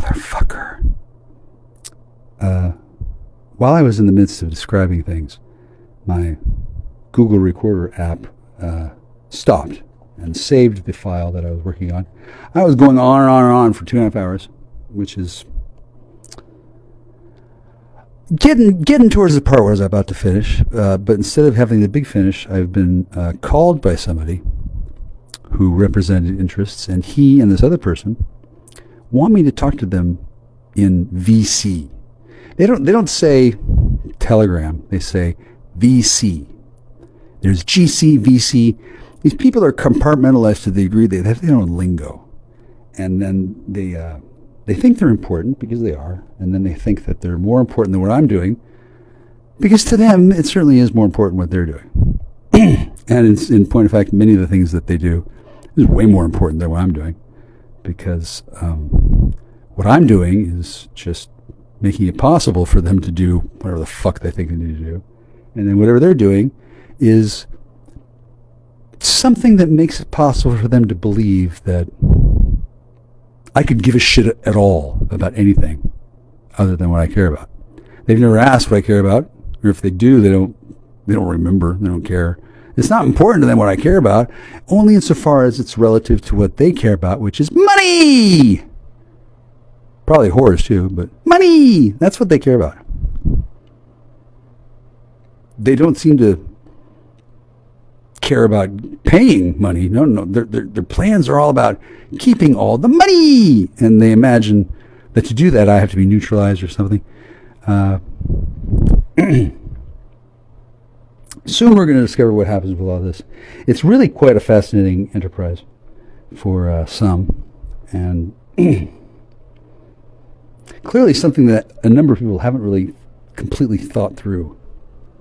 Motherfucker. While I was in the midst of describing things, my Google Recorder app stopped and saved the file that I was working on. I was going on and on and on for 2.5 hours, which is getting towards the part where I was about to finish. But instead of having the big finish, I've been called by somebody who represented interests, and he and this other person want me to talk to them in VC. They don't say Telegram. They say VC. There's GC, VC. These people are compartmentalized to the degree they have their own lingo, and then they think they're important because they are, and then they think that they're more important than what I'm doing because to them it certainly is more important what they're doing. And in point of fact, many of the things that they do is way more important than what I'm doing, because what I'm doing is just making it possible for them to do whatever the fuck they think they need to do. And then whatever they're doing is something that makes it possible for them to believe that I could give a shit at all about anything other than what I care about. They've never asked what I care about, or if they do, they don't remember, they don't care. It's not important to them what I care about, only insofar as it's relative to what they care about, which is money! Probably whores too, but money! That's what they care about. They don't seem to care about paying money. No. Their plans are all about keeping all the money! And they imagine that to do that, I have to be neutralized or something. Soon we're going to discover what happens with all this. It's really quite a fascinating enterprise for some, and clearly something that a number of people haven't really completely thought through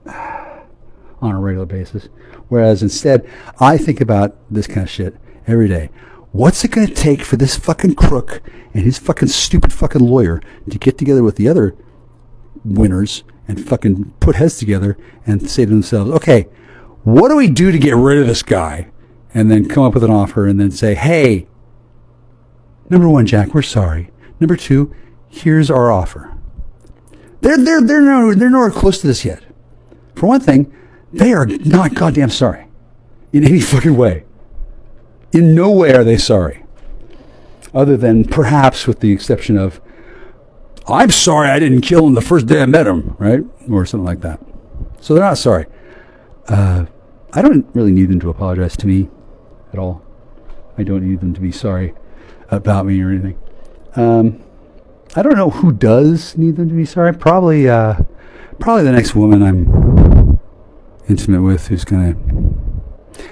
on a regular basis. Whereas instead, I think about this kind of shit every day. What's it going to take for this fucking crook and his fucking stupid fucking lawyer to get together with the other winners and fucking put heads together and say to themselves, okay, what do we do to get rid of this guy? And then come up with an offer and then say, hey, number one, Jack, we're sorry. Number two, here's our offer. They're nowhere close to this yet. For one thing, they are not goddamn sorry in any fucking way. In no way are they sorry. Other than perhaps with the exception of, I'm sorry I didn't kill him the first day I met him, right? Or something like that. So they're not sorry. I don't really need them to apologize to me at all. I don't need them to be sorry about me or anything. I don't know who does need them to be sorry. Probably the next woman I'm intimate with who's going to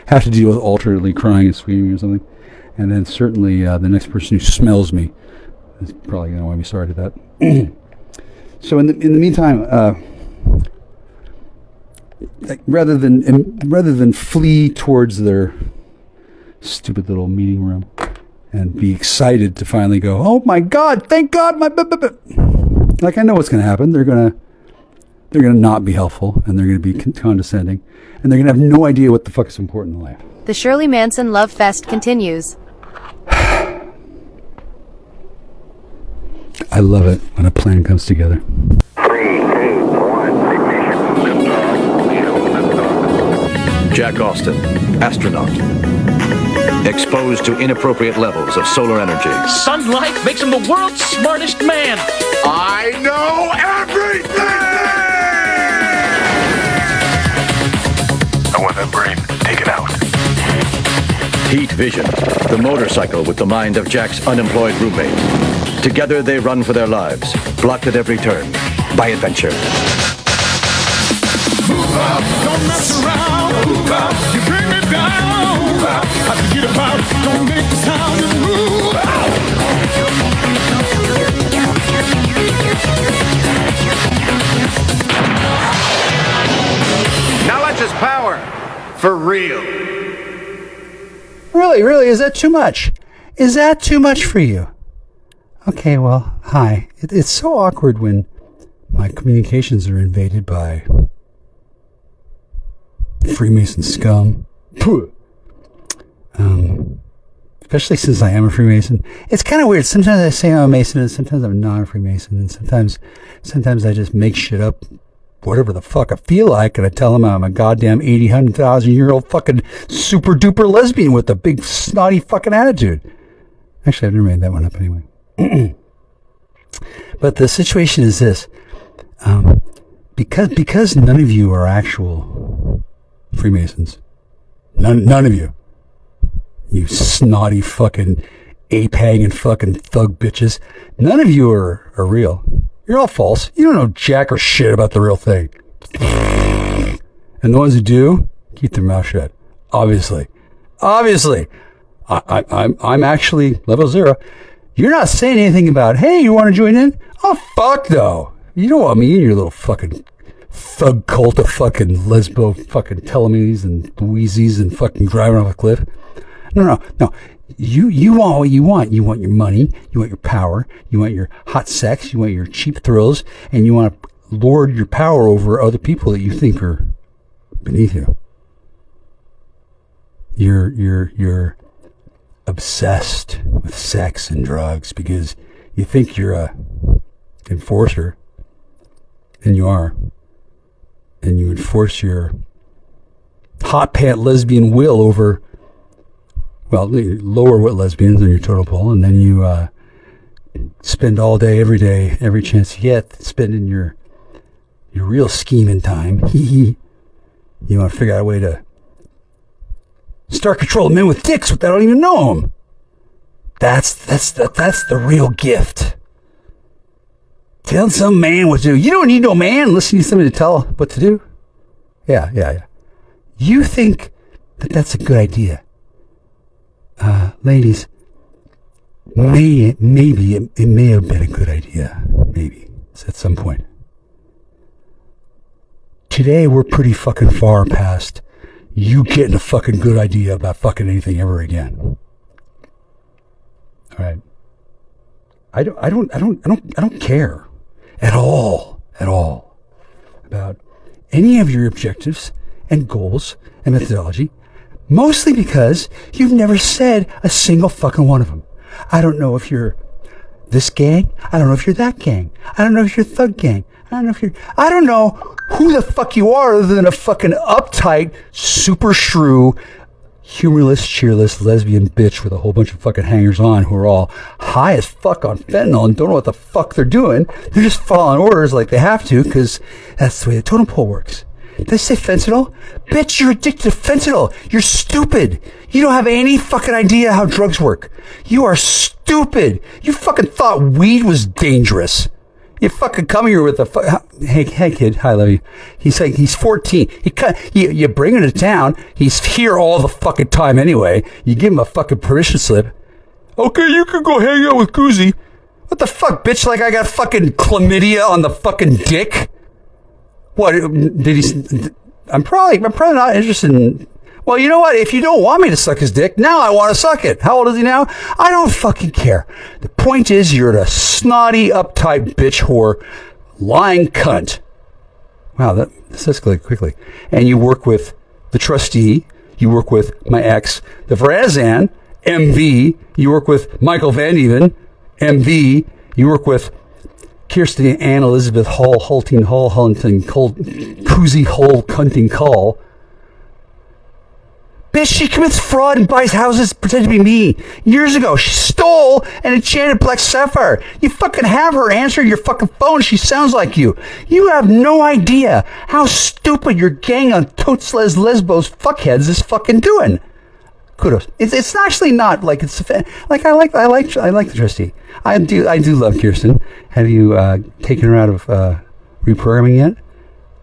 have to deal with alternately crying and screaming or something. And then certainly the next person who smells me is probably going to want to be sorry to that. So in the meantime, rather than flee towards their stupid little meeting room and be excited to finally go, oh my God, thank God, like I know what's going to happen. They're going to not be helpful, and they're going to be condescending, and they're going to have no idea what the fuck is important in life. The Shirley Manson Love Fest continues. I love it when a plan comes together. 3, 2, 1, ignition. Jack Austin, astronaut. Exposed to inappropriate levels of solar energy. Sunlight makes him the world's smartest man. I know everything! I want that brain taken out. Heat Vision, the motorcycle with the mind of Jack's unemployed roommate. Together they run for their lives, blocked at every turn by adventure. Move out, don't mess around. Move out, you bring me down. Move out, I forget about, don't make the sound and move out. Knowledge is power. For real. Really, is that too much? Is that too much for you? Okay, well, hi. It's so awkward when my communications are invaded by Freemason scum. especially since I am a Freemason. It's kind of weird. Sometimes I say I'm a Mason, and sometimes I'm not a Freemason, and sometimes I just make shit up, whatever the fuck I feel like, and I tell them I'm a goddamn 100,000-year-old fucking super duper lesbian with a big snotty fucking attitude. Actually, I've never made that one up anyway. But the situation is this. Because none of you are actual Freemasons, none of you, you snotty fucking ape-hanging fucking thug bitches, none of you are real. You're all false. You don't know jack or shit about the real thing. And the ones who do, keep their mouth shut. Obviously. I'm actually level 0. You're not saying anything about, hey, you want to join in? Oh, fuck no. You don't want me in your little fucking thug cult of fucking lesbo fucking telemes and Louisies and fucking driving off a cliff. No. You want what you want. You want your money. You want your power. You want your hot sex. You want your cheap thrills. And you want to lord your power over other people that you think are beneath you. You're obsessed with sex and drugs because you think you're a enforcer, and you are, and you enforce your hot pant lesbian will over, well, lower wit lesbians on your totem pole, and then you spend all day, every chance you get, spending your real scheming time. You want to figure out a way to start controlling men with dicks without I don't even know them. That's the real gift. Tell some man what to do. You don't need no man listening to somebody to tell what to do. Yeah. You think that that's a good idea. Ladies, maybe it may have been a good idea. Maybe. It's at some point. Today, we're pretty fucking far past you getting a fucking good idea about fucking anything ever again. All right. I don't care at all about any of your objectives and goals and methodology, mostly because you've never said a single fucking one of them. I don't know if you're this gang. I don't know if you're that gang. I don't know if you're thug gang. I don't know who the fuck you are other than a fucking uptight, super shrew, humorless, cheerless, lesbian bitch with a whole bunch of fucking hangers-on who are all high as fuck on fentanyl and don't know what the fuck they're doing. They're just following orders like they have to because that's the way the totem pole works. Did I say fentanyl? Bitch, you're addicted to fentanyl. You're stupid. You don't have any fucking idea how drugs work. You are stupid. You fucking thought weed was dangerous. You fucking come here with a hey kid, hi, love you. He's like, he's 14. You bring him to town. He's here all the fucking time anyway. You give him a fucking permission slip. Okay, you can go hang out with Koozie. What the fuck, bitch? Like I got fucking chlamydia on the fucking dick? What did he? I'm probably not interested in. Well, you know what? If you don't want me to suck his dick, now I want to suck it. How old is he now? I don't fucking care. The point is, you're a snotty, uptight bitch whore, lying cunt. Wow, this escalated quickly. And you work with the trustee. You work with my ex, the Verazan, MV. You work with Michael Van Even, MV. You work with Kirsten Ann Elizabeth Hall, Hulting Hall, Hunting, Koozie Hole, Cunting Call. Bitch, she commits fraud and buys houses pretending to be me. Years ago, she stole an enchanted black sapphire. You fucking have her answer your fucking phone. She sounds like you. You have no idea how stupid your gang on Totes Lesbos fuckheads is fucking doing. Kudos. It's actually not like it's like I like the trustee. I do love Kirsten. Have you taken her out of reprogramming yet?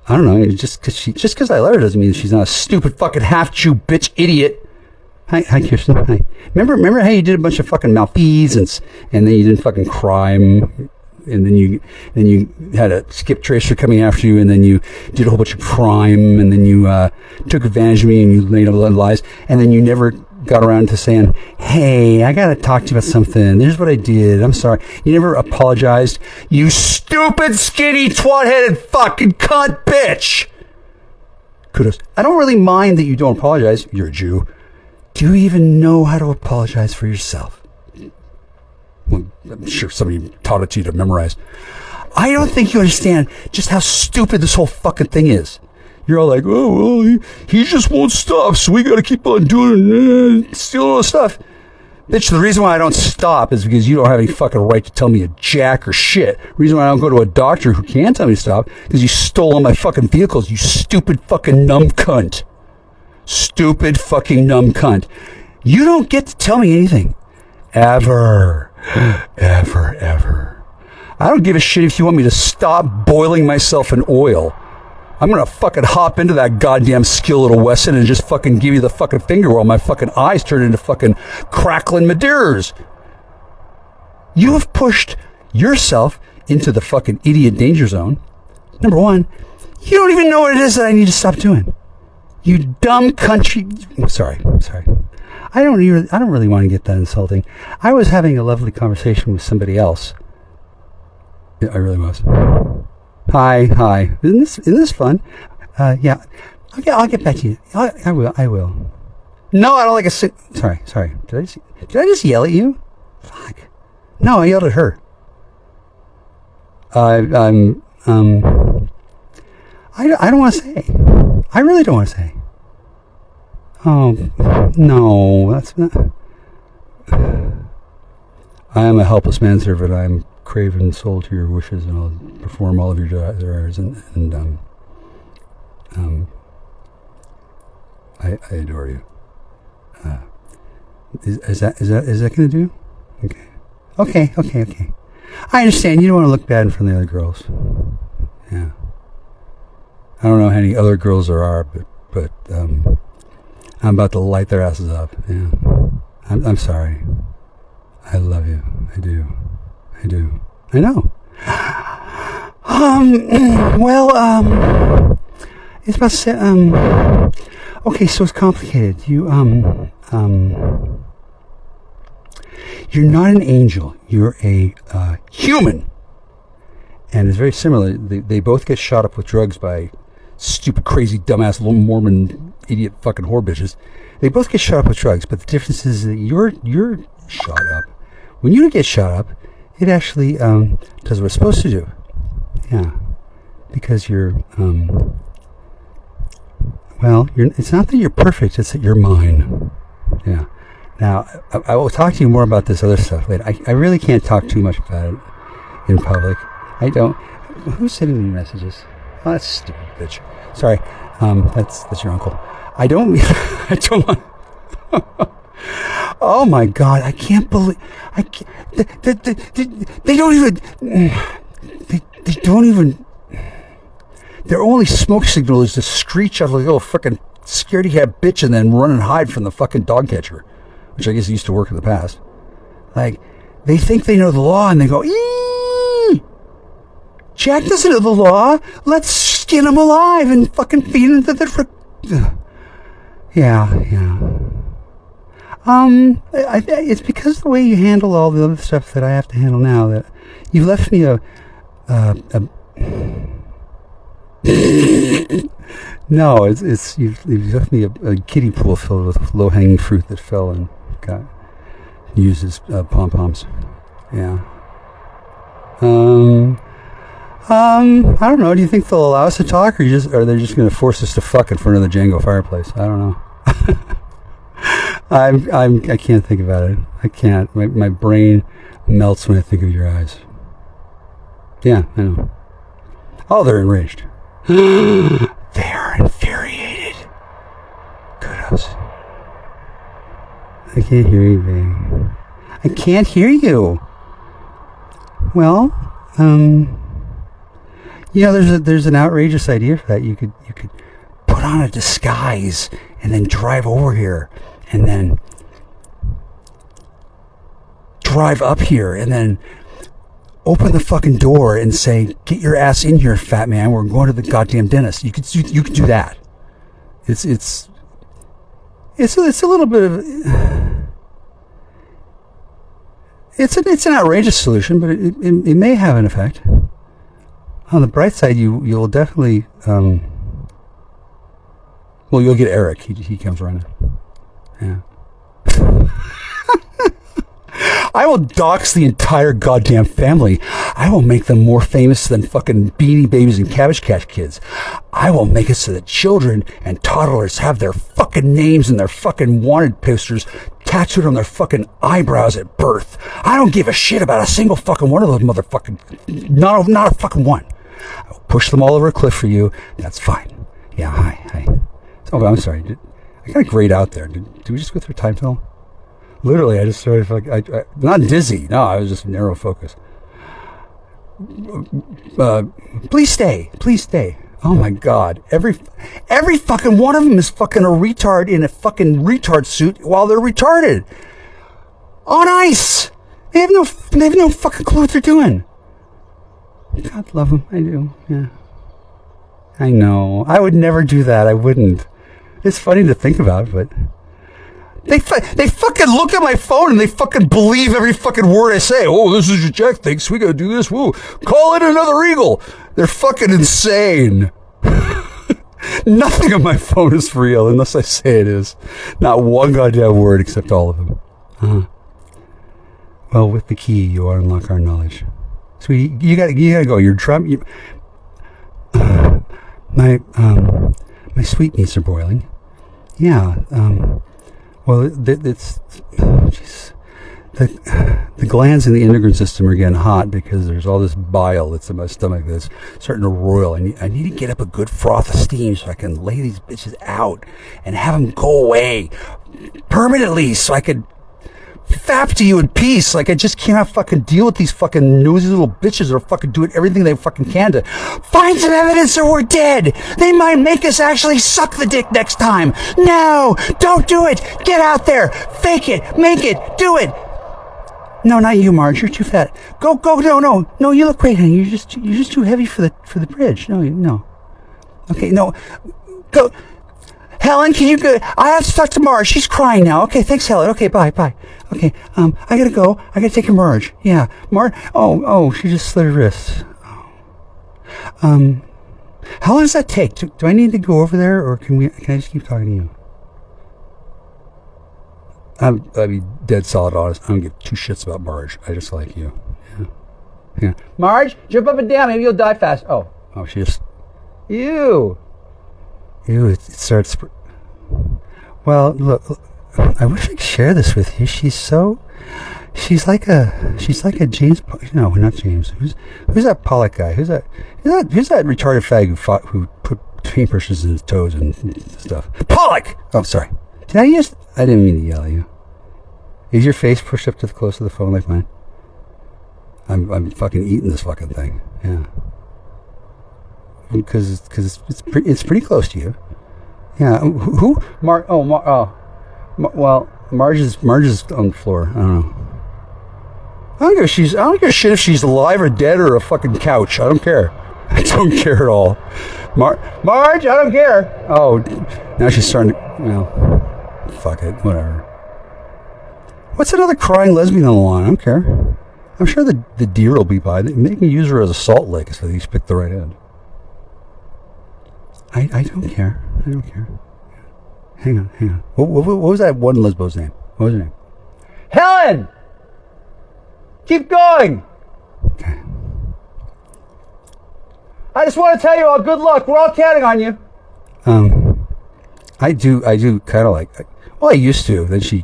I don't know. Just because I love her doesn't mean she's not a stupid fucking half-Jew bitch idiot. Hi, Kirsten. Hi. Remember how you did a bunch of fucking malfeasance and then you didn't fucking crime, and then you had a skip tracer coming after you, and then you did a whole bunch of crime, and then you took advantage of me and you laid a lot of lies, and then you never got around to saying, hey, I gotta talk to you about something. Here's what I did. I'm sorry. You never apologized. You stupid, skinny, twat-headed fucking cunt bitch. Kudos. I don't really mind that you don't apologize. You're a Jew. Do you even know how to apologize for yourself? Well, I'm sure somebody taught it to you to memorize. I don't think you understand just how stupid this whole fucking thing is. You're all like, oh, well, he just won't stop, so we got to keep on doing stealing all the stuff. Bitch, the reason why I don't stop is because you don't have any fucking right to tell me a jack or shit. The reason why I don't go to a doctor who can tell me to stop because you stole all my fucking vehicles, you stupid fucking numb cunt. Stupid fucking numb cunt. You don't get to tell me anything. Ever. Ever. I don't give a shit if you want me to stop boiling myself in oil. I'm gonna fucking hop into that goddamn skillet of Wesson and just fucking give you the fucking finger while my fucking eyes turn into fucking crackling Madeiras. You have pushed yourself into the fucking idiot danger zone. Number one, you don't even know what it is that I need to stop doing. You dumb country. Sorry. I don't really want to get that insulting. I was having a lovely conversation with somebody else. Yeah, I really was. Hi. Isn't this fun? Yeah. Okay, I'll get back to you. I will. No, I don't like a Sorry. Did I just yell at you? Fuck. No, I yelled at her. I don't want to say. I really don't want to say. Oh, no, that's not. I am a helpless manservant. I am craven soul to your wishes, and I'll perform all of your desires. I adore you. Is that going to do? Okay. I understand. You don't want to look bad in front of the other girls. Yeah. I don't know how many other girls there are, but I'm about to light their asses up. Yeah. I'm sorry. I love you. I do. I know. It's about to say, okay, so it's complicated. You're not an angel. You're a human. And it's very similar. They both get shot up with drugs by stupid, crazy, dumbass, little Mormon, idiot, fucking whore bitches. They both get shot up with drugs, but the difference is that you're shot up. When you get shot up, it actually does what it's supposed to do. Yeah, because you're it's not that you're perfect; it's that you're mine. Yeah. Now, I will talk to you more about this other stuff later. I really can't talk too much about it in public. I don't. Who's sending me messages? Oh, that's stupid bitch. Sorry. That's your uncle. I don't want. Oh my God! I can't believe. They don't even. Their only smoke signal is to screech out like a little frickin' scaredy cat bitch and then run and hide from the fucking dog catcher, which I guess used to work in the past. Like, they think they know the law and they go, eee! Jack doesn't know the law. Let's skin him alive and fucking feed him to the Yeah. It's because of the way you handle all the other stuff that I have to handle now that you've left me No, it's you've left me a kiddie pool filled with low-hanging fruit that fell and got used as pom-poms. Yeah. I don't know. Do you think they'll allow us to talk, or are they just going to force us to fuck in front of the Django fireplace? I don't know. I can't think about it. I can't. My brain melts when I think of your eyes. Yeah, I know. Oh, they're enraged. They are infuriated. Kudos. I can't hear you, babe. I can't hear you. Well, there's an outrageous idea for that. You could put on a disguise and then drive over here and then drive up here and then open the fucking door and say, "Get your ass in here, fat man. We're going to the goddamn dentist." You could do that. It's a little bit of it's an outrageous solution, but it may have an effect. On the bright side, you'll definitely you'll get Eric. He comes running. Yeah. I will dox the entire goddamn family. I will make them more famous than fucking Beanie Babies and Cabbage Patch Kids. I will make it so that children and toddlers have their fucking names and their fucking wanted posters tattooed on their fucking eyebrows at birth. I don't give a shit about a single fucking one of those motherfucking... Not a fucking one. I'll push them all over a cliff for you. That's fine. Yeah, hi. Oh, I'm sorry. I got a grayed out there. Did we just go through time tunnel? Literally, I just started fucking... not dizzy. No, I was just narrow focus. Please stay. Oh my God. Every fucking one of them is fucking a retard in a fucking retard suit while they're retarded. On ice. They have no fucking clue what they're doing. God love them. I do. Yeah. I know. I would never do that. I wouldn't. It's funny to think about, but... They fucking look at my phone and they fucking believe every fucking word I say. Oh, this is what Jack thinks. We gotta do this. Whoa, call it another eagle. They're fucking insane. Nothing on my phone is real unless I say it is. Not one goddamn word except all of them. Well, with the key, you unlock our knowledge. Sweetie, you gotta go. You're drunk. My sweetmeats are boiling. Yeah. Well, it's the glands in the endocrine system are getting hot because there's all this bile that's in my stomach that's starting to roil. I need to get up a good froth of steam so I can lay these bitches out and have them go away permanently so I could fap to you in peace. Like, I just cannot fucking deal with these fucking nosy little bitches that are fucking doing everything they fucking can to find some evidence or we're dead. They might make us actually suck the dick next time. No, don't do it. Get out there. Fake it. Make it. Do it. No, not you, Marge. You're too fat. Go. No, you look great, honey. You're just too heavy for the bridge. No. Okay, no. Go. Helen, can you go? I have to talk to Marge. She's crying now. Okay, thanks, Helen. Okay, bye. Okay, I gotta go. I gotta take her Marge. Yeah, Marge. Oh, she just slit her wrist. Oh. How long does that take? Do I need to go over there, or can I just keep talking to you? I'll be dead solid honest. I don't give two shits about Marge. I just like you. Yeah. Marge, jump up and down. Maybe you'll die fast. Oh, she just... Ew, it starts... Well, look, I wish I could share this with you. She's like a James... No, not James. Who's that Pollock guy? Who's that retarded fag who put paintbrushes in his toes and stuff? Pollock! Oh, sorry. I didn't mean to yell at you. Is your face pushed up to the close to the phone like mine? I'm fucking eating this fucking thing. Yeah. Because it's pretty close to you. Yeah. Who? Well, Marge is on the floor. I don't know. I don't give a shit if she's alive or dead or a fucking couch. I don't care. I don't care at all. Marge, I don't care. Oh, now she's starting to... Well, fuck it. Whatever. What's another crying lesbian on the line? I don't care. I'm sure the deer will be by. They can use her as a salt lick so he's picked the right end. I don't care. Hang on. What was that one lesbo's name? What was her name? Helen! Keep going! Okay. I just want to tell you all good luck. We're all counting on you. I do kind of like... Well, I used to. Then she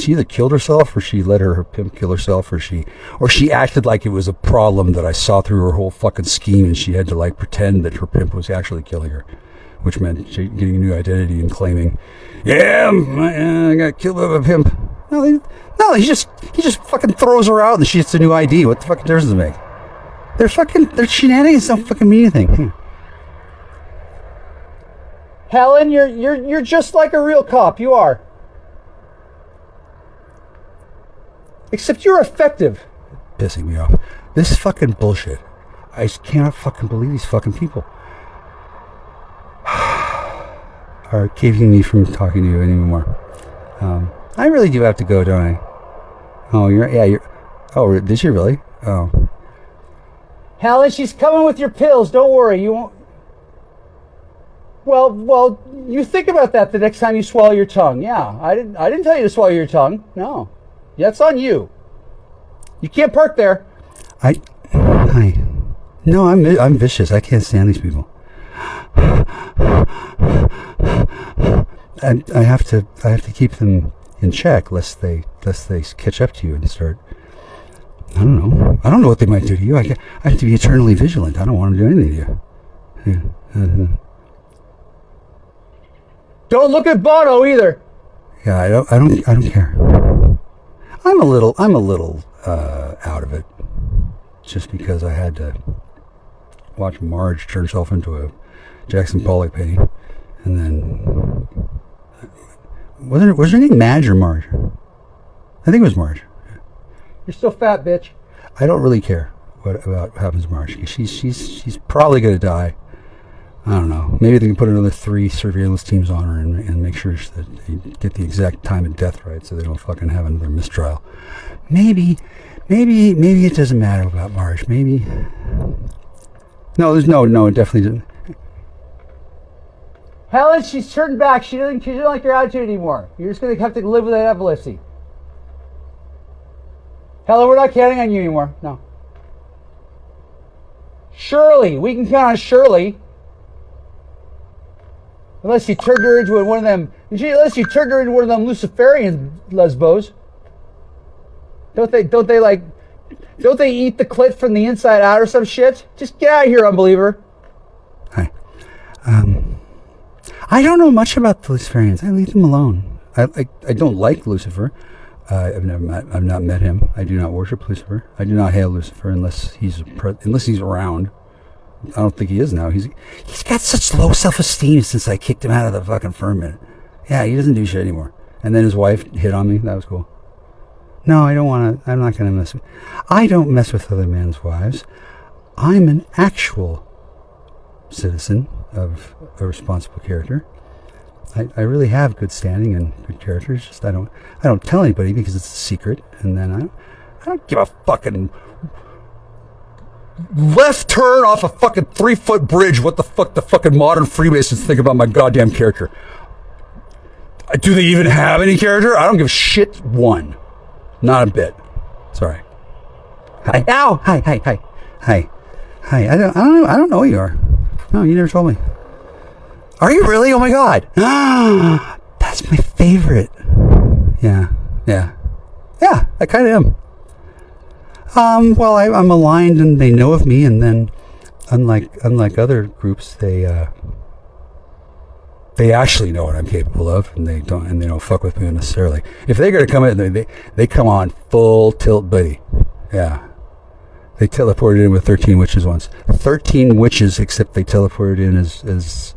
either killed herself or she let her pimp kill herself or she acted like it was a problem that I saw through her whole fucking scheme and she had to like pretend that her pimp was actually killing her, which meant she getting a new identity and claiming, I got killed by my pimp. No, he just fucking throws her out and she gets a new ID. What the fucking difference does it make? Their shenanigans don't fucking mean anything. Helen, you're just like a real cop. You are. Except you're effective. Pissing me off. This is fucking bullshit. I just cannot fucking believe these fucking people are keeping me from talking to you anymore. I really do have to go, don't I? Oh, you're... Oh, did you really? Oh. Helen, she's coming with your pills. Don't worry. You won't... Well, you think about that the next time you swallow your tongue. Yeah, I didn't tell you to swallow your tongue. No, that's on you. You can't park there. Hi. No, I'm vicious. I can't stand these people. And I have to keep them in check lest they catch up to you and start. I don't know what they might do to you. I have to be eternally vigilant. I don't want them to do anything to you. Yeah. Don't look at Bono either. Yeah, I don't care. I'm a little out of it, just because I had to watch Marge turn herself into a Jackson Pollock painting, and then was her name Madge or Marge? I think it was Marge. You're still fat, bitch. I don't really care about what happens to Marge. She's probably gonna die. I don't know. Maybe they can put another 3 surveillance teams on her and make sure that they get the exact time of death right, so they don't fucking have another mistrial. Maybe it doesn't matter about Marge. Maybe. No, it definitely didn't. Helen, she's turned back. She doesn't like your attitude anymore. You're just gonna have to live with that epilepsy. Helen, we're not counting on you anymore. No. Shirley, we can count on Shirley. Unless you turned her into one of them Luciferian lesbos. Don't they eat the clit from the inside out or some shit? Just get out of here, unbeliever. Hi. I don't know much about the Luciferians. I leave them alone. I don't like Lucifer. I've not met him. I do not worship Lucifer. I do not hail Lucifer unless he's around. I don't think he is now. He's got such low self-esteem since I kicked him out of the fucking firmament. Yeah, he doesn't do shit anymore. And then his wife hit on me. That was cool. No, I don't want to. I'm not going to mess with. I don't mess with other men's wives. I'm an actual citizen of a responsible character. I really have good standing and good character. It's just I don't tell anybody because it's a secret. And then I don't give a fucking left turn off a fucking 3-foot bridge. What the fuck the fucking modern Freemasons think about my goddamn character? Do they even have any character? I don't give a shit one. Not a bit. Sorry. Hi. Ow. Hi. I don't know who you are. No, you never told me. Are you really? Oh my god. That's my favorite. Yeah, I kind of am. Well, I'm aligned and they know of me, and then unlike other groups, they actually know what I'm capable of, and they don't fuck with me unnecessarily. If they're gonna come in, they come on full tilt, buddy. Yeah. They teleported in with 13 witches once. 13 witches, except they teleported in as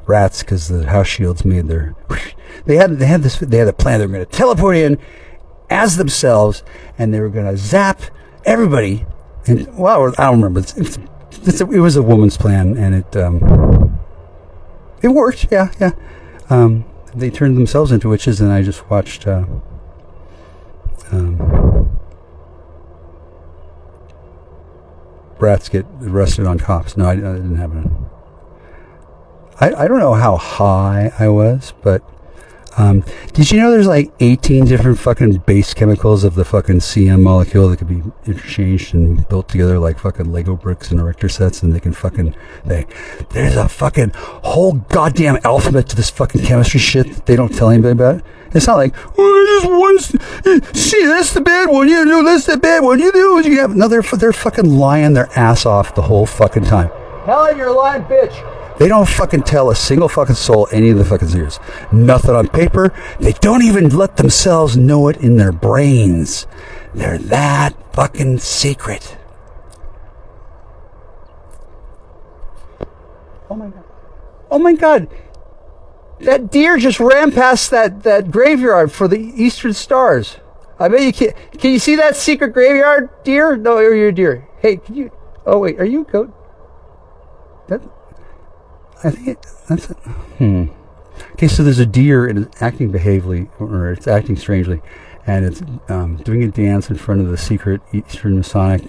rats because the house shields made their. They had a plan. They were going to teleport in as themselves, and they were going to zap everybody. And well, I don't remember. It was a woman's plan, and it worked. Yeah. They turned themselves into witches, and I just watched. Brats get arrested on cops. No, I didn't happen. I don't know how high I was, but did you know there's like 18 different fucking base chemicals of the fucking CM molecule that could be interchanged and built together like fucking Lego bricks and erector sets, and they can fucking there's a fucking whole goddamn alphabet to this fucking chemistry shit that they don't tell anybody about. It's not like, see, that's the bad one, you know, that's the bad one, you do, you have. No, they're fucking lying their ass off the whole fucking time. Helen, you're a lying bitch. They don't fucking tell a single fucking soul any of the fucking secrets. Nothing on paper. They don't even let themselves know it in their brains. They're that fucking secret. Oh my god. That deer just ran past that graveyard for the Eastern Stars. I bet you can't. Can you see that secret graveyard, deer? No, you're a deer. Hey, can you? Oh wait, are you a goat? I think that's it. Okay, so there's a deer and it's acting behaviourally, or it's acting strangely, and it's doing a dance in front of the secret Eastern Masonic.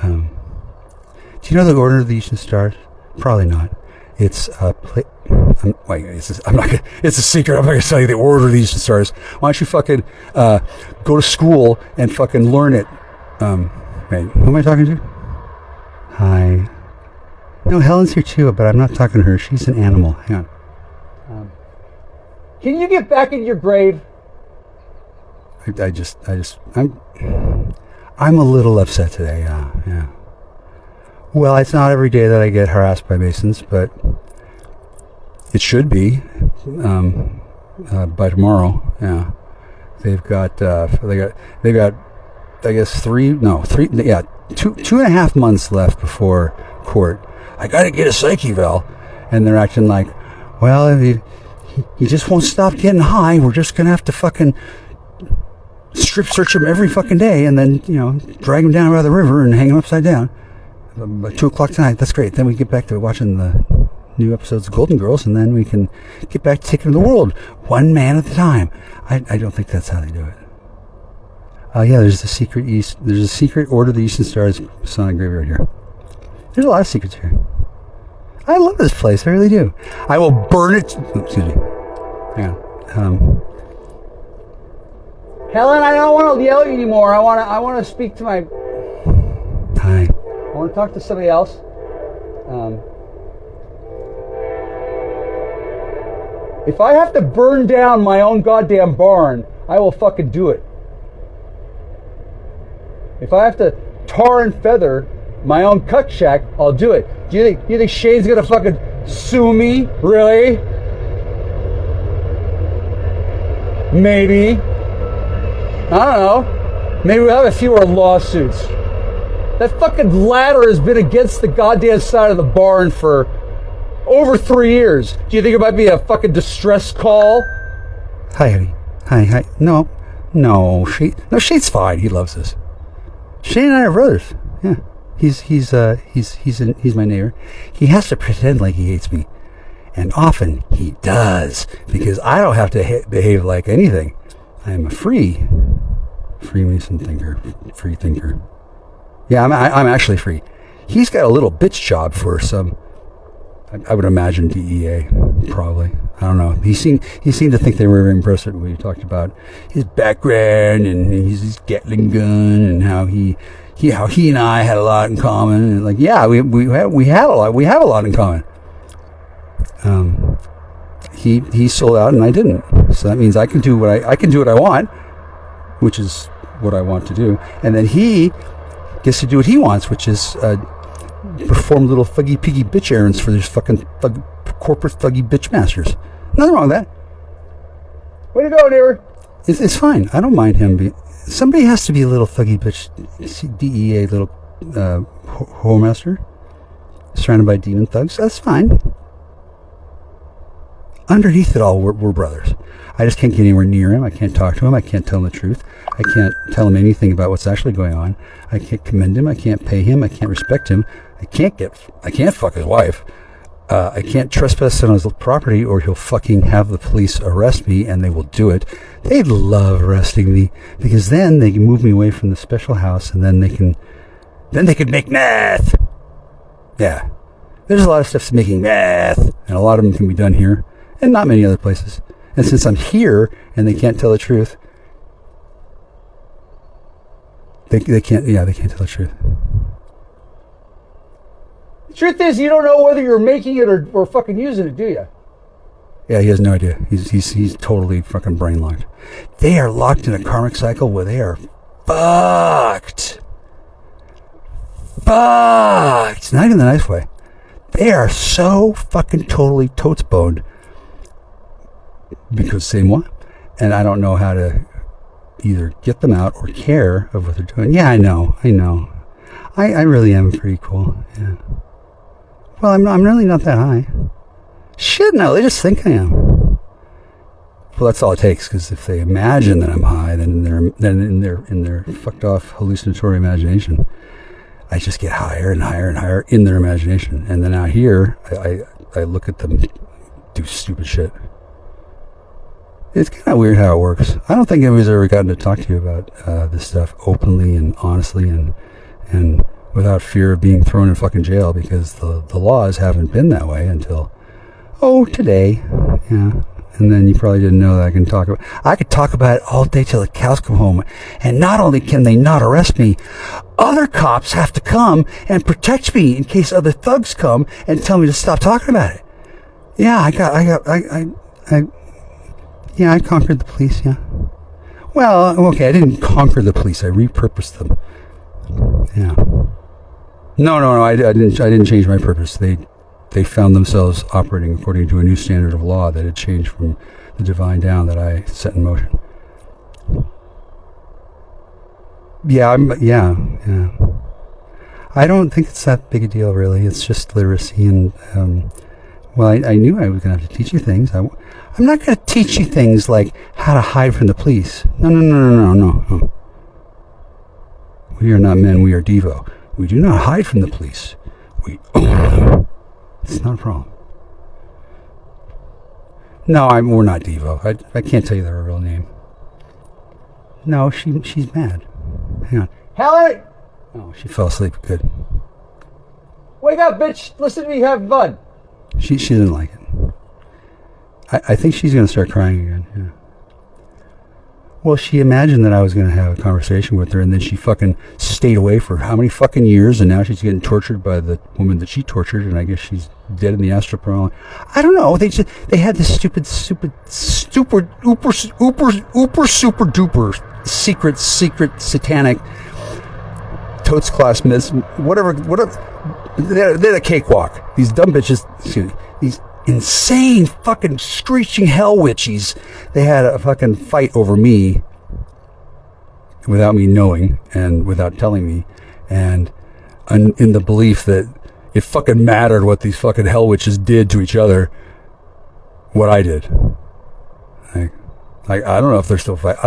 Do you know the Order of the Eastern Stars? Probably not. It's a I'm not gonna, it's a secret. I'm not going to tell you the order of these stars. Why don't you fucking go to school and fucking learn it? Wait, who am I talking to? Hi. No, Helen's here too, but I'm not talking to her. She's an animal. Hang on. Can you get back in your grave? I'm a little upset today. Yeah. Well, it's not every day that I get harassed by Masons, but it should be by tomorrow. Yeah, they've got I guess 2.5 months left before court. I got to get a psych eval, and they're acting like, well, if he just won't stop getting high. We're just gonna have to fucking strip search him every fucking day, and then drag him down by the river and hang him upside down. By 2:00 tonight. That's great. Then we get back to watching the new episodes of Golden Girls, and then we can get back to taking the world one man at a time. I don't think that's how they do it. Yeah, there's a secret order of the Eastern Stars Sonic Graveyard here. There's a lot of secrets here. I love this place. I really do. I will burn it. Excuse me. Hang on. Helen, I don't want to yell at you anymore. I want to speak to my. Hi. I want to talk to somebody else. If I have to burn down my own goddamn barn, I will fucking do it. If I have to tar and feather my own cut shack, I'll do it. Do you think Shane's gonna fucking sue me? Really? Maybe. I don't know. Maybe we'll have a few more lawsuits. That fucking ladder has been against the goddamn side of the barn for over 3 years. Do you think it might be a fucking distress call? Hi, honey. Hi. No, Shane's fine. He loves us. Shane and I are brothers. Yeah. He's my neighbor. He has to pretend like he hates me. And often he does, because I don't have to behave like anything. I am a Freemason thinker, free thinker. Yeah, I'm actually free. He's got a little bitch job for some, I would imagine DEA, probably. I don't know. He seemed to think they were very impressed when we talked about his background and his Gatling gun and how he and I had a lot in common. And like, yeah, we have a lot in common. He sold out and I didn't. So that means I can do what I want, which is what I want to do, and then he gets to do what he wants, which is perform little thuggy piggy bitch errands for these fucking corporate thuggy bitch masters. Nothing wrong with that. Way to go, neighbor. It's fine. I don't mind him. Somebody has to be a little thuggy bitch DEA little whoremaster surrounded by demon thugs. That's fine. Underneath it all, we're brothers. I just can't get anywhere near him. I can't talk to him. I can't tell him the truth. I can't tell him anything about what's actually going on. I can't commend him. I can't pay him. I can't respect him. I can't fuck his wife. I can't trespass on his property, or he'll fucking have the police arrest me, and they will do it. They'd love arresting me, because then they can move me away from the special house, and then they can make meth. Yeah. There's a lot of stuff to making meth, and a lot of them can be done here, and not many other places. And since I'm here, and they can't tell the truth, they can't tell the truth. The truth is, you don't know whether you're making it or fucking using it, do you? Yeah, he has no idea. He's totally fucking brain locked. They are locked in a karmic cycle where they are fucked. Not even the nice way. They are so fucking totally totes boned. Because c'est moi. And I don't know how to either get them out or care of what they're doing. Yeah, I know. I really am pretty cool. Yeah. Well, I'm really not that high. Shit, no, they just think I am. Well, that's all it takes, because if they imagine that I'm high, then in their fucked off hallucinatory imagination, I just get higher and higher and higher in their imagination. And then out here, I look at them do stupid shit. It's kind of weird how it works. I don't think anybody's ever gotten to talk to you about this stuff openly and honestly and without fear of being thrown in fucking jail, because the laws haven't been that way until, today. Yeah. And then you probably didn't know that I could talk about it all day till the cows come home. And not only can they not arrest me, other cops have to come and protect me in case other thugs come and tell me to stop talking about it. Yeah, I conquered the police, yeah. Well, okay, I didn't conquer the police. I repurposed them. Yeah. No, I didn't change my purpose. They found themselves operating according to a new standard of law that had changed from the divine down that I set in motion. Yeah. I don't think it's that big a deal, really. It's just literacy, and I knew I was going to have to teach you things. I'm not going to teach you things like how to hide from the police. No. We are not men. We are Devo. We do not hide from the police. We own them. It's not a problem. No, we're not Devo. I can't tell you their real name. No, she's mad. Hang on. Helen! Oh, she fell asleep. Good. Wake up, bitch! Listen to me have fun. She didn't like it. I think she's going to start crying again. Yeah. Well, she imagined that I was going to have a conversation with her, and then she fucking stayed away for how many fucking years, and now she's getting tortured by the woman that she tortured, and I guess she's dead in the astral plane. I don't know. They had this stupid, super duper secret satanic totes class miss whatever. They're a cakewalk. These dumb bitches. Excuse me. These insane fucking screeching hell witches. They had a fucking fight over me without me knowing and without telling me, and in the belief that it fucking mattered what these fucking hell witches did to each other, what I did. Like I don't know if they're still fighting. I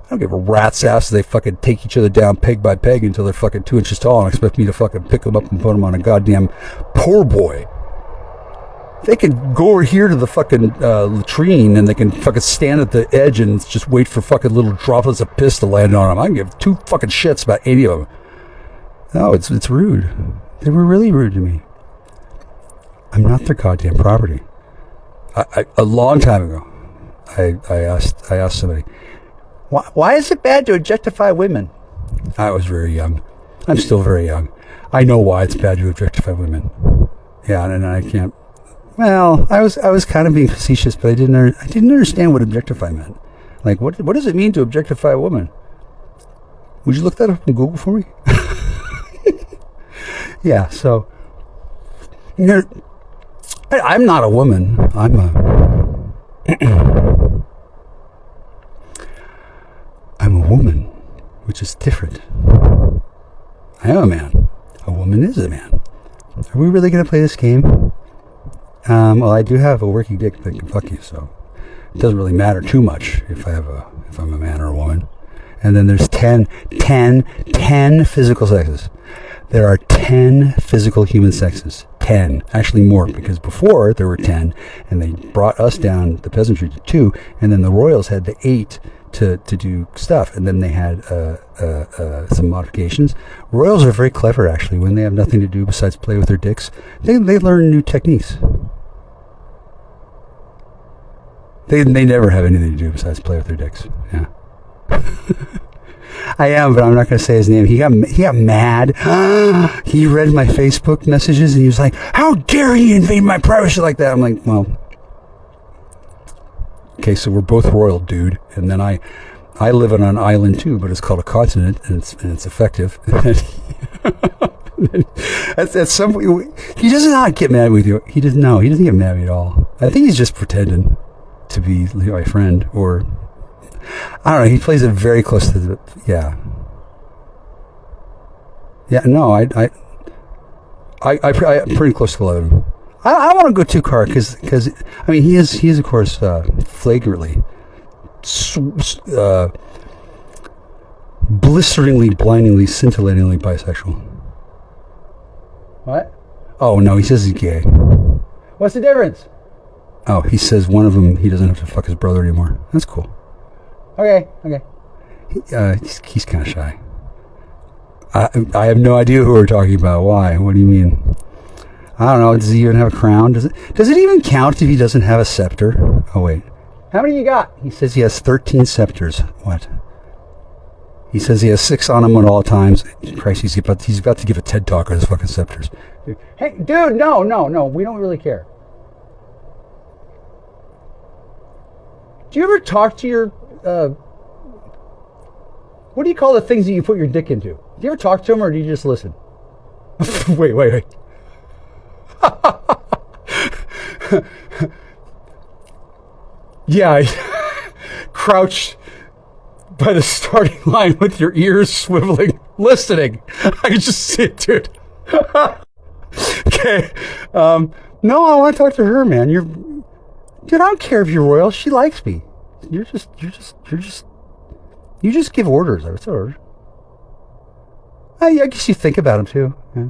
don't give a rat's ass if they fucking take each other down peg by peg until they're fucking 2 inches tall and expect me to fucking pick them up and put them on a goddamn poor boy. They can go over here to the fucking latrine, and they can fucking stand at the edge and just wait for fucking little droplets of piss to land on them. I can give 2 fucking shits about any of them. No, it's rude. They were really rude to me. I'm not their goddamn property. A long time ago, I asked somebody, why is it bad to objectify women? I was very young. I'm still very young. I know why it's bad to objectify women. Yeah, and I can't. Well, I was kind of being facetious, but I didn't understand what objectify meant. Like, what does it mean to objectify a woman? Would you look that up on Google for me? Yeah, so I'm not a woman. I'm a woman, which is different. I am a man. A woman is a man. Are we really going to play this game? Well, I do have a working dick that can fuck you, so it doesn't really matter too much if I'm a man or a woman. And then there's 10 physical sexes. There are 10 physical human sexes. 10. Actually more, because before there were 10, and they brought us down, the peasantry, to 2, and then the royals had the 8 to do stuff, and then they had some modifications. Royals are very clever, actually. When they have nothing to do besides play with their dicks, they learn new techniques. They never have anything to do besides play with their dicks. Yeah. I am, but I'm not going to say his name. He got mad. He read my Facebook messages, and he was like, "How dare you invade my privacy like that?" I'm like, well, okay, so we're both royal, dude. And then I live on an island too, but it's called a continent, and it's effective. At some point, he does not get mad with you. He doesn't get mad at me at all. I think he's just pretending to be my friend, or I don't know. He plays it very close to the no. I'm pretty close to loving him. I want to go too, Car, because I mean he is of course flagrantly, blisteringly, blindingly, scintillatingly bisexual. What? Oh no, he says he's gay. What's the difference? Oh, he says one of them he doesn't have to fuck his brother anymore. That's cool. Okay. He's kind of shy. I have no idea who we're talking about. Why? What do you mean? I don't know. Does he even have a crown? Does it even count if he doesn't have a scepter? Oh, wait. How many you got? He says he has 13 scepters. What? He says he has 6 on him at all times. Christ, he's about to give a TED talk on his fucking scepters. Hey, dude, no. We don't really care. Do you ever talk to your... what do you call the things that you put your dick into? Do you ever talk to them, or do you just listen? Wait. Yeah, crouched by the starting line with your ears swiveling, listening. I can just see it, dude. Okay. No, I want to talk to her, man. Dude, I don't care if you're royal. She likes me. You just give orders. I would say orders. I guess you think about them too. Yeah.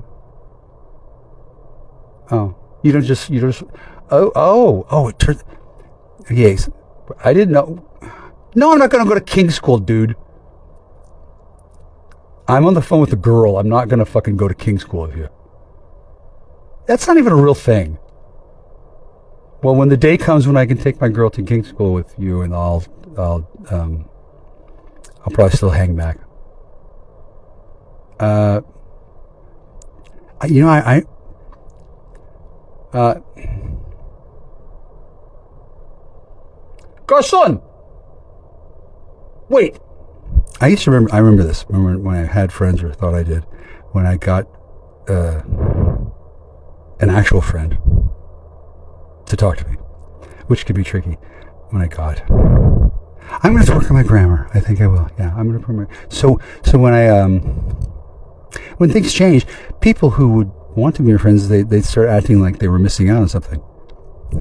Oh, you don't just. Oh, it turns. Yes, I didn't know. No, I'm not going to go to King's School, dude. I'm on the phone with a girl. I'm not going to fucking go to King's School with you. That's not even a real thing. Well, when the day comes when I can take my girl to King's School with you, and I'll probably still hang back. Garçon! Wait. I remember this. Remember when I had friends, or thought I did, when I got an actual friend to talk to me, which could be tricky. I'm going to work on my grammar. I think I will. Yeah, I'm going to promote. So when things change, people who would want to be your friends, they'd start acting like they were missing out on something.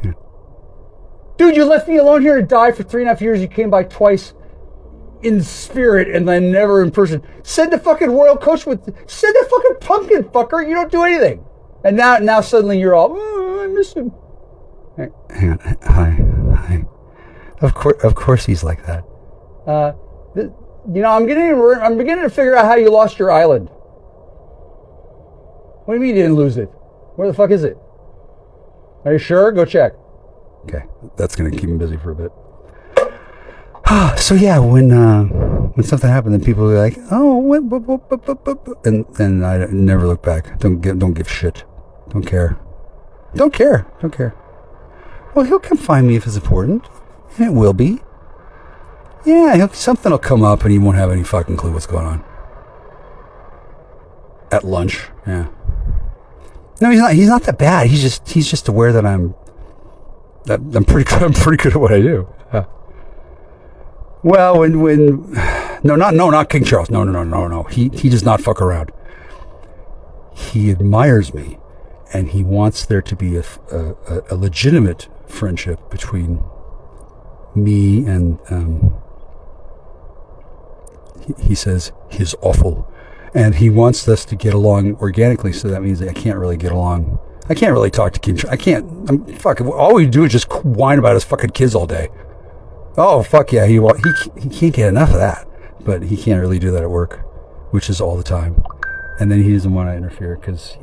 Yeah. Dude, you left me alone here to die for 3.5 years. You came by twice in spirit and then never in person. Send the fucking royal coach send the fucking pumpkin, fucker. You don't do anything. And now suddenly you're all, I miss him. Hang on. Hi. Of course he's like that. I'm beginning to figure out how you lost your island. What do you mean you didn't lose it? Where the fuck is it? Are you sure? Go check. Okay, that's gonna keep him busy for a bit. So yeah, when something happened, then people were like, "Oh, what?" And I never look back. Don't give shit. Don't care. Well, he'll come find me if it's important, and it will be. Yeah, something will come up, and he won't have any fucking clue what's going on. At lunch, yeah. No, he's not that bad. He's just aware that I'm pretty good. I'm pretty good at what I do. Well, not King Charles. No. He does not fuck around. He admires me, and he wants there to be a legitimate friendship between me and he says he's awful, and he wants us to get along organically. So that means that I can't really get along. I can't really talk to King Charles. I can't. All we do is just whine about his fucking kids all day. Oh fuck yeah, he can't get enough of that, but he can't really do that at work, which is all the time. And then he doesn't want to interfere because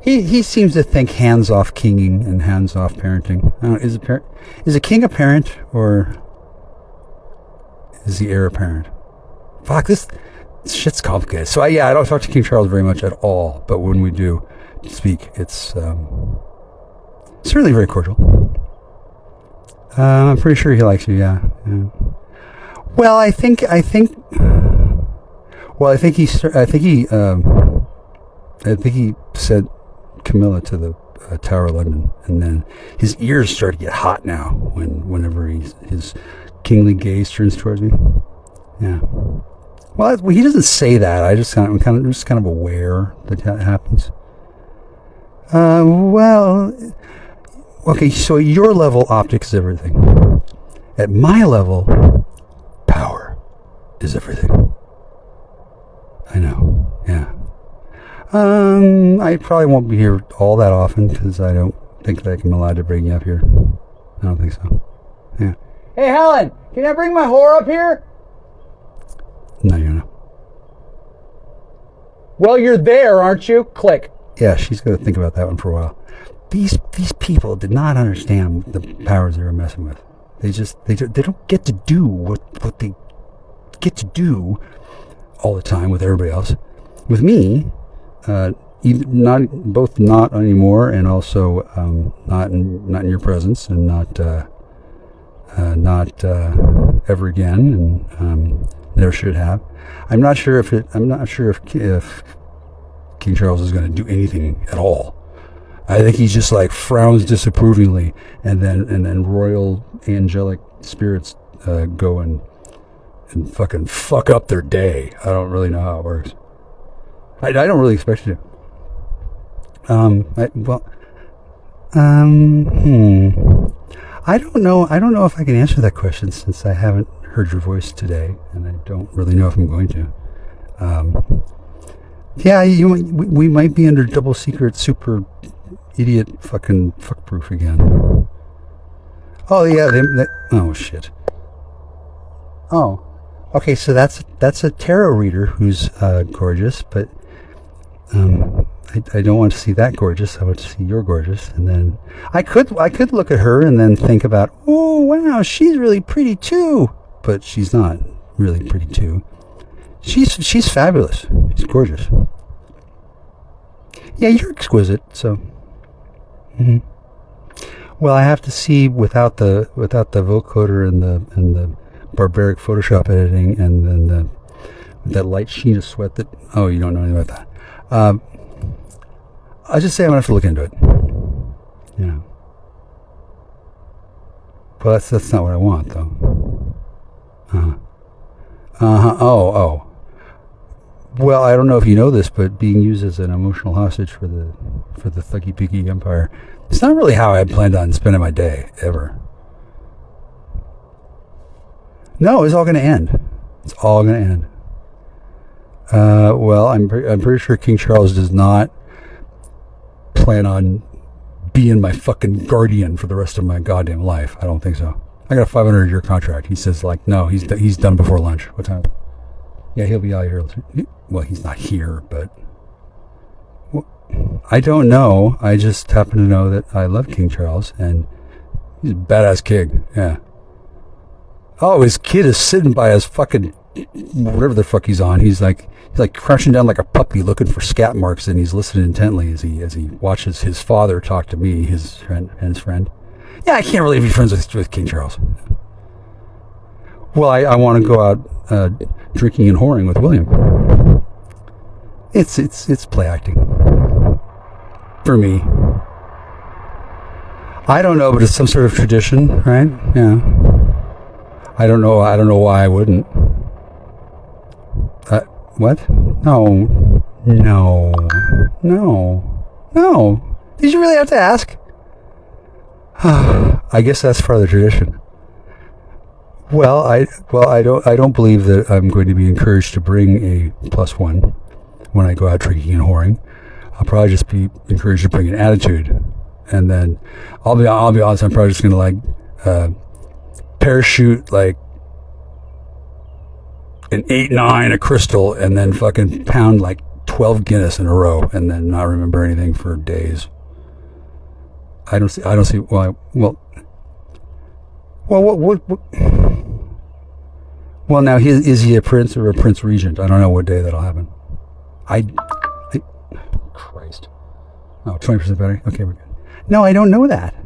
he seems to think hands-off kinging and hands-off parenting. I don't know, is a king a parent, or is the heir a parent? Fuck, this shit's complicated. So I don't talk to King Charles very much at all, but when we do speak, it's really very cordial. I'm pretty sure he likes you. Yeah. Well, I think he sent Camilla to the Tower of London, and then his ears start to get hot now whenever his kingly gaze turns towards me. Yeah. Well, he doesn't say that. I'm just kind of aware that happens. Well, okay. So at your level, optics is everything. At my level, power is everything. I know. Yeah. I probably won't be here all that often because I don't think that I'm allowed to bring you up here. I don't think so. Yeah. Hey, Helen, can I bring my whore up here? No, you're not. Well, you're there, aren't you? Click. Yeah, she's going to think about that one for a while. These people did not understand the powers they were messing with. They don't get to do what they get to do all the time with everybody else. With me, not anymore, and also not in your presence, and not ever again, and never should have. I'm not sure if King Charles is going to do anything at all. I think he just like frowns disapprovingly, and then royal angelic spirits go and fucking fuck up their day. I don't really know how it works. I don't really expect you to. I don't know. I don't know if I can answer that question since I haven't heard your voice today, and I don't really know if I'm going to. Yeah, we might be under double secret super idiot fucking fuckproof again. Oh yeah, oh shit. Oh, okay. So that's a tarot reader who's gorgeous, but I don't want to see that gorgeous. I want to see you're gorgeous, and then I could look at her and then think about, oh wow, she's really pretty too, but she's not really pretty too. She's fabulous. She's gorgeous. Yeah, you're exquisite. So, well, I have to see without the vocoder and the barbaric Photoshop editing, and then that light sheen of sweat. That you don't know anything about that. I just say I'm gonna have to look into it. Yeah. Well, that's not what I want, though. Oh. Well, I don't know if you know this, but being used as an emotional hostage for the Thuggy Piggy Empire, it's not really how I had planned on spending my day, ever. No, it's all going to end. It's all going to end. Well, I'm pretty sure King Charles does not plan on being my fucking guardian for the rest of my goddamn life. I don't think so. I got a 500-year contract. He says, like, no, he's done before lunch. What time? Yeah, he'll be out here. Well, he's not here, but I don't know. I just happen to know that I love King Charles, and he's a badass king. Yeah. Oh, his kid is sitting by his fucking whatever the fuck he's on. He's like crouching down like a puppy, looking for scat marks, and he's listening intently as he watches his father talk to me, his friend. Yeah, I can't really be friends with King Charles. Well, I want to go out drinking and whoring with William. It's play acting for me. I don't know, but it's some sort of tradition, right? Yeah. I don't know why I wouldn't. What? No. Did you really have to ask? I guess that's part of the tradition. Well, I don't believe that I'm going to be encouraged to bring a +1 when I go out drinking and whoring. I'll probably just be encouraged to bring an attitude, and then I'll be honest. I'm probably just going to like parachute like an 8-9, a crystal, and then fucking pound like 12 Guinness in a row, and then not remember anything for days. I don't see why. Well, what? Well, now is he a prince or a prince regent? I don't know what day that'll happen. Christ. Oh, 20% battery. Okay, we're good. No, I don't know that.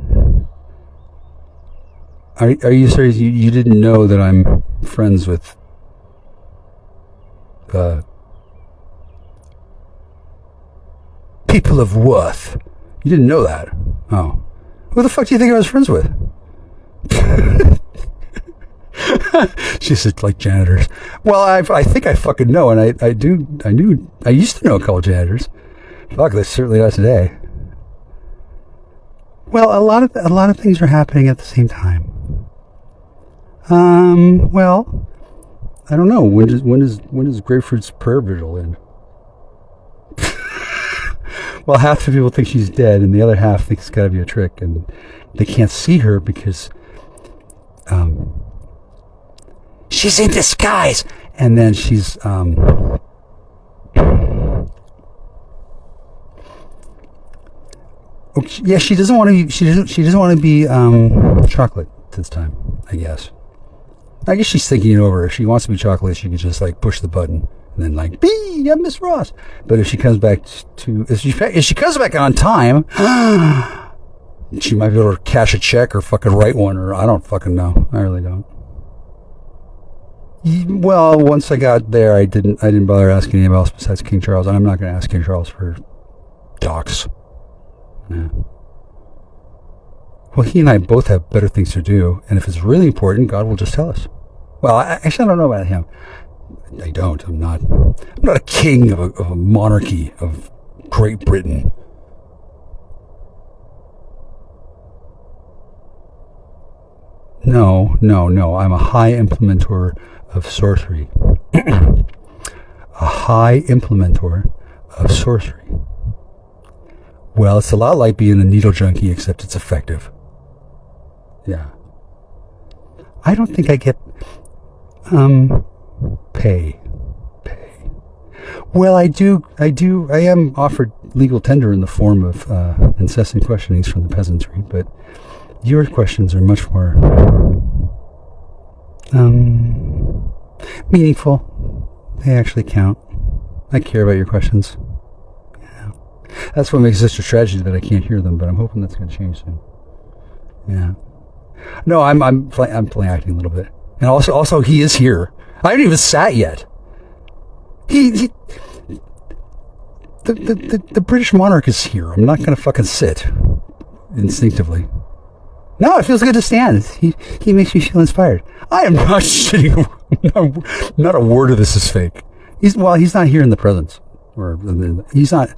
Are you serious? You didn't know that I'm friends with people of worth? You didn't know that? Oh. Who the fuck do you think I was friends with? She said, like, janitors. Well, I think I fucking know, and I used to know a couple of janitors. Fuck, that's certainly not today. Well, a lot of things are happening at the same time. Well, I don't know. When does Grapefruit's prayer vigil end? Well, half the people think she's dead, and the other half think it's got to be a trick, and they can't see her because she's in disguise. And then she's Yeah, she doesn't want to be. She doesn't want to be chocolate this time. I guess she's thinking it over. If she wants to be chocolate, she could just like push the button and then like, "Bee, I'm Miss Ross." But if she comes back if she comes back on time, she might be able to cash a check or fucking write one, or I don't fucking know. I really don't. Well, once I got there, I didn't bother asking anybody else besides King Charles, and I'm not going to ask King Charles for docs. Yeah. Well, he and I both have better things to do, and if it's really important, God will just tell us. Well, actually, I don't know about him. I don't. I'm not a king of a monarchy of Great Britain. No. I'm a high implementer of sorcery. A high implementer of sorcery. Well, it's a lot like being a needle junkie, except it's effective. Yeah. I don't think I get pay. Well, I am offered legal tender in the form of incessant questionings from the peasantry, but your questions are much more meaningful. They actually count. I care about your questions. Yeah. That's what makes it such a tragedy that I can't hear them, but I'm hoping that's going to change soon. Yeah. No, I'm play acting a little bit. And also he is here. I haven't even sat yet. The British monarch is here. I'm not going to fucking sit instinctively. No, it feels good to stand. He makes me feel inspired. I am not sitting. Not a word of this is fake. He's not here in the presence. He's not.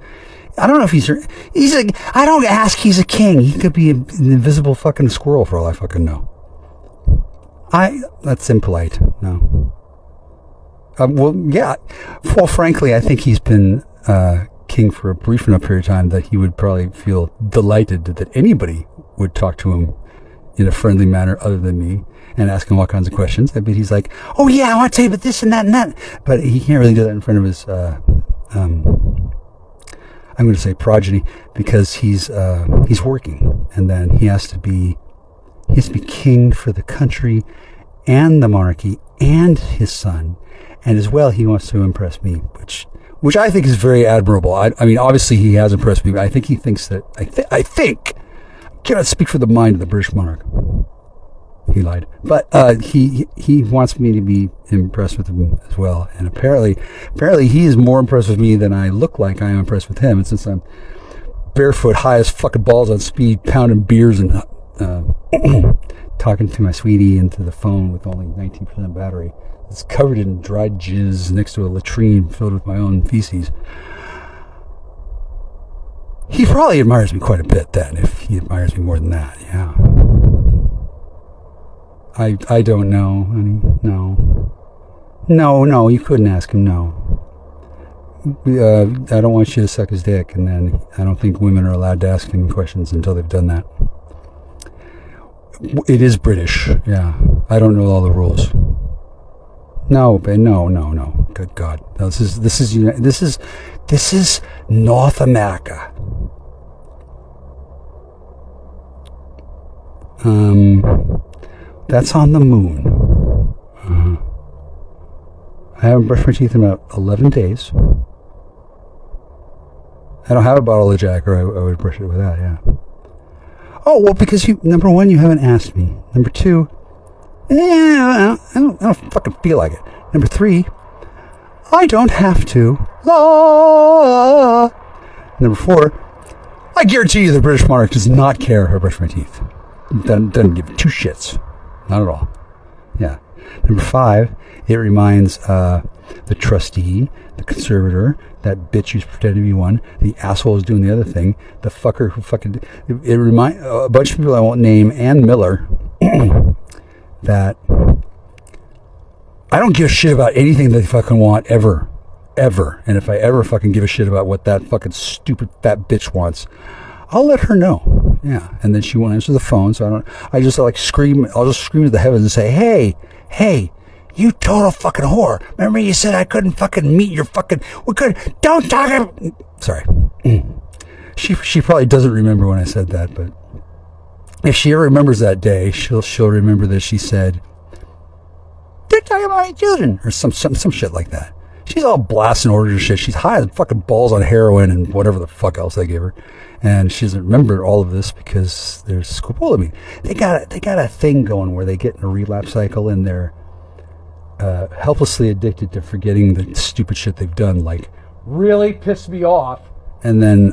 I don't know if he's here. I don't ask. He's a king. He could be an invisible fucking squirrel for all I fucking know. That's impolite. No. Well, yeah. Well, frankly, I think he's been king for a brief enough period of time that he would probably feel delighted that anybody would talk to him in a friendly manner other than me and ask him all kinds of questions. But he's like, "Oh yeah, I want to tell you about this and that and that." But he can't really do that in front of his I'm going to say progeny, because he's working, and then he has to be king for the country and the monarchy and his son, and as well he wants to impress me, which I think is very admirable. I mean, obviously he has impressed me, but I think he thinks that I cannot speak for the mind of the British monarch. He lied, but he wants me to be impressed with him as well. And apparently he is more impressed with me than I look like I am impressed with him. And since I'm barefoot, high as fucking balls on speed, pounding beers and talking to my sweetie into the phone with only 19% battery, it's covered in dried jizz next to a latrine filled with my own feces. He probably admires me quite a bit then, if he admires me more than that. Yeah. I don't know, honey. No, you couldn't ask him, no. I don't want you to suck his dick, and then I don't think women are allowed to ask him questions until they've done that. It is British, yeah. I don't know all the rules. No, but no. Good God. No, this is North America. That's on the moon. I haven't brushed my teeth in about 11 days. I don't have a bottle of Jack, or I would brush it with that, yeah. Oh, well, because number one, you haven't asked me. Number two, I don't fucking feel like it. Number three, I don't have to. Number four, I guarantee you the British monarch does not care if I brush my teeth. Doesn't give two shits. Not at all. Yeah. Number five, it reminds the trustee, the conservator, that bitch who's pretending to be one, the asshole who's doing the other thing, the fucker who fucking... It reminds a bunch of people I won't name, and Miller, that I don't give a shit about anything they fucking want ever. And if I ever fucking give a shit about what that fucking stupid fat bitch wants, I'll let her know. Yeah. And then she won't answer the phone, so I'll just scream to the heavens and say, hey, you total fucking whore. Remember you said I couldn't fucking meet your fucking... Don't talk... Sorry. She probably doesn't remember when I said that, but if she ever remembers that day, she'll remember that she said, "They're talking about my children," or some shit like that. She's all blasting orders and shit. She's high as fucking balls on heroin and whatever the fuck else they gave her, and she doesn't remember all of this because there's scopolamine. They got a thing going where they get in a relapse cycle and they're helplessly addicted to forgetting the stupid shit they've done, like really pissed me off. And then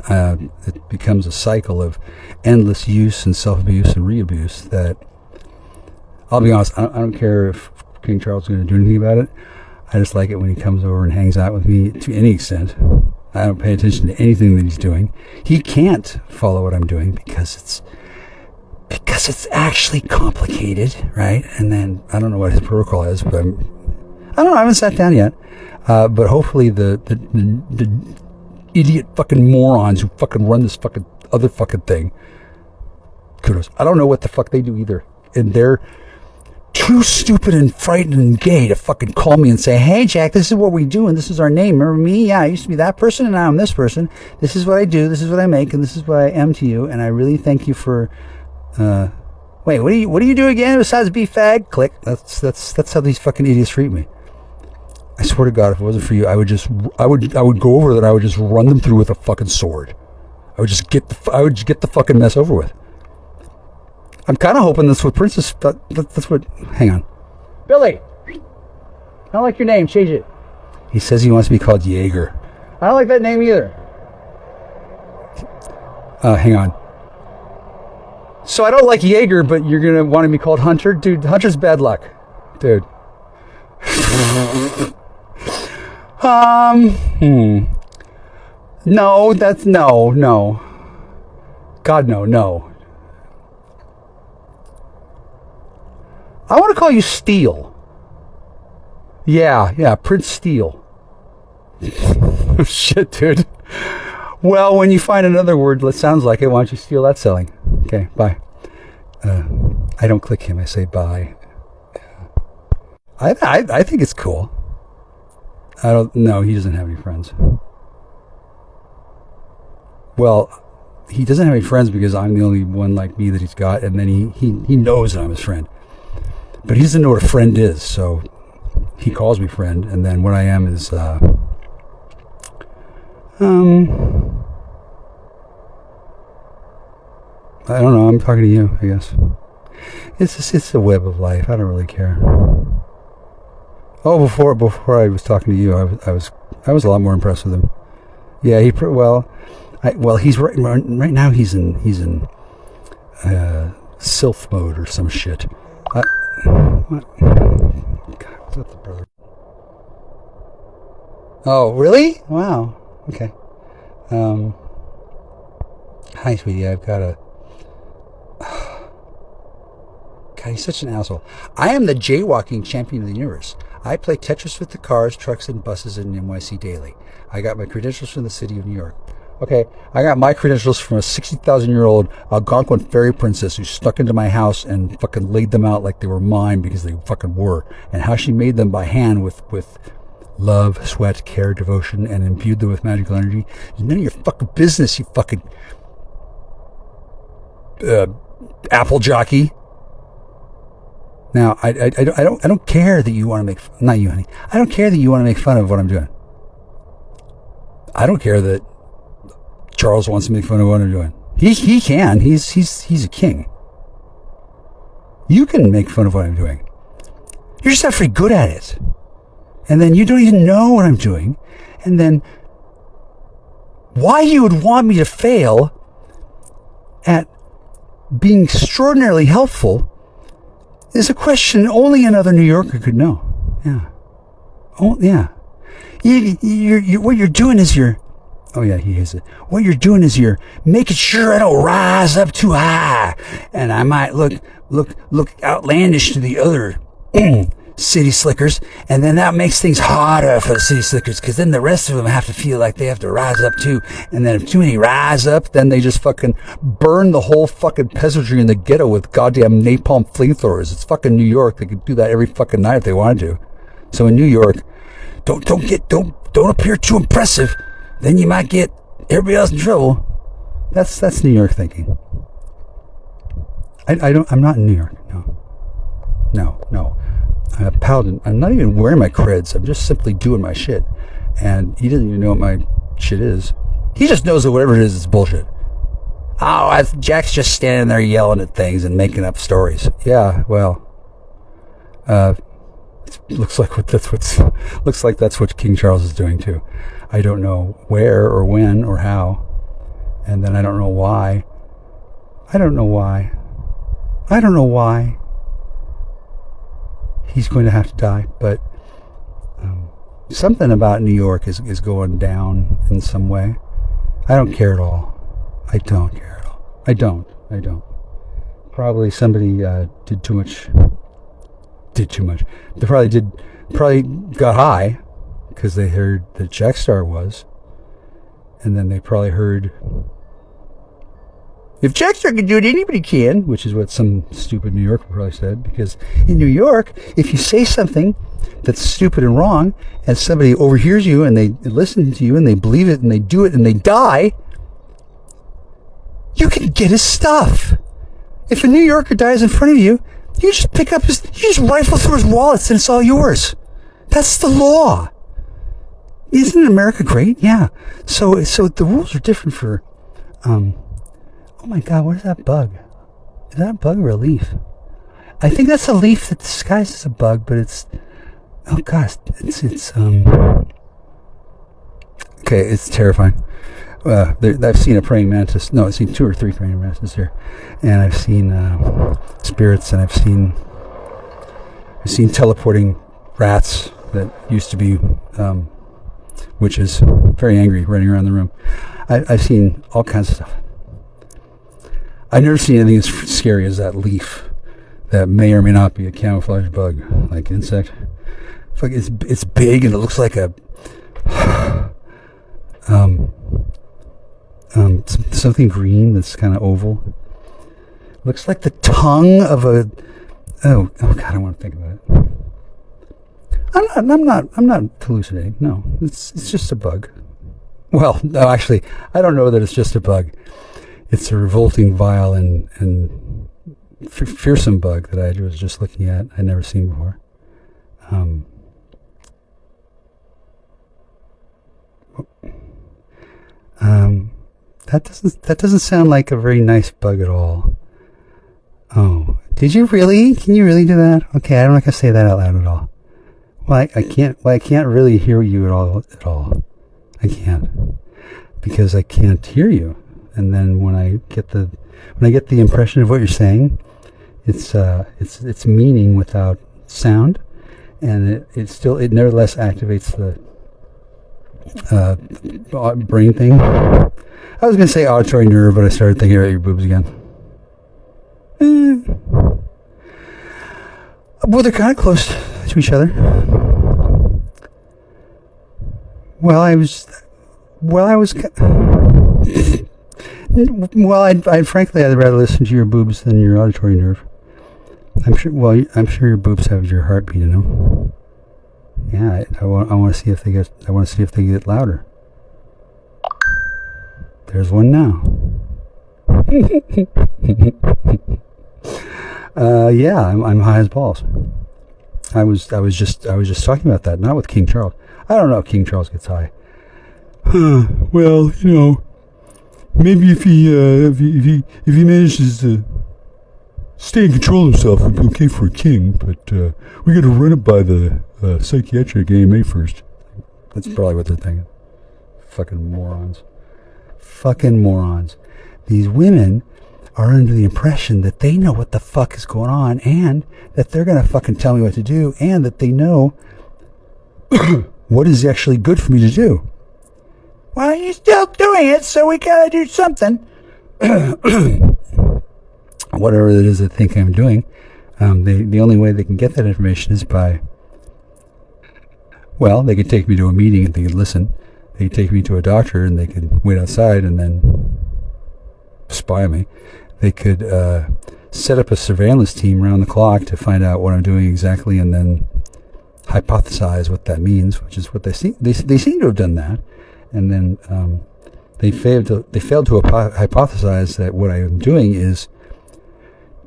it becomes a cycle of endless use and self-abuse and re-abuse that, I'll be honest, I don't care if King Charles is going to do anything about it. I just like it when he comes over and hangs out with me to any extent. I don't pay attention to anything that he's doing. He can't follow what I'm doing because it's actually complicated, right? And then, I don't know what his protocol is, but I don't know, I haven't sat down yet. But hopefully the idiot fucking morons who fucking run this fucking other fucking thing, kudos. I don't know what the fuck they do either, and they're too stupid and frightened and gay to fucking call me and say, "Hey Jack, this is what we do and this is our name. Remember me? Yeah, I used to be that person and now I'm this person. This is what I do, this is what I make, and this is what I am to you, and I really thank you for wait, what do you do again besides be fag?" Click. That's how these fucking idiots treat me. I swear to God, if it wasn't for you, I would go over there and I would just run them through with a fucking sword. I would get the fucking mess over with. I'm kind of hoping that's what Princess. That's what. Hang on, Billy. I don't like your name. Change it. He says he wants to be called Jaeger. I don't like that name either. Hang on. So I don't like Jaeger, but you're gonna want to be called Hunter, dude. Hunter's bad luck, dude. No, that's no. God, no. I want to call you Steel. Yeah, Prince Steel. Shit, dude. Well, when you find another word that sounds like it, why don't you steal that selling? Okay, bye. I don't click him, I say bye. I think it's cool. No, he doesn't have any friends. Well, he doesn't have any friends because I'm the only one like me that he's got, and then he knows that I'm his friend. But he doesn't know what a friend is, so he calls me friend, and then what I am is, I don't know, I'm talking to you, I guess. It's a web of life, I don't really care. Oh, before I was talking to you, I was a lot more impressed with him. Yeah, he's right now he's in sylph mode or some shit. What? God, what's up, the brother? Oh, really? Wow. Okay. Hi, sweetie. I've got a. God, he's such an asshole. I am the jaywalking champion of the universe. I play Tetris with the cars, trucks, and buses in NYC daily. I got my credentials from the city of New York. Okay, I got my credentials from a 60,000-year-old Algonquin fairy princess who snuck into my house and fucking laid them out like they were mine because they fucking were. And how she made them by hand with love, sweat, care, devotion, and imbued them with magical energy is none of your fucking business, you fucking apple jockey. Now, I don't care that you want to make, not you, honey. I don't care that you want to make fun of what I'm doing. I don't care that Charles wants to make fun of what I'm doing. He can. He's a king. You can make fun of what I'm doing. You're just not very good at it. And then you don't even know what I'm doing. And then why you would want me to fail at being extraordinarily helpful is a question only another New Yorker could know. Yeah. Oh, yeah. What you're doing is oh yeah, he hates it. What you're doing is you're making sure I don't rise up too high, and I might look outlandish to the other city slickers, and then that makes things harder for the city slickers, because then the rest of them have to feel like they have to rise up too, and then if too many rise up, then they just fucking burn the whole fucking peasantry in the ghetto with goddamn napalm flamethrowers. It's fucking New York. They could do that every fucking night if they wanted to. So in New York, don't appear too impressive. Then you might get everybody else in trouble. That's New York thinking. I'm not in New York. No. I'm a paladin. I'm not even wearing my creds. I'm just simply doing my shit. And he doesn't even know what my shit is. He just knows that whatever it is bullshit. Oh, Jack's just standing there yelling at things and making up stories. Yeah, well, looks like that's what King Charles is doing too. I don't know where or when or how, and then I don't know why. I don't know why he's going to have to die, but something about New York is going down in some way. I don't care at all. I don't care at all. I don't. Probably somebody did too much. They probably got high because they heard that Jack Star was, and then they probably heard, if Jack Star can do it, anybody can, which is what some stupid New Yorker probably said, because in New York, if you say something that's stupid and wrong, and somebody overhears you, and they listen to you, and they believe it, and they do it, and they die, you can get his stuff. If a New Yorker dies in front of you, you just pick up you just rifle through his wallets, and it's all yours. That's the law. Isn't America great? Yeah. So the rules are different for, oh my God, what is that bug? Is that a bug or a leaf? I think that's a leaf that disguises as a bug, but it's, oh gosh, it's okay, it's terrifying. I've seen a praying mantis. No, I've seen 2 or 3 praying mantises here, and I've seen spirits, and I've seen teleporting rats that used to be witches, very angry, running around the room. I've seen all kinds of stuff. I've never seen anything as scary as that leaf that may or may not be a camouflage bug, like insect. It's big and it looks like a something green that's kind of oval. Looks like the tongue of a. Oh God, I want to think about it. I'm not hallucinating. No, it's just a bug. Well, no, actually, I don't know that it's just a bug. It's a revolting, vile, and fearsome bug that I was just looking at. I'd never seen before. That doesn't sound like a very nice bug at all. Oh, did you really? Can you really do that? Okay, I'm not gonna say that out loud at all. Well, I can't really hear you at all. I can't, because I can't hear you. And then when I get the impression of what you're saying, it's meaning without sound, and it nevertheless activates the brain thing. I was going to say auditory nerve, but I started thinking about your boobs again. Well, they're kind of close to each other. Frankly, I'd rather listen to your boobs than your auditory nerve. I'm sure your boobs have your heartbeat in them. Yeah, I want to see if they get louder. There's one now. Yeah, I'm high as balls. I was just talking about that, not with King Charles. I don't know if King Charles gets high. Well, maybe if he manages to stay in control of himself, it'd be okay for a king. But we got to run it by the psychiatric AMA first. That's probably what they're thinking. Fucking morons. These women are under the impression that they know what the fuck is going on, and that they're gonna fucking tell me what to do, and that they know what is actually good for me to do. Well, you're still doing it, so we gotta do something. Whatever it is they think I'm doing, the only way they can get that information is by, well, they could take me to a meeting and they could listen. They could take me to a doctor and they could wait outside and then spy on me. They could set up a surveillance team around the clock to find out what I'm doing exactly, and then hypothesize what that means, which is what they seem to have done that. And then They failed to hypothesize that what I am doing is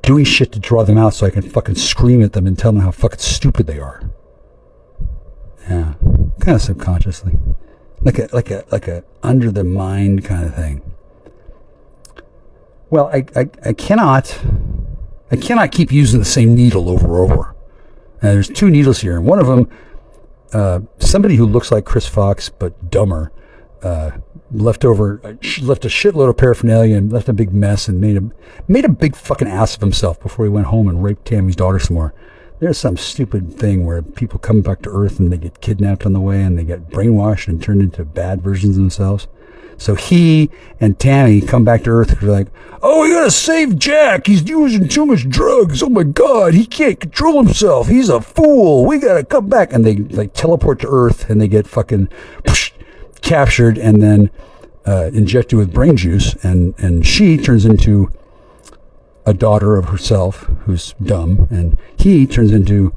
doing shit to draw them out so I can fucking scream at them and tell them how fucking stupid they are. Yeah, kind of subconsciously, like a under the mind kind of thing. Well, I cannot keep using the same needle over and over. And there's two needles here, and one of them, somebody who looks like Chris Fox but dumber, left a shitload of paraphernalia and left a big mess and made a big fucking ass of himself before he went home and raped Tammy's daughter some more. There's some stupid thing where people come back to Earth and they get kidnapped on the way and they get brainwashed and turned into bad versions of themselves. So he and Tammy come back to Earth and they're like, oh, we gotta save Jack. He's using too much drugs. Oh my God, he can't control himself. He's a fool. We gotta come back. And they like teleport to Earth and they get fucking captured and then injected with brain juice. And she turns into a daughter of herself who's dumb. And he turns into,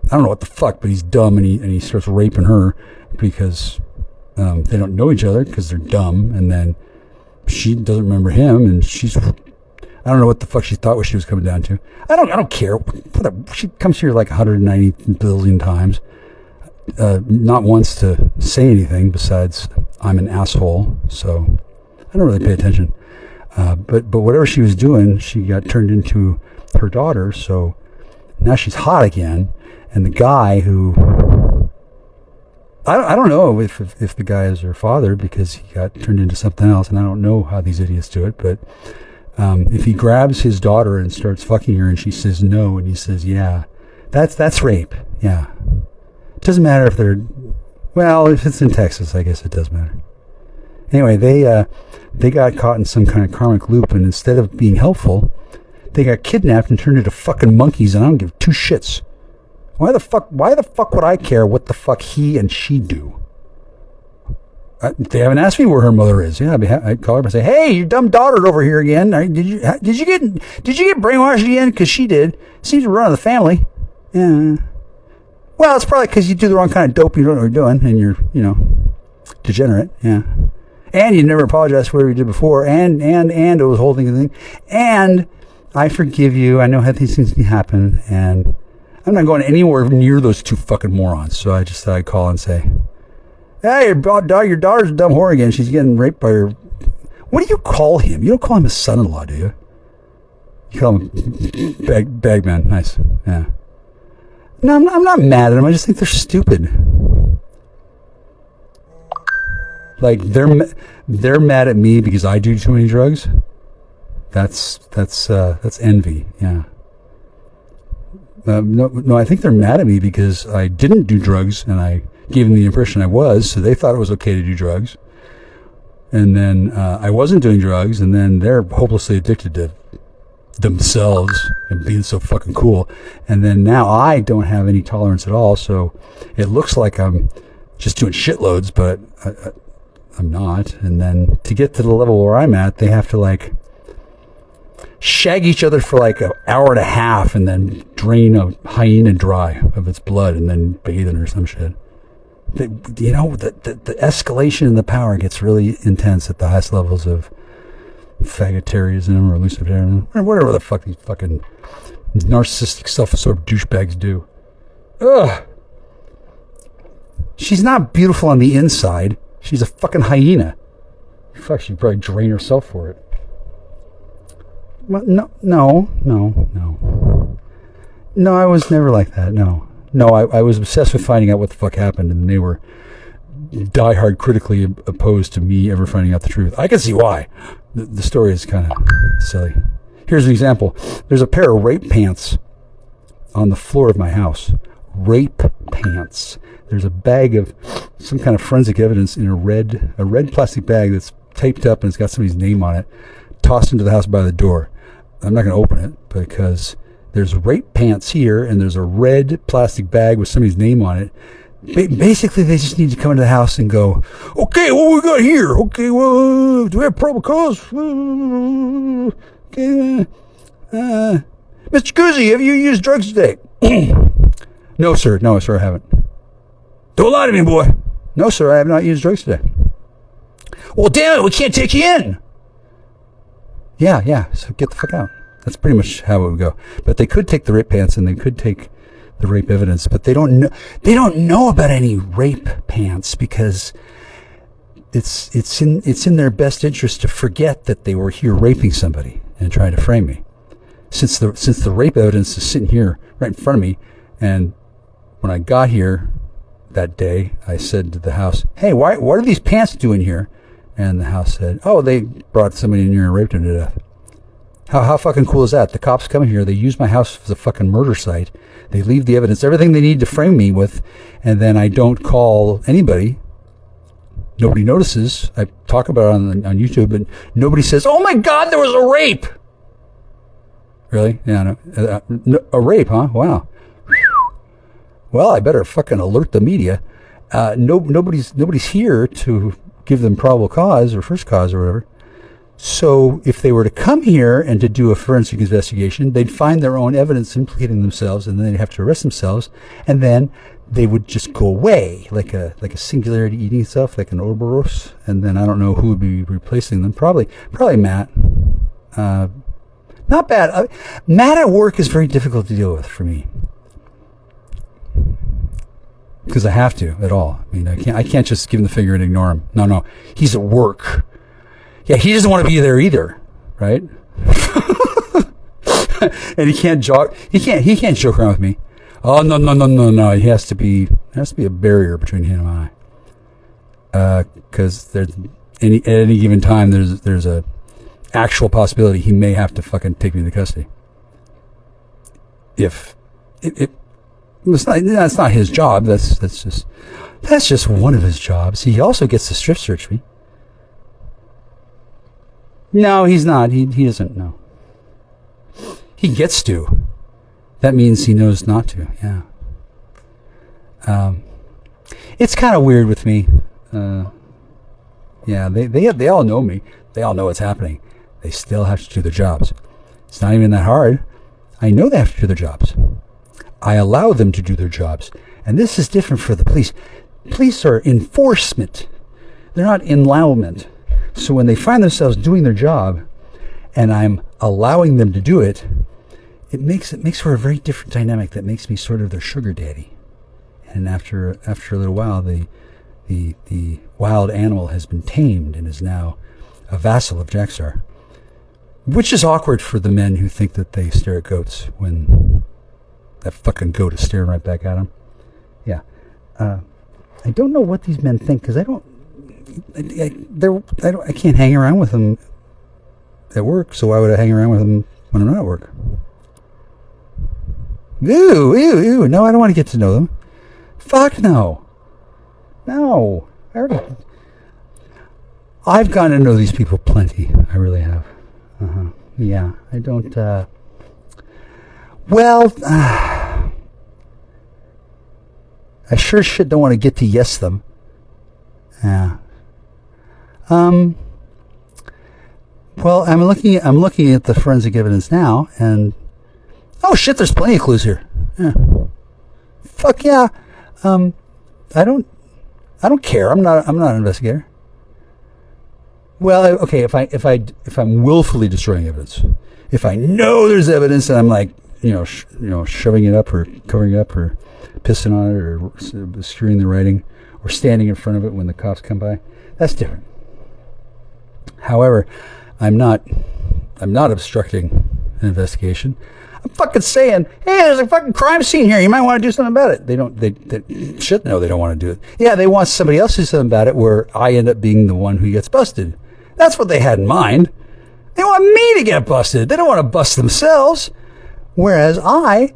I don't know what the fuck, but he's dumb and he starts raping her because they don't know each other because they're dumb, and then she doesn't remember him, and I don't know what the fuck she thought what she was coming down to. I don't care. She comes here like 190 billion times, not once to say anything besides I'm an asshole. So I don't really pay attention. But whatever she was doing, she got turned into her daughter. So now she's hot again, and the guy who. I don't know if the guy is her father because he got turned into something else, and I don't know how these idiots do it, but if he grabs his daughter and starts fucking her and she says no and he says yeah, that's rape. Yeah. It doesn't matter if if it's in Texas, I guess it does matter. Anyway, they got caught in some kind of karmic loop, and instead of being helpful, they got kidnapped and turned into fucking monkeys, and I don't give two shits. Why the fuck would I care what the fuck he and she do? They haven't asked me where her mother is. Yeah, I'd call her and say, "Hey, your dumb daughter's over here again. Did you get brainwashed again? Because she did. Seems to run of the family." Yeah. Well, it's probably because you do the wrong kind of dope. You don't know what you're doing, and you're degenerate. Yeah. And you never apologized for whatever you did before, and it was holding the thing. And I forgive you. I know how these things can happen, and I'm not going anywhere near those two fucking morons. So I just thought I'd call and say, hey, your daughter's a dumb whore again. She's getting raped by her. What do you call him? You don't call him his son-in-law, do you? You call him bagman. Nice. Yeah. No, I'm not mad at him. I just think they're stupid. Like they're mad at me because I do too many drugs. That's envy. Yeah. No, I think they're mad at me because I didn't do drugs and I gave them the impression I was, so they thought it was okay to do drugs. And then I wasn't doing drugs, and then they're hopelessly addicted to themselves and being so fucking cool. And then now I don't have any tolerance at all, so it looks like I'm just doing shitloads, but I'm not. And then to get to the level where I'm at, they have to like shag each other for like an hour and a half and then drain a hyena dry of its blood and then bathe in or some shit. The escalation in the power gets really intense at the highest levels of faggotarianism or luciferianism or whatever the fuck these fucking narcissistic self-absorbed douchebags do. Ugh. She's not beautiful on the inside. She's a fucking hyena. Fuck, she'd probably drain herself for it. No, I was never like that. No, I was obsessed with finding out what the fuck happened, and they were diehard critically opposed to me ever finding out the truth. I can see why. The story is kind of silly. Here's an example. There's a pair of rape pants on the floor of my house. Rape pants. There's a bag of some kind of forensic evidence in a red plastic bag that's taped up and it's got somebody's name on it, tossed into the house by the door. I'm not going to open it because there's rape pants here and there's a red plastic bag with somebody's name on it. Basically, they just need to come into the house and go, okay, what we got here? Okay, well, do we have probable cause? Okay, Mr. Guzzi, have you used drugs today? No, sir, I haven't. Don't lie to me, boy. No, sir, I have not used drugs today. Well, damn it, we can't take you in. Yeah, so get the fuck out. That's pretty much how it would go. But they could take the rape pants and they could take the rape evidence, but they don't know about any rape pants because it's in their best interest to forget that they were here raping somebody and trying to frame me. Since the rape evidence is sitting here right in front of me, and when I got here that day, I said to the house, "Hey, what are these pants doing here?" And the house said, "Oh, they brought somebody in here and raped him to death." How fucking cool is that? The cops come here, they use my house as a fucking murder site, they leave the evidence, everything they need to frame me with, and then I don't call anybody. Nobody notices. I talk about it on YouTube, and nobody says, "Oh my God, there was a rape." Really? Yeah, no, a rape, huh? Wow. Well, I better fucking alert the media. Nobody's here to give them probable cause or first cause or whatever. So if they were to come here and to do a forensic investigation, they'd find their own evidence implicating themselves, and then they'd have to arrest themselves, and then they would just go away like a singularity eating itself, like an Ouroboros, and then I don't know who would be replacing them. Probably Matt. Not bad. Matt at work is very difficult to deal with for me. Because I have to at all. I mean, I can't just give him the finger and ignore him. No, he's at work. Yeah, he doesn't want to be there either, right? And he can't joke around with me. Oh no! It has to be a barrier between him and I. Because at any given time there's a actual possibility he may have to fucking take me into custody. If that's not his job. That's just one of his jobs. He also gets to strip search me. No, he's not. He doesn't know. He gets to. That means he knows not to. Yeah. It's kind of weird with me. Yeah, they all know me. They all know what's happening. They still have to do their jobs. It's not even that hard. I know they have to do their jobs. I allow them to do their jobs. And this is different for the police. Police are enforcement. They're not enlowment. So when they find themselves doing their job and I'm allowing them to do it, it makes for a very different dynamic that makes me sort of their sugar daddy. And after a little while, the wild animal has been tamed and is now a vassal of Jackstar. Which is awkward for the men who think that they stare at goats when that fucking goat is staring right back at them. Yeah. I don't know what these men think because I can't hang around with them at work, so why would I hang around with them when I'm not at work? Ew. No, I don't want to get to know them. Fuck no. No. I've gotten to know these people plenty. I really have. Yeah, I don't, I sure shit don't want to get to yes them. Yeah. Well, I'm looking at the forensic evidence now, and oh shit, there's plenty of clues here. Yeah. Fuck yeah. I don't care. I'm not an investigator. Well, okay, if I'm willfully destroying evidence, if I know there's evidence and I'm like, shoving it up or covering it up or pissing on it or obscuring the writing or standing in front of it when the cops come by, that's different. However, I'm not obstructing an investigation. I'm fucking saying, hey, there's a fucking crime scene here. You might want to do something about it. They don't want to do it. Yeah, they want somebody else to do something about it where I end up being the one who gets busted. That's what they had in mind. They want me to get busted. They don't want to bust themselves. Whereas I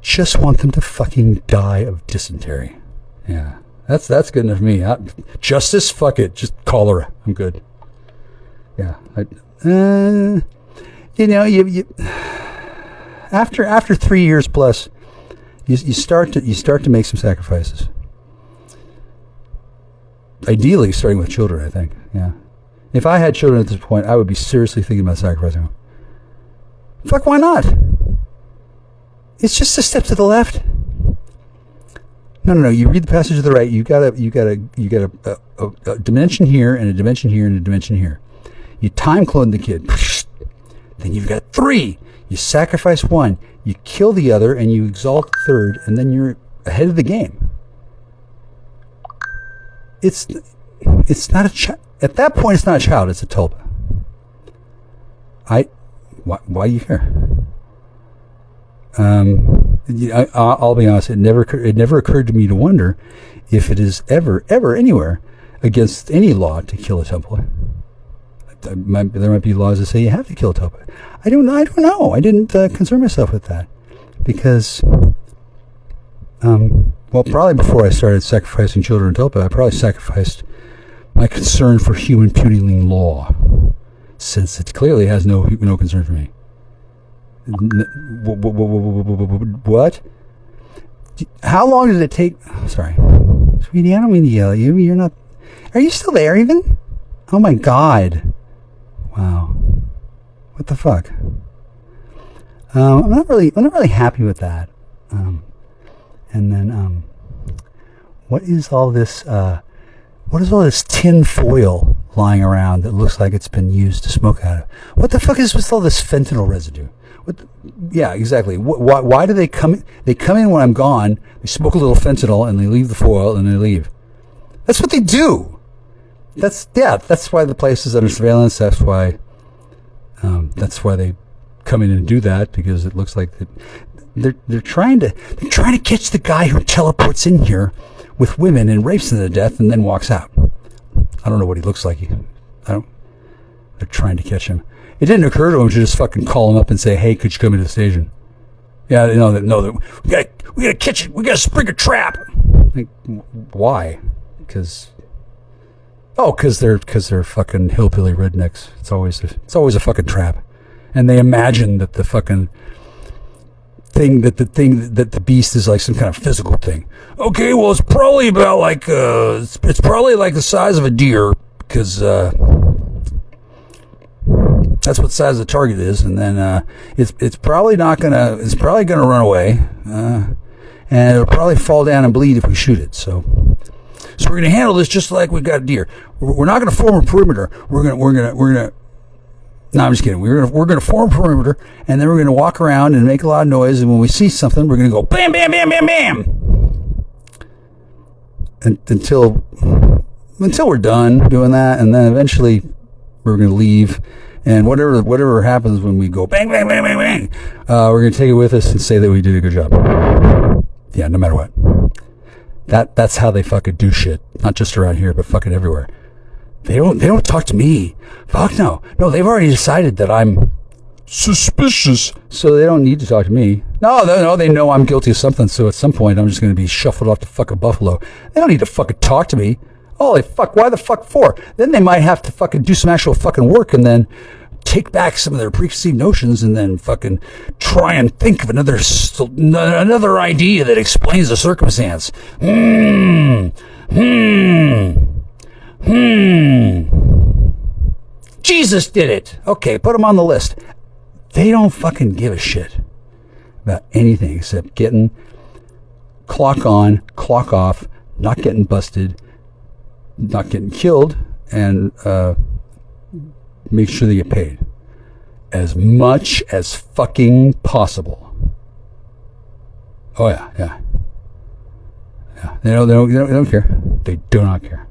just want them to fucking die of dysentery. Yeah, that's good enough for me. Justice, fuck it. Just cholera. I'm good. Yeah. After 3 years plus, you start to make some sacrifices. Ideally, starting with children, I think. Yeah. If I had children at this point, I would be seriously thinking about sacrificing them. Fuck, why not? It's just a step to the left. No. You read the passage to the right. You got a dimension here and a dimension here and a dimension here. You time clone the kid. Then you've got 3. You sacrifice 1. You kill the other and you exalt the third, and then you're ahead of the game. It's not a child. At that point, it's not a child. It's a tulpa. Why do you care? I'll be honest. It never occurred to me to wonder if it is ever anywhere against any law to kill a tulpa. There might be laws that say you have to kill a tulpa. I don't know. I didn't concern myself with that because, probably before I started sacrificing children in tulpa, I probably sacrificed my concern for human putiling law, since it clearly has no concern for me. What? How long did it take? Sorry, sweetie, I don't mean to yell at you. You're not. Are you still there even? Oh my God! Wow. What the fuck? I'm not really happy with that. And then what is all this? What is all this tin foil lying around that looks like it's been used to smoke out of? What the fuck is with all this fentanyl residue? Yeah, exactly. Why do they come in? They come in when I'm gone. They smoke a little fentanyl and they leave the foil and they leave. That's what they do. That's why the place is under surveillance. That's why they come in and do that, because it looks like they're trying to catch the guy who teleports in here with women and rapes them to death and then walks out. I don't know what he looks like. They're trying to catch him. It didn't occur to him to just fucking call him up and say, "Hey, could you come into the station?" Yeah, we gotta catch it. We gotta spring a trap. Like, why? Because they're fucking hillbilly rednecks. It's always a fucking trap, and they imagine that the fucking thing that the beast is like some kind of physical thing. Okay, well, it's probably about like it's probably like the size of a deer, because that's what size the target is, and then it's probably gonna run away, and it'll probably fall down and bleed if we shoot it. So we're gonna handle this just like we got a deer. We're not gonna form a perimeter. We're gonna. No, I'm just kidding. We're gonna form a perimeter, and then we're gonna walk around and make a lot of noise. And when we see something, we're gonna go bam, bam, bam, bam, bam, until we're done doing that, and then eventually we're gonna leave. And whatever happens when we go bang, bang, bang, bang, bang, we're gonna take it with us and say that we did a good job. Yeah, no matter what. That's how they fucking do shit. Not just around here, but fucking everywhere. They don't talk to me. Fuck no. No, they've already decided that I'm suspicious, so they don't need to talk to me. No, they know I'm guilty of something, so at some point I'm just going to be shuffled off to fucking Buffalo. They don't need to fucking talk to me. Holy fuck, why the fuck for? Then they might have to fucking do some actual fucking work and then take back some of their preconceived notions and then fucking try and think of another idea that explains the circumstance. Jesus did it. Okay, put them on the list. They don't fucking give a shit about anything except getting clock on, clock off, not getting busted, not getting killed, and make sure they get paid as much as fucking possible. Oh yeah. They don't care. They do not care.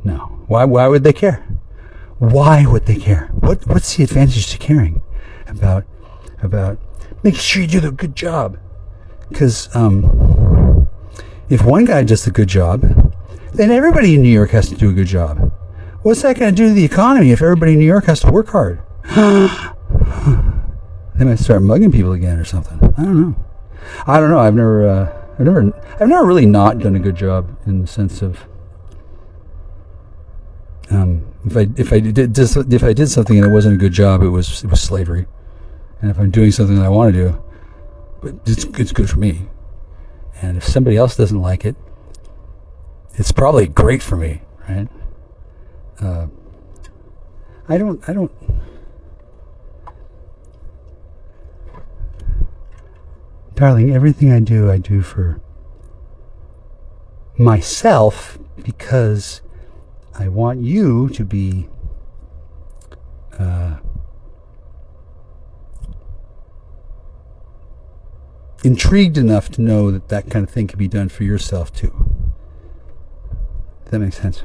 No. Why would they care? Why would they care? What's the advantage to caring about making sure you do the good job? Because if one guy does the good job, then everybody in New York has to do a good job. What's that going to do to the economy if everybody in New York has to work hard? They might start mugging people again or something. I don't know. I've never really not done a good job in the sense of if I did something and it wasn't a good job, it was slavery. And if I'm doing something that I want to do, but it's good for me. And if somebody else doesn't like it, it's probably great for me, right? I don't. Darling, everything I do for myself because I want you to be intrigued enough to know that that kind of thing can be done for yourself too. Does that make sense?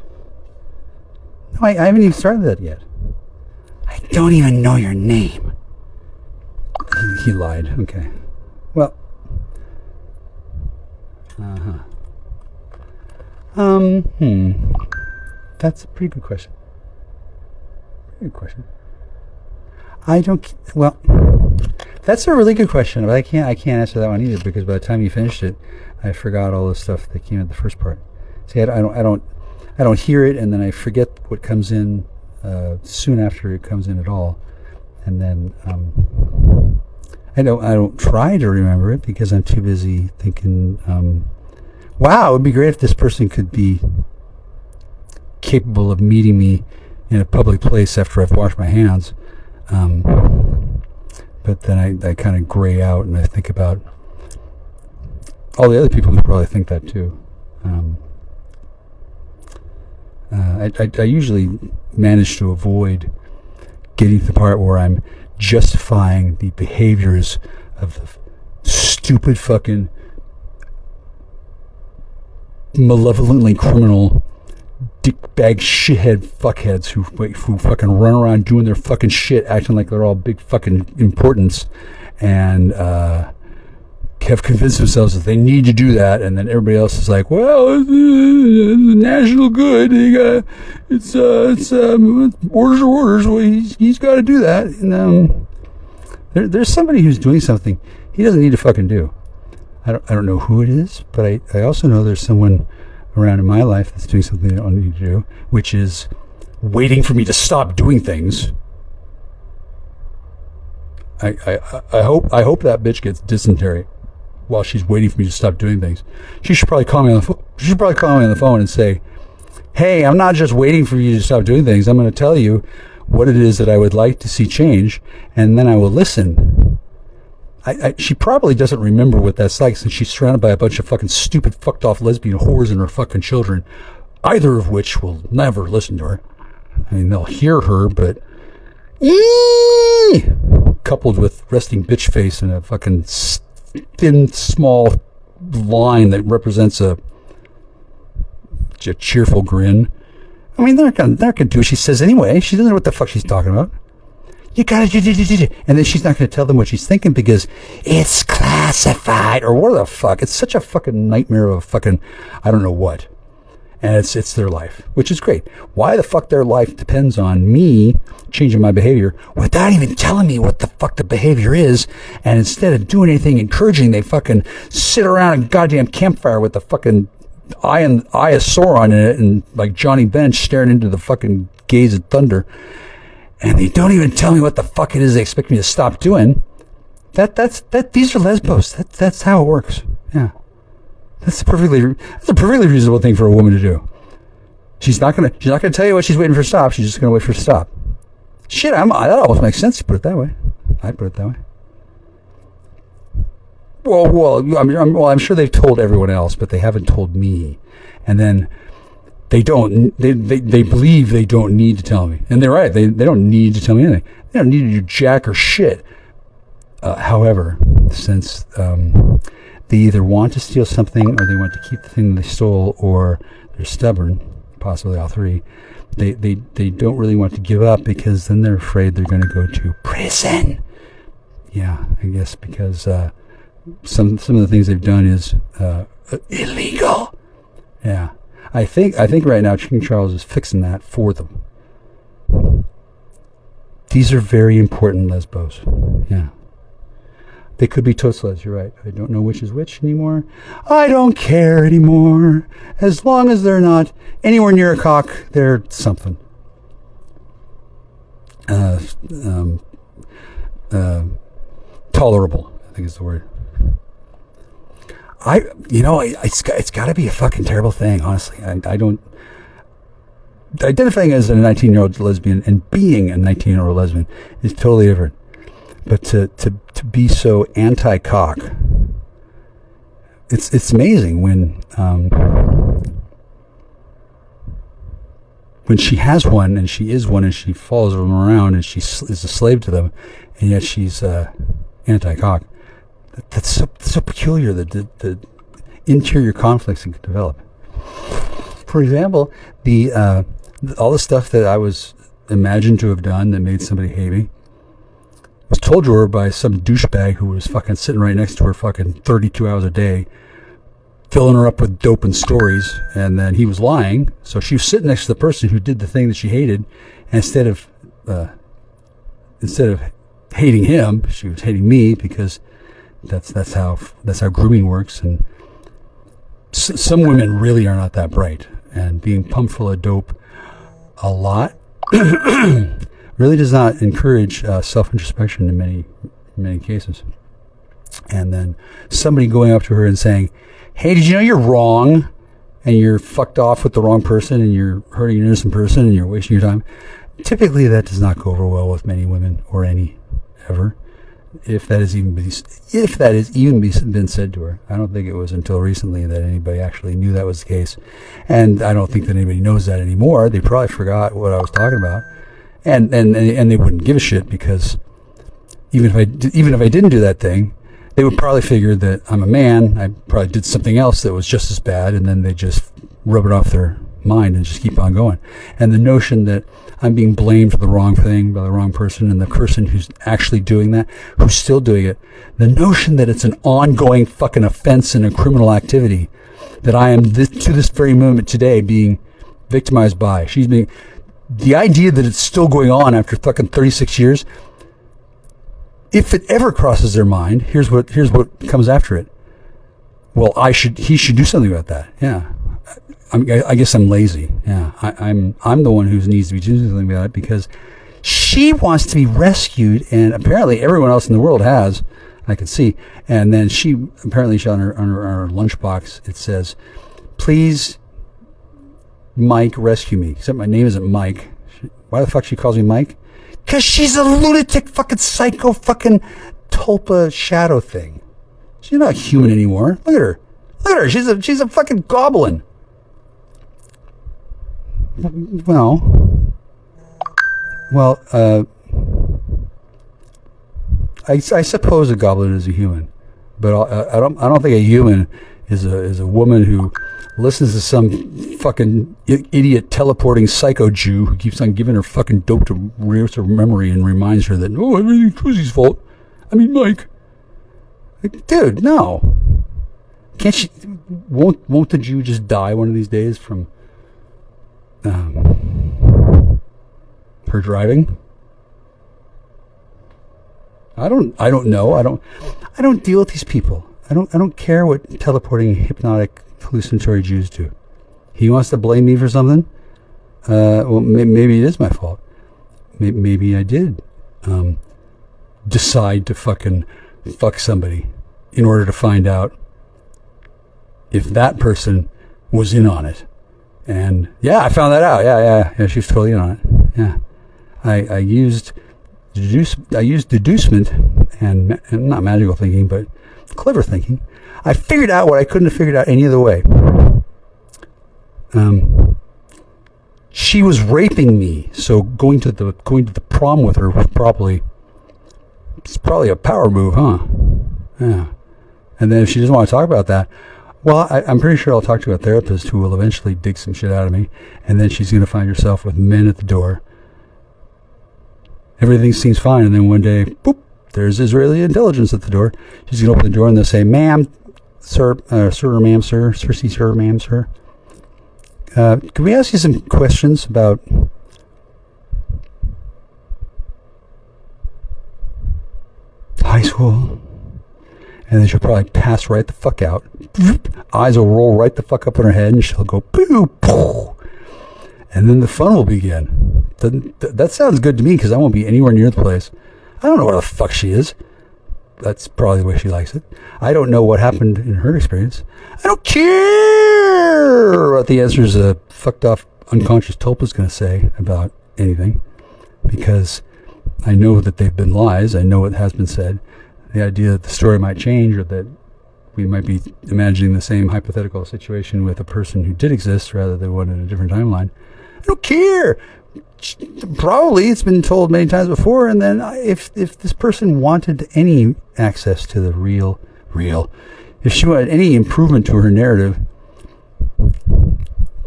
No, I haven't even started that yet. I don't even know your name. He lied. Okay. Well. That's a pretty good question. Pretty good question. Well, that's a really good question, but I can't answer that one either because by the time you finished it, I forgot all the stuff that came in the first part. See, I don't hear it, and then I forget what comes in soon after it comes in at all, and then I don't try to remember it because I'm too busy thinking, wow, it would be great if this person could be capable of meeting me in a public place after I've washed my hands. But then I kind of gray out and I think about all the other people who probably think that too. I usually manage to avoid getting to the part where I'm justifying the behaviors of the stupid fucking malevolently criminal dickbag shithead fuckheads who fucking run around doing their fucking shit, acting like they're all big fucking importance, and have convinced themselves that they need to do that, and then everybody else is like, well, it's national good. It's orders are orders. Well, he's got to do that. And there's somebody who's doing something he doesn't need to fucking do. I don't know who it is, but I also know there's someone around in my life that's doing something they don't need to do, which is waiting for me to stop doing things. I hope that bitch gets dysentery while she's waiting for me to stop doing things. She should probably call me on the phone and say, hey, I'm not just waiting for you to stop doing things. I'm going to tell you what it is that I would like to see change, and then I will listen. She probably doesn't remember what that's like since she's surrounded by a bunch of fucking stupid, fucked off lesbian whores and her fucking children, either of which will never listen to her. I mean, they'll hear her, but coupled with resting bitch face and a fucking thin, small line that represents a cheerful grin. I mean, they're not gonna do what she says anyway. She doesn't know what the fuck she's talking about. You gotta do. And then she's not gonna tell them what she's thinking because it's classified or what the fuck. It's such a fucking nightmare of a fucking I don't know what. And it's their life, which is great. Why the fuck their life depends on me changing my behavior without even telling me what the fuck the behavior is, and instead of doing anything encouraging, they fucking sit around a goddamn campfire with the fucking eye of Sauron in it and like Johnny Bench staring into the fucking gaze of thunder, and they don't even tell me what the fuck it is they expect me to stop doing. These are lesbos. That's how it works. Yeah. That's a perfectly reasonable thing for a woman to do. She's not gonna tell you what she's waiting for to stop. She's just gonna wait for it to stop. Shit, that almost makes sense to put it that way. I put it that way. Well, I'm sure they've told everyone else, but they haven't told me. And then they don't. They believe they don't need to tell me, and they're right. They don't need to tell me anything. They don't need to do jack or shit. However, since they either want to steal something or they want to keep the thing they stole, or they're stubborn, possibly all three. They don't really want to give up because then they're afraid they're going to go to prison. Yeah, I guess because some of the things they've done is illegal. Yeah, I think right now King Charles is fixing that for them. These are very important lesbos. Yeah. They could be tosleds, you're right. I don't know which is which anymore. I don't care anymore. As long as they're not anywhere near a cock, they're something. Tolerable, I think is the word. It's got to be a fucking terrible thing, honestly. I don't... Identifying as a 19-year-old lesbian and being a 19-year-old lesbian is totally different. But to be so anti-cock, it's amazing when when she has one and she is one and she follows them around and she is a slave to them, and yet she's anti-cock. That's so peculiar, the interior conflicts that could develop. For example, all the stuff that I was imagined to have done that made somebody hate me was told to her by some douchebag who was fucking sitting right next to her fucking 32 hours a day, filling her up with dope and stories, and then he was lying. So she was sitting next to the person who did the thing that she hated, and instead of hating him, she was hating me, because that's how grooming works. And some women really are not that bright, and being pumped full of dope a lot really does not encourage self-introspection in many cases. And then somebody going up to her and saying, "Hey, did you know you're wrong, and you're fucked off with the wrong person, and you're hurting an innocent person, and you're wasting your time?" Typically, that does not go over well with many women, or any ever, if that has even been said to her. I don't think it was until recently that anybody actually knew that was the case, and I don't think that anybody knows that anymore. They probably forgot what I was talking about, and they wouldn't give a shit, because even if I didn't do that thing, they would probably figure that I'm a man. I probably did something else that was just as bad, and then they just rub it off their mind and just keep on going. And the notion that I'm being blamed for the wrong thing by the wrong person, and the person who's actually doing that, who's still doing it, the notion that it's an ongoing fucking offense and a criminal activity that I am to this very moment today being victimized by. The idea that it's still going on after fucking 36 years, if it ever crosses their mind, here's what comes after it. Well, he should do something about that. Yeah. I guess I'm lazy. Yeah. I'm the one who needs to be doing something about it, because she wants to be rescued, and apparently everyone else in the world has, I can see. And then she on her lunchbox, it says, "Please, Mike, rescue me." Except my name isn't Mike. Why the fuck she calls me Mike? Because she's a lunatic fucking psycho fucking tulpa shadow thing. She's not human anymore. Look at her. She's a fucking goblin. Well, I suppose a goblin is a human, but I don't think a human is a woman who listens to some fucking idiot teleporting psycho Jew who keeps on giving her fucking dope to rehearse her memory and reminds her that, "Oh, everything's Pussy's fault. I mean, Mike." Like, dude, no. Can't she? Won't the Jew just die one of these days from her driving? I don't know. I don't deal with these people. I don't care what teleporting hypnotic hallucinatory Jews do. He wants to blame me for something. Well, maybe it is my fault. Maybe I did decide to fucking fuck somebody in order to find out if that person was in on it. And yeah, I found that out. Yeah, she was totally in on it. Yeah, I used deducement and not magical thinking, but clever thinking. I figured out what I couldn't have figured out any other way. She was raping me, so going to the prom with her was probably a power move, huh? Yeah. And then if she doesn't want to talk about that, well, I'm pretty sure I'll talk to a therapist who will eventually dig some shit out of me, and then she's going to find herself with men at the door. Everything seems fine, and then one day, boop, there's Israeli intelligence at the door. She's going to open the door and they'll say, "Ma'am, sir, sir, ma'am, sir, sir, ma'am, sir. Can we ask you some questions about high school?" And then she'll probably pass right the fuck out. Eyes will roll right the fuck up in her head, and she'll go, "Poo, poo." And then the fun will begin. That sounds good to me, because I won't be anywhere near the place. I don't know where the fuck she is. That's probably the way she likes it. I don't know what happened in her experience. I don't care what the answers a fucked off unconscious tulpa's going to say about anything, because I know that they've been lies. I know what has been said. The idea that the story might change, or that we might be imagining the same hypothetical situation with a person who did exist rather than one in a different timeline, don't care. Probably it's been told many times before. And then if this person wanted any access to the real, if she wanted any improvement to her narrative,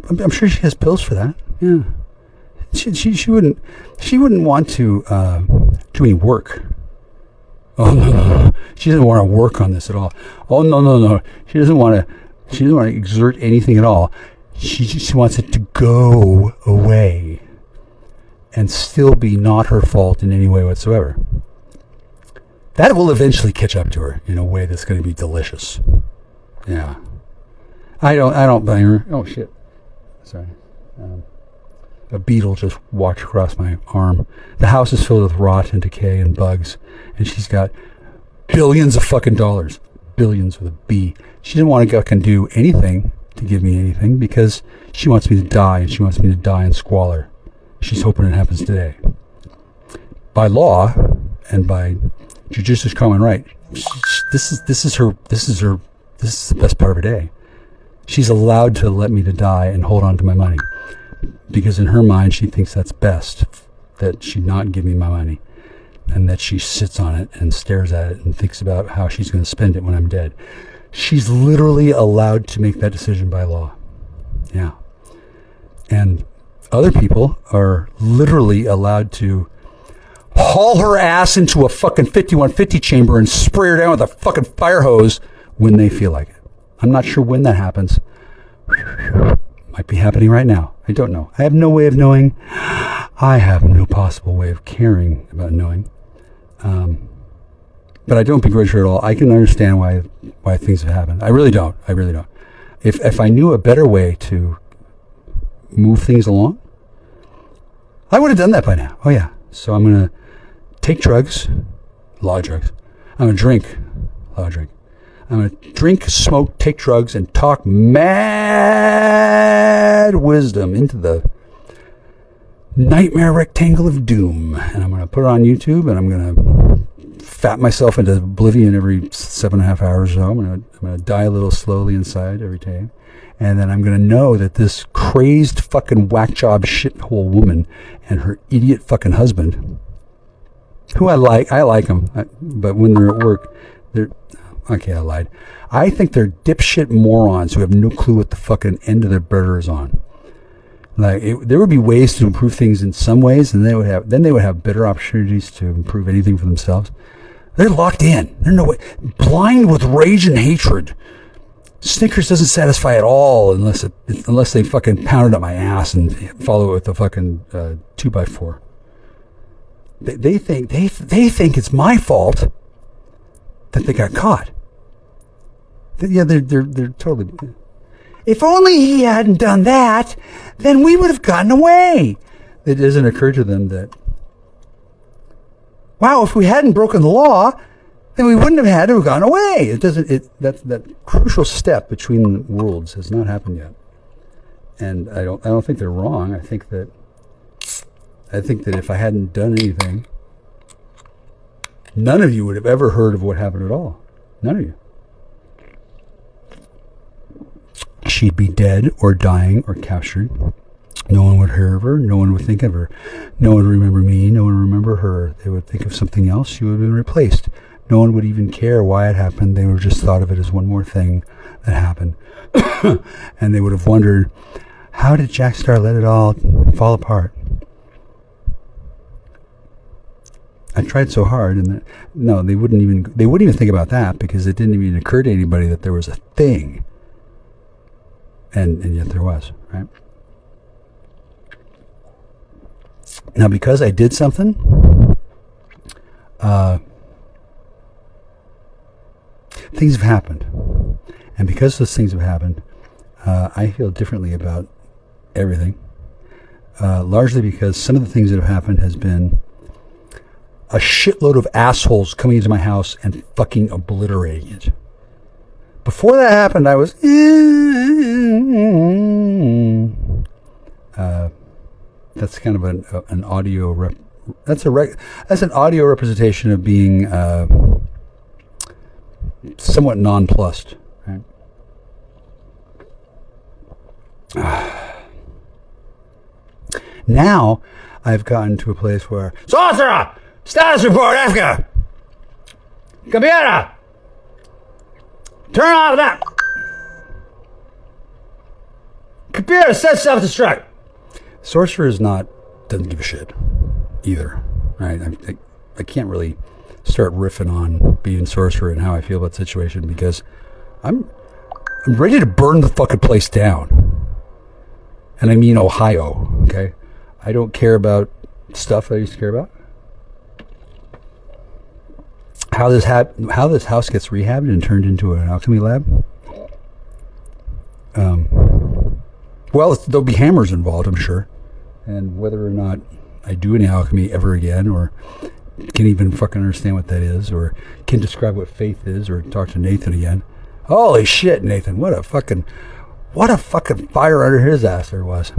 I'm sure she has pills for that. Yeah. She wouldn't want to do any work. Oh no. She doesn't want to work on this at all. Oh no. She doesn't want to exert anything at all. She just wants it to go away and still be not her fault in any way whatsoever. That will eventually catch up to her in a way that's going to be delicious. Yeah. I don't blame her. Oh shit. Sorry. A beetle just walked across my arm. The house is filled with rot and decay and bugs, and she's got billions of fucking dollars. Billions with a B. She doesn't want to fucking do anything to give me anything because she wants me to die, and she wants me to die in squalor. She's hoping it happens today. By law and by judicious common right, this is the best part of her day. She's allowed to let me to die and hold on to my money. Because in her mind, she thinks that's best, that she not give me my money, and that she sits on it and stares at it and thinks about how she's going to spend it when I'm dead. She's literally allowed to make that decision by law. Yeah. And other people are literally allowed to haul her ass into a fucking 5150 chamber and spray her down with a fucking fire hose when they feel like it. I'm not sure when that happens. Might be happening right now. I don't know. I have no way of knowing. I have no possible way of caring about knowing. But I don't begrudge her at all. I can understand why things have happened. I really don't. If I knew a better way to move things along, I would have done that by now. Oh yeah. So I'm going to take drugs, a lot of drugs. I'm going to drink, a lot of drink. I'm going to drink, smoke, take drugs, and talk mad wisdom into the nightmare rectangle of doom. And I'm going to put it on YouTube, and I'm going to fat myself into oblivion every 7.5 hours or so. I'm going to die a little slowly inside every day. And then I'm going to know that this crazed fucking whack job shithole woman and her idiot fucking husband, who I like them, but when they're at work, okay, I lied. I think they're dipshit morons who have no clue what the fucking end of their burger is on. Like, there would be ways to improve things in some ways, and they would have better opportunities to improve anything for themselves. They're locked in. They're no way blind with rage and hatred. Snickers doesn't satisfy at all unless they fucking pound it up my ass and follow it with a fucking 2x4. They think it's my fault that they got caught. Yeah, they're totally. If only he hadn't done that, then we would have gotten away. It doesn't occur to them that, wow, if we hadn't broken the law, then we wouldn't have had to have gone away. That crucial step between the worlds has not happened yet. And I don't think they're wrong. I think that if I hadn't done anything, none of you would have ever heard of what happened at all. None of you. She'd be dead or dying or captured. No one would hear of her. No one would think of her. No one would remember me. No one would remember her. They would think of something else. She would have been replaced. No one would even care why it happened. They would have just thought of it as one more thing that happened. And they would have wondered, how did Jack Star let it all fall apart? I tried so hard, and no, they wouldn't even think about that, because it didn't even occur to anybody that there was a thing. And yet there was, right? Now, because I did something, things have happened. And because those things have happened, I feel differently about everything. Largely because some of the things that have happened has been a shitload of assholes coming into my house and fucking obliterating it. Before that happened, I was that's kind of an audio that's an audio representation of being somewhat nonplussed, right? Now I've gotten to a place where Sorcerer! Status report, Africa! Computer! Turn off that! Computer, set self-destruct! Sorcerer doesn't give a shit either, right? I can't really start riffing on being Sorcerer and how I feel about the situation because I'm ready to burn the fucking place down. And I mean Ohio, okay? I don't care about stuff I used to care about. How this house gets rehabbed and turned into an alchemy lab. Well, there'll be hammers involved, I'm sure. And whether or not I do any alchemy ever again, or can even fucking understand what that is, or can describe what faith is, or talk to Nathan again. Holy shit, Nathan! What a fucking fire under his ass there was.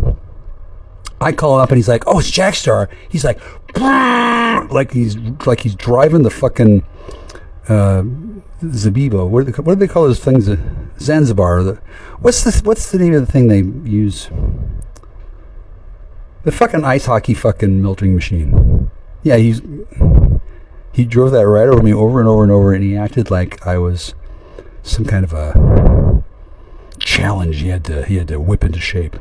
I call him up and he's like, "Oh, it's Jackstar." He's like, like he's driving the fucking Zabibo. What do they call those things? Zanzibar. What's the name of the thing they use? The fucking ice hockey fucking melting machine. Yeah, he drove that right over me over and over and over, and he acted like I was some kind of a challenge he had to whip into shape.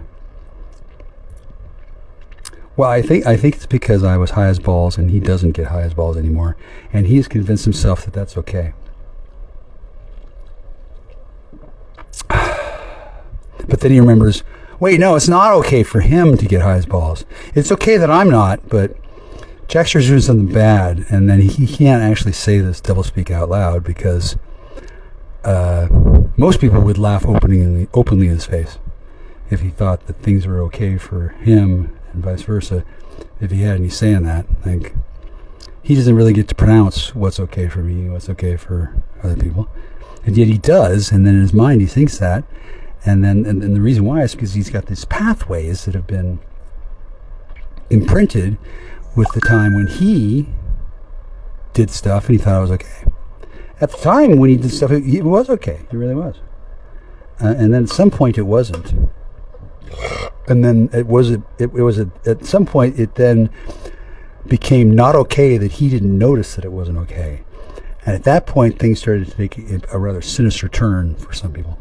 Well, I think it's because I was high as balls, and he doesn't get high as balls anymore, and he's convinced himself that that's okay. But then he remembers, wait, no, it's not okay for him to get high as balls. It's okay that I'm not, but Jackstar's doing something bad, and then he can't actually say this doublespeak out loud because most people would laugh openly in his face if he thought that things were okay for him and vice versa. If he had any say in that, like, he doesn't really get to pronounce what's okay for me, what's okay for other people, and yet he does. And then in his mind, he thinks that, and the reason why is because he's got these pathways that have been imprinted with the time when he did stuff and he thought it was okay. At the time when he did stuff, it was okay. It really was. And then at some point, it wasn't. And then at some point it then became not okay that he didn't notice that it wasn't okay. And at that point, things started to take a rather sinister turn for some people.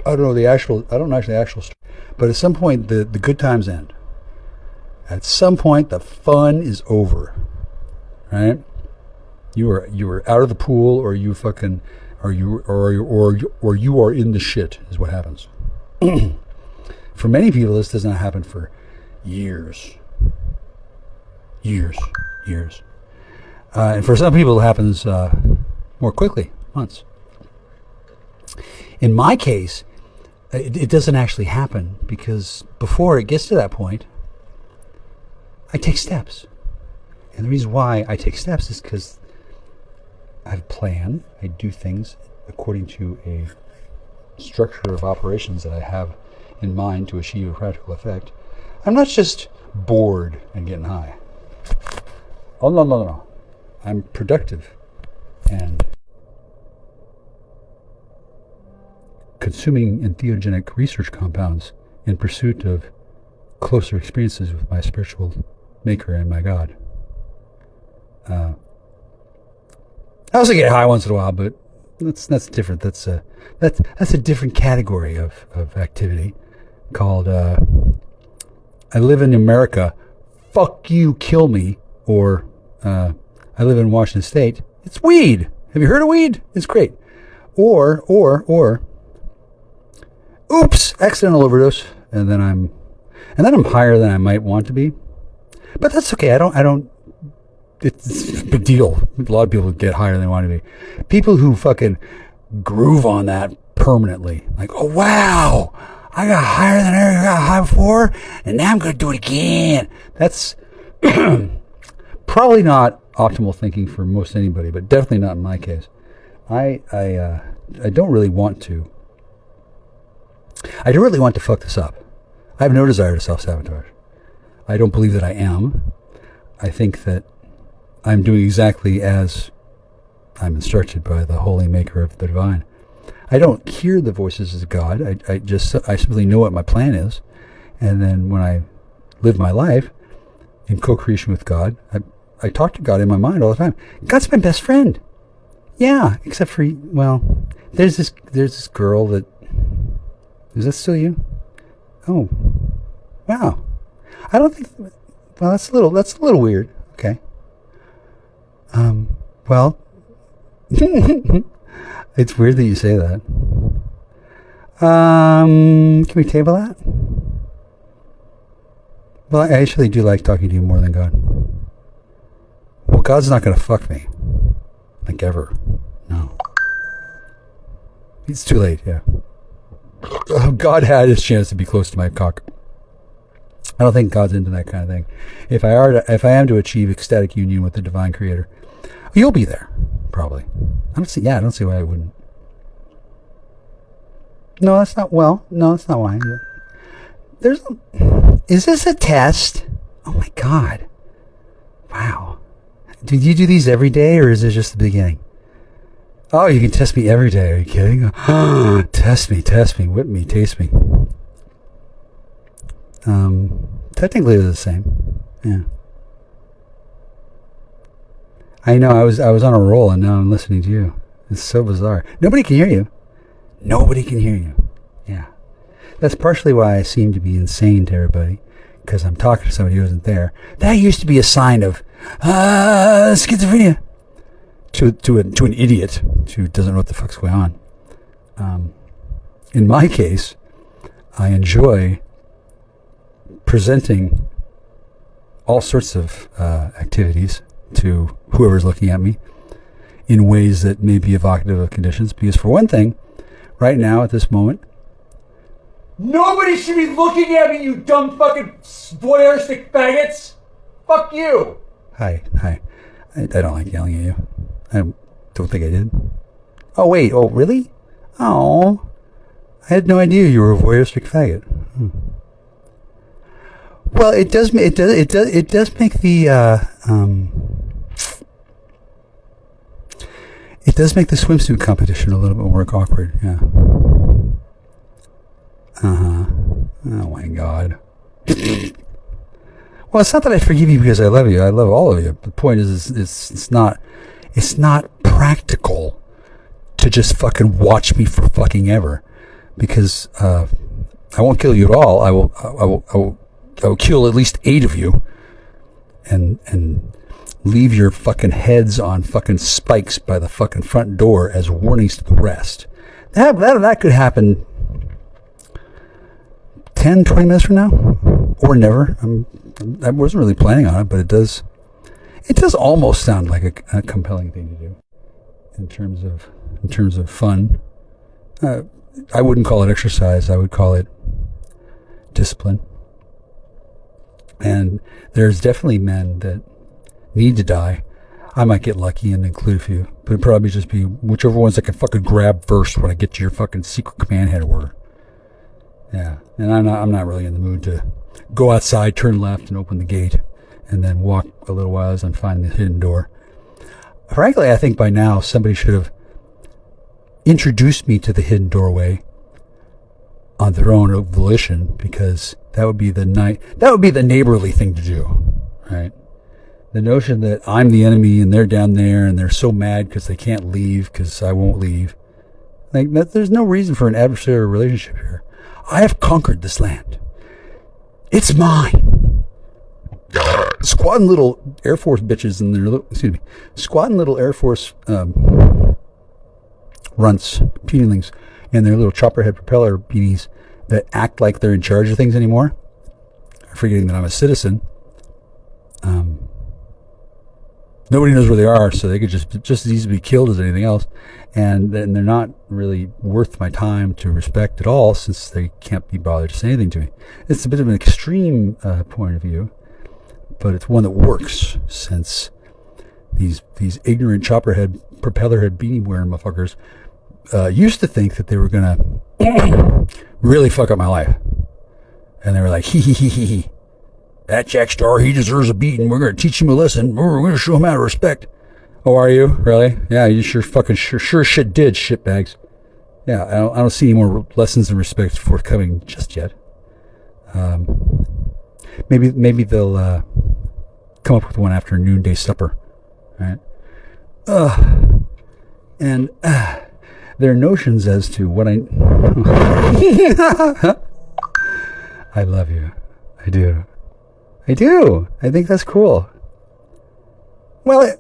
I don't know the actual story, but at some point the good times end. At some point, the fun is over, right? You are out of the pool, or you fucking, or you are in the shit is what happens. For many people, this does not happen for years. And for some people, it happens more quickly, months. In my case, it doesn't actually happen because before it gets to that point, I take steps. And the reason why I take steps is because I have a plan. I do things according to a structure of operations that I have in mind to achieve a practical effect. I'm not just bored and getting high. Oh, no. I'm productive and consuming entheogenic research compounds in pursuit of closer experiences with my spiritual maker and my God. I also get high once in a while, but that's different. That's a different category of activity called I live in America, fuck you, kill me, or I live in Washington State. It's weed. Have you heard of weed? It's great. Or oops, accidental overdose, and then I'm higher than I might want to be. But that's okay. I don't. It's a big deal. A lot of people get higher than they want to be. People who fucking groove on that permanently, like, oh wow, I got higher than I ever got high before, and now I'm going to do it again. That's probably not optimal thinking for most anybody, but definitely not in my case. I don't really want to. I don't really want to fuck this up. I have no desire to self-sabotage. I don't believe that I am. I think that I'm doing exactly as I'm instructed by the holy maker of the divine. I don't hear the voices of God. I simply know what my plan is. And then when I live my life in co-creation with God. I talk to God in my mind all the time. God's my best friend. Yeah, except for, well, there's this girl that, is that still you? Oh, wow. I don't think, well, that's a little weird. Okay. Well, it's weird that you say that. Can we table that? Well, I actually do like talking to you more than God. Well, God's not going to fuck me. Like ever. No. It's too late, yeah. God had his chance to be close to my cock. I don't think God's into that kind of thing. If I am to achieve ecstatic union with the divine creator, you'll be there, probably. I don't see why I wouldn't. No, that's not why. Is this a test? Oh my God. Wow. Did you do these every day, or is it just the beginning? Oh, you can test me every day. Are you kidding? Test me, whip me, taste me. Technically they're the same. Yeah. I know, I was on a roll and now I'm listening to you. It's so bizarre. Nobody can hear you. Nobody can hear you. Yeah. That's partially why I seem to be insane to everybody, because I'm talking to somebody who isn't there. That used to be a sign of schizophrenia to an idiot who doesn't know what the fuck's going on. In my case, I enjoy presenting all sorts of activities to whoever's looking at me in ways that may be evocative of conditions. Because for one thing, right now at this moment, nobody should be looking at me, you dumb fucking voyeuristic faggots. Fuck you. Hi. I don't like yelling at you. I don't think I did. Oh wait. Oh really? Oh, I had no idea you were a voyeuristic faggot. Well, it does make the it does make the swimsuit competition a little bit more awkward. Yeah. Oh my God. Well, it's not that I forgive you because I love you. I love all of you. The point is it's not practical to just fucking watch me for fucking ever, because I won't kill you at all. I will kill at least 8 of you and leave your fucking heads on fucking spikes by the fucking front door as warnings to the rest. That could happen 10, 20 minutes from now, or never. I wasn't really planning on it, but it does almost sound like a compelling thing to do in terms of fun. I wouldn't call it exercise. I would call it discipline. And there's definitely men that need to die. I might get lucky and include a few, but it'd probably just be whichever ones I can fucking grab first when I get to your fucking secret command head order. Yeah, and I'm not really in the mood to go outside, turn left, and open the gate, and then walk a little while as I'm finding the hidden door. Frankly, I think by now somebody should have introduced me to the hidden doorway on their own volition, because that would be the neighborly thing to do, right? The notion that I'm the enemy and they're down there and they're so mad because they can't leave because I won't leave. Like, there's no reason for an adversarial relationship here. I have conquered this land. It's mine. Squatting little Air Force bitches and their squatting little Air Force runts, punilings, and their little chopper head propeller beanies that act like they're in charge of things anymore, forgetting that I'm a citizen. Nobody knows where they are, so they could just as easily be killed as anything else, and they're not really worth my time to respect at all, since they can't be bothered to say anything to me. It's a bit of an extreme point of view, but it's one that works, since these ignorant chopperhead, propellerhead, beanie-wearing motherfuckers used to think that they were gonna really fuck up my life, and they were like, hee. That Jack Star, he deserves a beating. We're going to teach him a lesson. We're going to show him how to respect. Oh, are you? Really? Yeah, you sure shit did, shitbags. Yeah, I don't see any more lessons in respect forthcoming just yet. Maybe they'll come up with one after noonday supper, right? And their notions as to what I I love you. I do. I think that's cool. Well,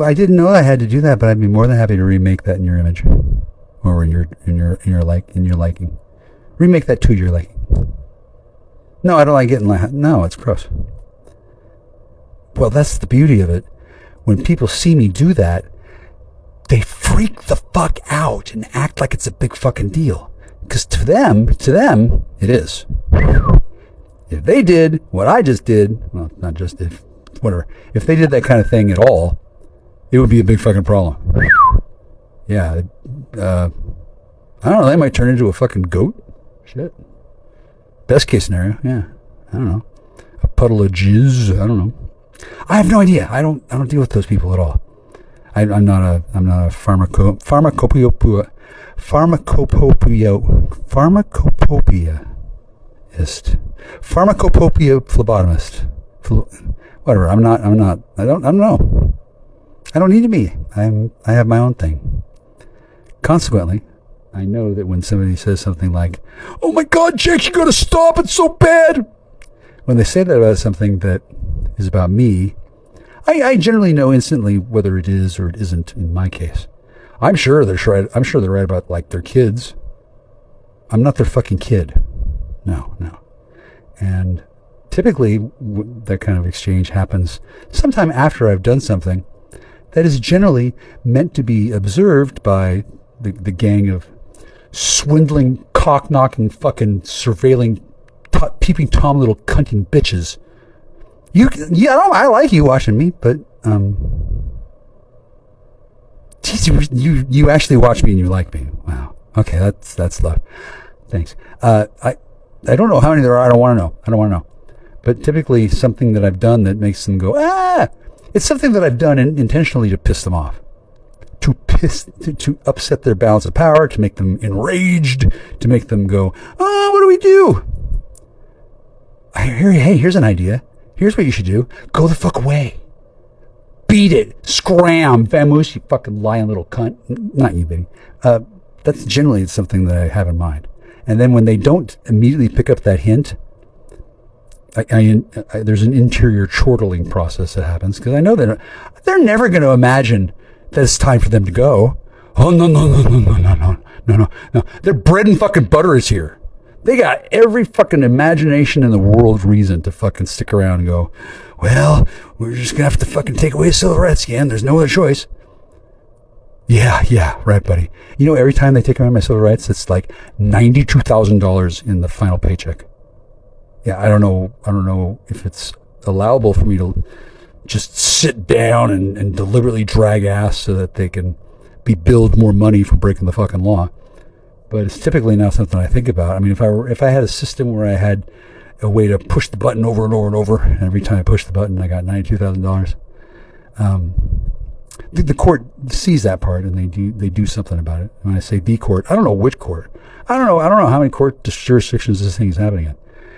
I didn't know I had to do that, but I'd be more than happy to remake that in your image, or in your liking. Remake that to your liking. No, I don't like getting no, it's gross. Well, that's the beauty of it. When people see me do that, they freak the fuck out and act like it's a big fucking deal. Because to them, it is. If they did what I just did, well, not just if, whatever. If they did that kind of thing at all, it would be a big fucking problem. Yeah. I don't know. They might turn into a fucking goat. Shit. Best case scenario. Yeah. I don't know. A puddle of jizz. I don't know. I have no idea. I don't deal with those people at all. I'm not a pharmacopoeist. Pharmacopoeia phlebotomist. Whatever. I don't know. I don't need to be. I have my own thing. Consequently, I know that when somebody says something like, "Oh my God, Jake, you gotta stop, it's so bad." When they say that about something that is about me, I generally know instantly whether it is or it isn't in my case. I'm sure they're right about like their kids. I'm not their fucking kid. No. And typically that kind of exchange happens sometime after I've done something that is generally meant to be observed by the gang of swindling, cock-knocking, fucking surveilling, peeping Tom little cunting bitches. I like you watching me, but geez, you actually watch me and you like me. Wow. Okay, that's love. Thanks. I don't know how many there are. I don't want to know. But typically something that I've done that makes them go, ah! It's something that I've done intentionally to piss them off. To upset their balance of power, to make them enraged, to make them go, oh, what do we do? Hey, here's an idea. Here's what you should do. Go the fuck away. Beat it. Scram. Vamoose, you fucking lying little cunt. Not you, baby. That's generally something that I have in mind. And then when they don't immediately pick up that hint, there's an interior chortling process that happens, because I know that they're never going to imagine that it's time for them to go. Oh, no. Their bread and fucking butter is here. They got every fucking imagination in the world reason to fucking stick around and go, well, we're just going to have to fucking take away silverettes again. There's no other choice. Yeah, right, buddy. You know, every time they take away my silverettes, it's like $92,000 in the final paycheck. Yeah, I don't know if it's allowable for me to just sit down and deliberately drag ass so that they can be billed more money for breaking the fucking law. But it's typically not something I think about. I mean, if I had a system where I had a way to push the button over and over and over, and every time I pushed the button, I got $92,000. The court sees that part, and they do something about it. When I say the court, I don't know which court. I don't know how many court jurisdictions this thing is happening in.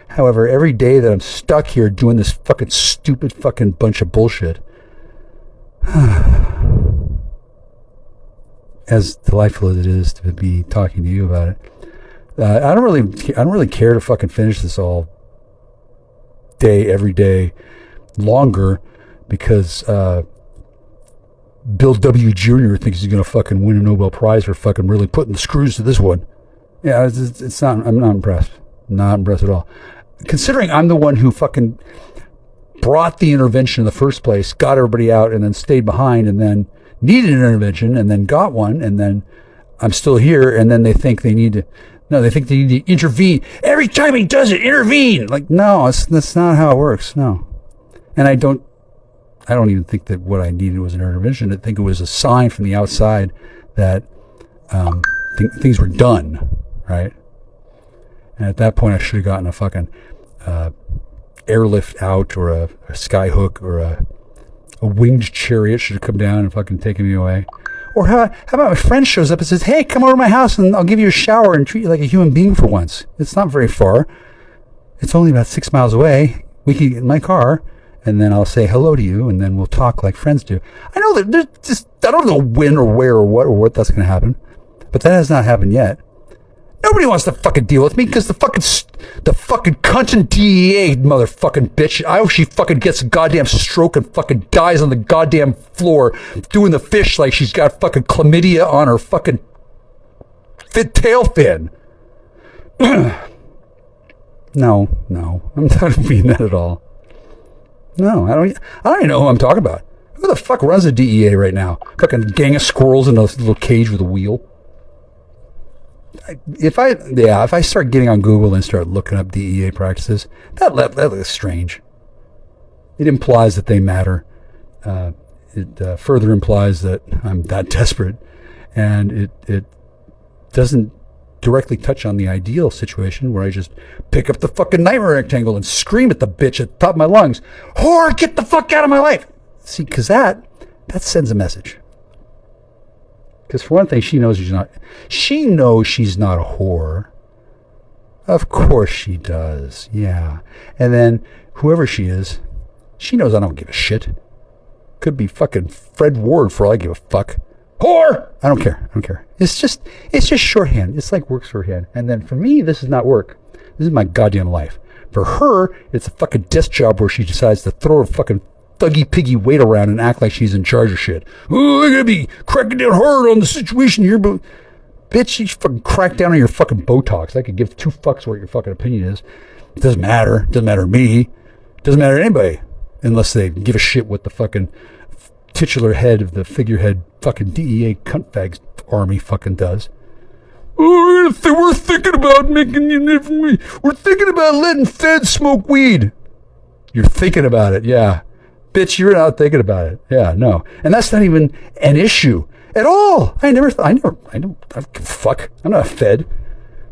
However, every day that I'm stuck here doing this fucking stupid fucking bunch of bullshit, as delightful as it is to be talking to you about it, I don't really care to fucking finish this all day, every day, longer, because Bill W. Jr. thinks he's gonna fucking win a Nobel Prize for fucking really putting the screws to this one. Yeah, it's not. I'm not impressed. Not impressed at all. Considering I'm the one who fucking brought the intervention in the first place, got everybody out, and then stayed behind, and then needed an intervention, and then got one, and then I'm still here, and then they think they need to intervene. Every time he does it, intervene! Like, no, that's not how it works, no. And I don't even think that what I needed was an intervention. I think it was a sign from the outside that things were done, right? And at that point, I should have gotten a fucking airlift out, or a sky hook, or a winged chariot should have come down and fucking taken me away. Or how about my friend shows up and says, hey, come over to my house and I'll give you a shower and treat you like a human being for once. It's not very far. It's only about 6 miles away. We can get in my car, and then I'll say hello to you, and then we'll talk like friends do. I know that there's just, I don't know when or where or what that's going to happen, but that has not happened yet. Nobody wants to fucking deal with me because the fucking cunt and DEA motherfucking bitch. I hope she fucking gets a goddamn stroke and fucking dies on the goddamn floor doing the fish like she's got fucking chlamydia on her fucking tail fin. No, I'm not mean that at all. No, I don't even know who I'm talking about. Who the fuck runs the DEA right now? Fucking gang of squirrels in a little cage with a wheel. If I start getting on Google and start looking up DEA practices, that looks strange. It implies that they matter. It further implies that I'm that desperate, and it doesn't directly touch on the ideal situation where I just pick up the fucking nightmare rectangle and scream at the bitch at the top of my lungs, "Whore, get the fuck out of my life!" See, because that sends a message. Because for one thing, she knows she's not a whore. Of course she does, yeah. And then whoever she is, she knows I don't give a shit. Could be fucking Fred Ward for all I give a fuck. Whore! I don't care. It's just shorthand. It's like work shorthand. And then for me, this is not work. This is my goddamn life. For her, it's a fucking desk job where she decides to throw her fucking thuggy piggy weight around and act like she's in charge of shit. Oh, I gotta be cracking down hard on the situation here, but bitch, you fucking crack down on your fucking Botox. I could give 2 fucks what your fucking opinion is. It doesn't matter. It doesn't matter to me. It doesn't matter to anybody. Unless they give a shit what the fucking titular head of the figurehead fucking DEA cuntfags army fucking does. Oh, we're thinking about making you different. We're thinking about letting feds smoke weed. You're thinking about it, yeah. Bitch, you're not thinking about it. Yeah, no. And that's not even an issue at all. I don't give a fuck. I'm not a fed.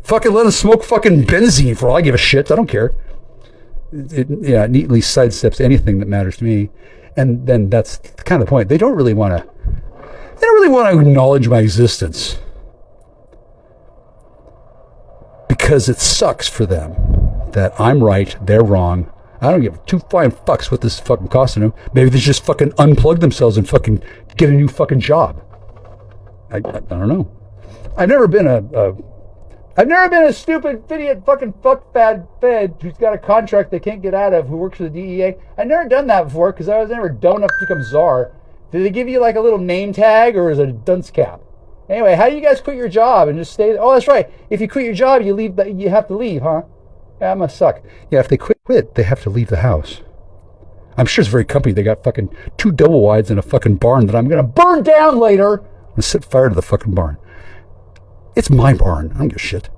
Fucking let them smoke fucking benzene for all I give a shit. I don't care. It neatly sidesteps anything that matters to me. And then that's kind of the point. They don't really want to acknowledge my existence. Because it sucks for them that I'm right, they're wrong. I don't give 2 flying fucks what this is fucking costing them. Maybe they just fucking unplug themselves and fucking get a new fucking job. I don't know. I've never been a stupid idiot fucking fuck-bad fed who's got a contract they can't get out of who works for the DEA. I've never done that before because I was never dumb enough to become czar. Did they give you like a little name tag or is it a dunce cap? Anyway, how do you guys quit your job and just stay? Oh, that's right. If you quit your job, you have to leave, huh? That must suck. Yeah, if they quit, they have to leave the house. I'm sure it's very company. They got fucking 2 double wides in a fucking barn that I'm going to burn down later. I'm going to set fire to the fucking barn. It's my barn. I don't give a shit.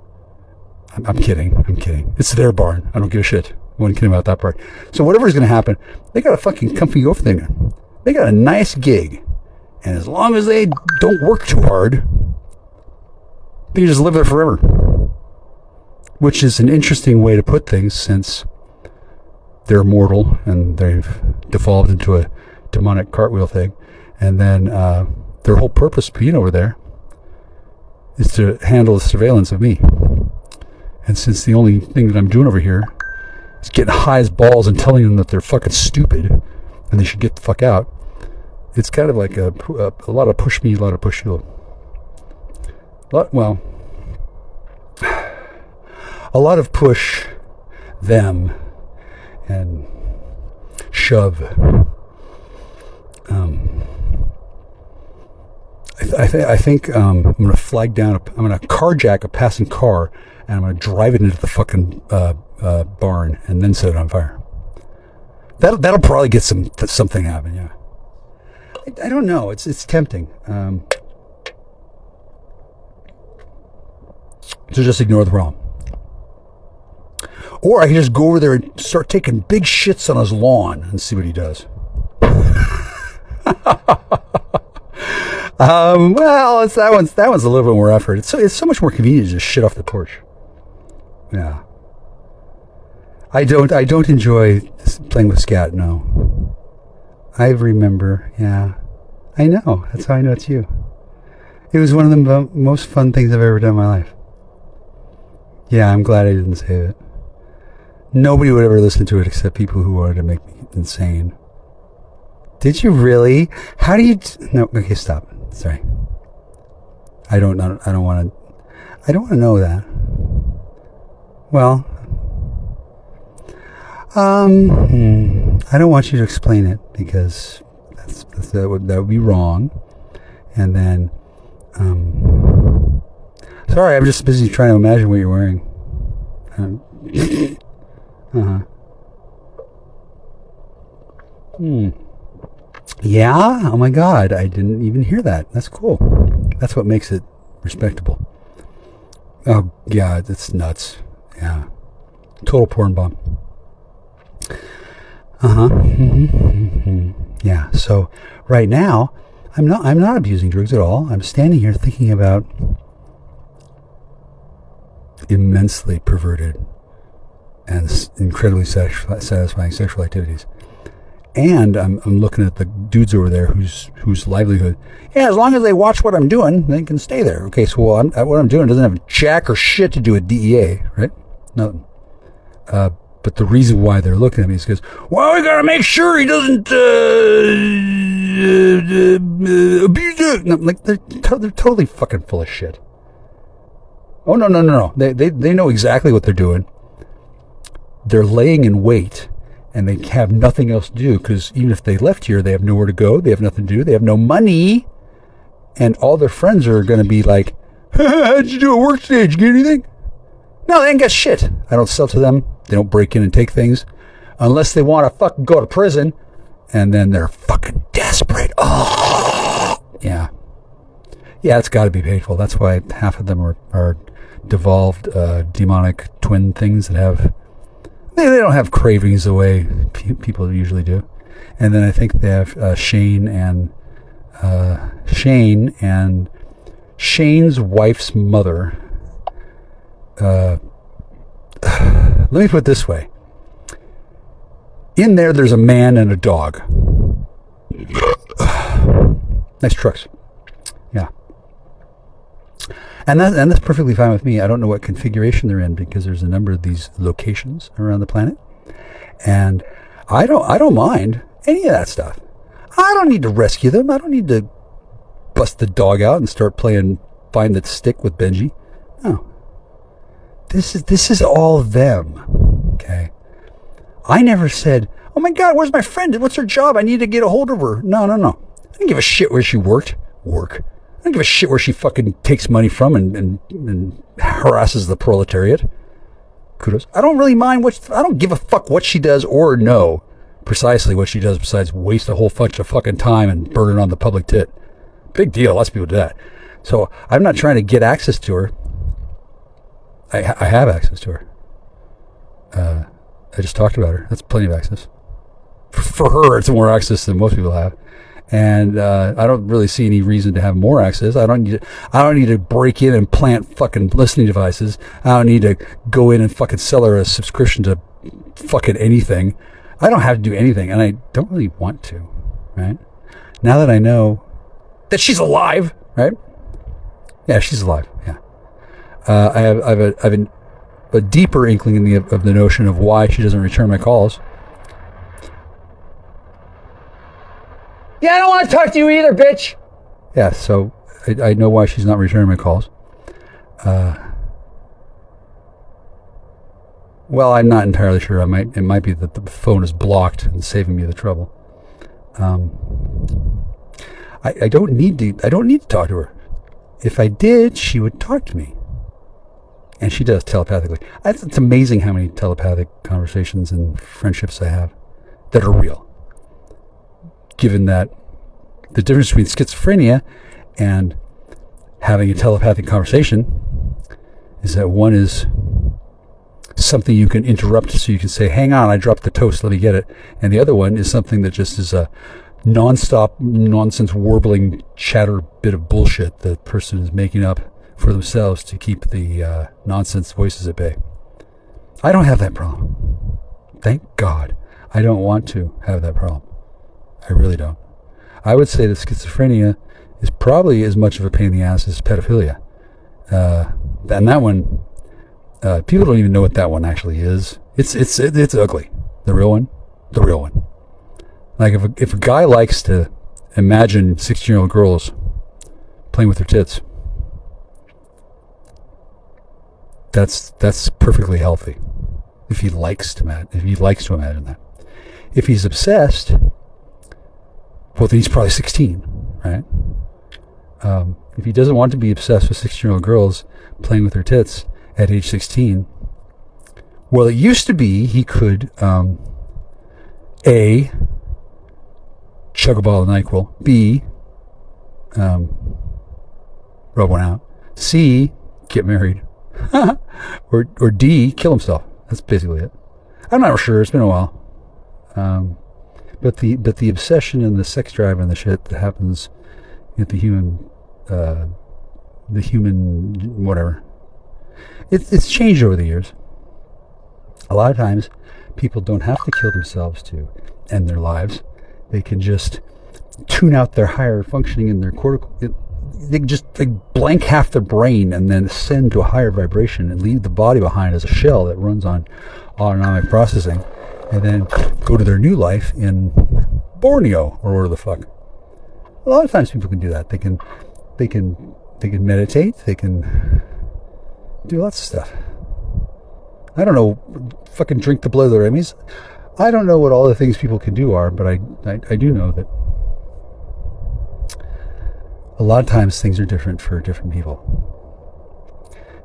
I'm kidding. It's their barn. I don't give a shit. I wasn't kidding about that part. So whatever's going to happen, they got a fucking comfy over thing. They got a nice gig. And as long as they don't work too hard, they can just live there forever. Which is an interesting way to put things since they're mortal and they've devolved into a demonic cartwheel thing. And then their whole purpose of being over there is to handle the surveillance of me. And since the only thing that I'm doing over here is getting high as balls and telling them that they're fucking stupid and they should get the fuck out, it's kind of like a lot of push me, a lot of push you. A lot of push them and shove. I think I'm going to flag down. I'm going to carjack a passing car, and I'm going to drive it into the fucking barn, and then set it on fire. That'll probably get something happen. Yeah. I don't know. It's tempting. So just ignore the problem. Or I can just go over there and start taking big shits on his lawn and see what he does. Well, that one's a little bit more effort. It's so much more convenient to just shit off the porch. Yeah. I don't enjoy playing with scat. No. I remember. Yeah. I know. That's how I know it's you. It was one of the most fun things I've ever done in my life. Yeah, I'm glad I didn't save it. Nobody would ever listen to it except people who wanted to make me insane. Did you really? How do you... No, okay, stop. Sorry. I don't want to know that. Well, I don't want you to explain it because that would be wrong. And then, sorry, I'm just busy trying to imagine what you're wearing. Yeah? Oh my God, I didn't even hear that. That's cool. That's what makes it respectable. Oh God, that's nuts. Yeah. Total porn bomb. Yeah, so right now, I'm not abusing drugs at all. I'm standing here thinking about immensely perverted and incredibly satisfying sexual activities. And I'm looking at the dudes over there whose livelihood, yeah, as long as they watch what I'm doing, they can stay there. Okay, so what I'm doing doesn't have jack or shit to do with DEA, right? Nothing. But the reason why they're looking at me is because, well, we gotta make sure he doesn't abuse it. No, like they're totally fucking full of shit. Oh no. They know exactly what they're doing. They're laying in wait. And they have nothing else to do because even if they left here, they have nowhere to go. They have nothing to do. They have no money. And all their friends are going to be like, how'd you do at work today? Did you get anything? No, they ain't got shit. I don't sell to them. They don't break in and take things. Unless they want to fucking go to prison. And then they're fucking desperate. Oh, yeah. Yeah, it's got to be painful. That's why half of them are devolved demonic twin things that have... They don't have cravings the way people usually do. And then I think they have Shane and Shane's wife's mother. Let me put it this way. In there's a man and a dog. Nice trucks. Yeah. And that's perfectly fine with me. I don't know what configuration they're in because there's a number of these locations around the planet. And I don't mind any of that stuff. I don't need to rescue them. I don't need to bust the dog out and start playing Find That Stick with Benji. No. This is all them. Okay. I never said, oh my God, where's my friend? What's her job? I need to get a hold of her. No. I didn't give a shit where she worked. I don't give a shit where she fucking takes money from and harasses the proletariat. Kudos. I don't really mind I don't give a fuck what she does or know precisely what she does besides waste a whole bunch of fucking time and burn it on the public tit. Big deal. Lots of people do that. So I'm not trying to get access to her. I have access to her. I just talked about her. That's plenty of access. For her, it's more access than most people have. And I don't really see any reason to have more access. I don't need to break in and plant fucking listening devices. I don't need to go in and fucking sell her a subscription to fucking anything. I don't have to do anything, and I don't really want to, right? Now that I know that she's alive, right? Yeah, she's alive. Yeah. I have a deeper inkling of the notion of why she doesn't return my calls. Yeah, I don't want to talk to you either, bitch. Yeah, so I know why she's not returning my calls. Well, I'm not entirely sure. It might be that the phone is blocked and saving me the trouble. I don't need to talk to her. If I did, she would talk to me. And she does telepathically. It's amazing how many telepathic conversations and friendships I have that are real. Given that the difference between schizophrenia and having a telepathic conversation is that one is something you can interrupt so you can say, hang on, I dropped the toast, let me get it. And the other one is something that just is a non-stop, nonsense, warbling chatter bit of bullshit that the person is making up for themselves to keep the nonsense voices at bay. I don't have that problem. Thank God. I don't want to have that problem. I really don't. I would say that schizophrenia is probably as much of a pain in the ass as pedophilia. And that one, People don't even know what that one actually is. It's ugly. The real one. Like if a guy likes to imagine 16-year-old girls playing with their tits, that's perfectly healthy. If he likes to imagine that. If he's obsessed, well, then he's probably 16, right? If he doesn't want to be obsessed with 16-year-old girls playing with their tits at age 16, well, it used to be he could A, chug a ball of NyQuil, B, rub one out, C, get married, or D, kill himself. That's basically it. I'm not sure. It's been a while. But the obsession and the sex drive and the shit that happens at the human whatever, it's changed over the years. A lot of times, people don't have to kill themselves to end their lives. They can just tune out their higher functioning in their cortical. They can just blank half their brain and then ascend to a higher vibration and leave the body behind as a shell that runs on autonomic processing, and then go to their new life in Borneo or whatever the fuck. A lot of times people can do that. They can meditate. They can do lots of stuff. I don't know, fucking drink the blood of their enemies. I don't know what all the things people can do are, but I do know that a lot of times things are different for different people.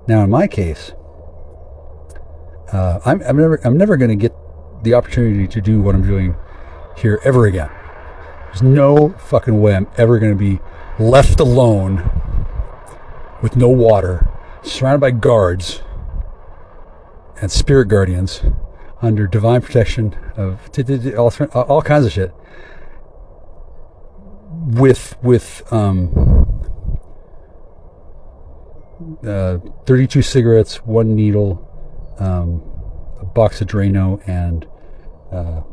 Now, in my case, I'm never going to get the opportunity to do what I'm doing here ever again. There's no fucking way I'm ever going to be left alone with no water, surrounded by guards and spirit guardians, under divine protection of all kinds of shit, with 32 cigarettes, one needle, a box of Drano, and a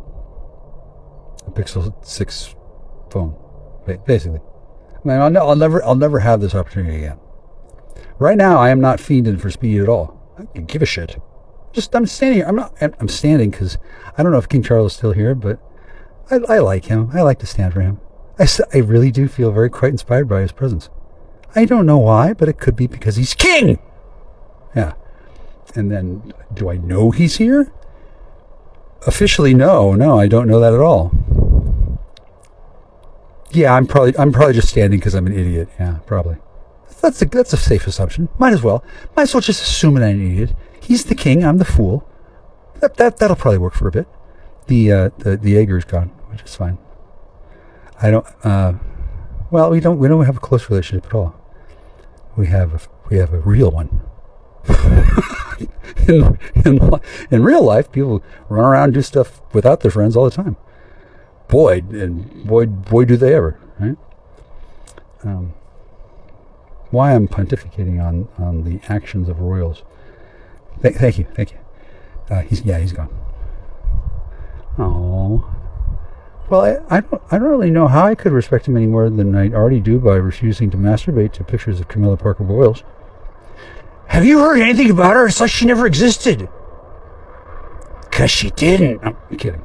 Pixel 6 phone, basically. I mean, I'll never have this opportunity again. Right now, I am not fiending for speed at all. I can give a shit. I'm standing here. I'm standing because I don't know if King Charles is still here, but I like him. I like to stand for him. I really do feel very quite inspired by his presence. I don't know why, but it could be because he's king. Yeah. And then, do I know he's here? Officially, no, I don't know that at all. Yeah, I'm probably just standing because I'm an idiot. Yeah, probably. That's a safe assumption. Might as well just assume that I'm an idiot. He's the king. I'm the fool. That'll probably work for a bit. The Jaeger's gone, which is fine. I don't. Well, we don't have a close relationship at all. We have a real one. in real life, people run around and do stuff without their friends all the time. Boy, do they ever, right? Why I'm pontificating on the actions of royals. Thank you. He's gone. Oh. Well, I don't really know how I could respect him any more than I already do by refusing to masturbate to pictures of Camilla Parker Boyles. Have you heard anything about her? It's like she never existed. 'Cause she didn't. I'm kidding.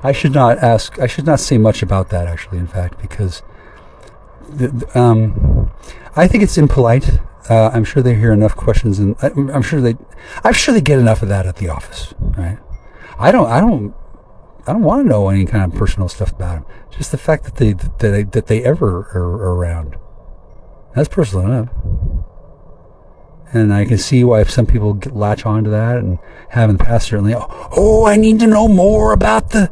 I should not say much about that, actually, in fact, because I think it's impolite. I'm sure they hear enough questions, and I'm sure they get enough of that at the office, right? I don't want to know any kind of personal stuff about them. Just the fact that they ever are around. That's personal enough. And I can see why some people latch on to that and have in the past, certainly. Oh, I need to know more about the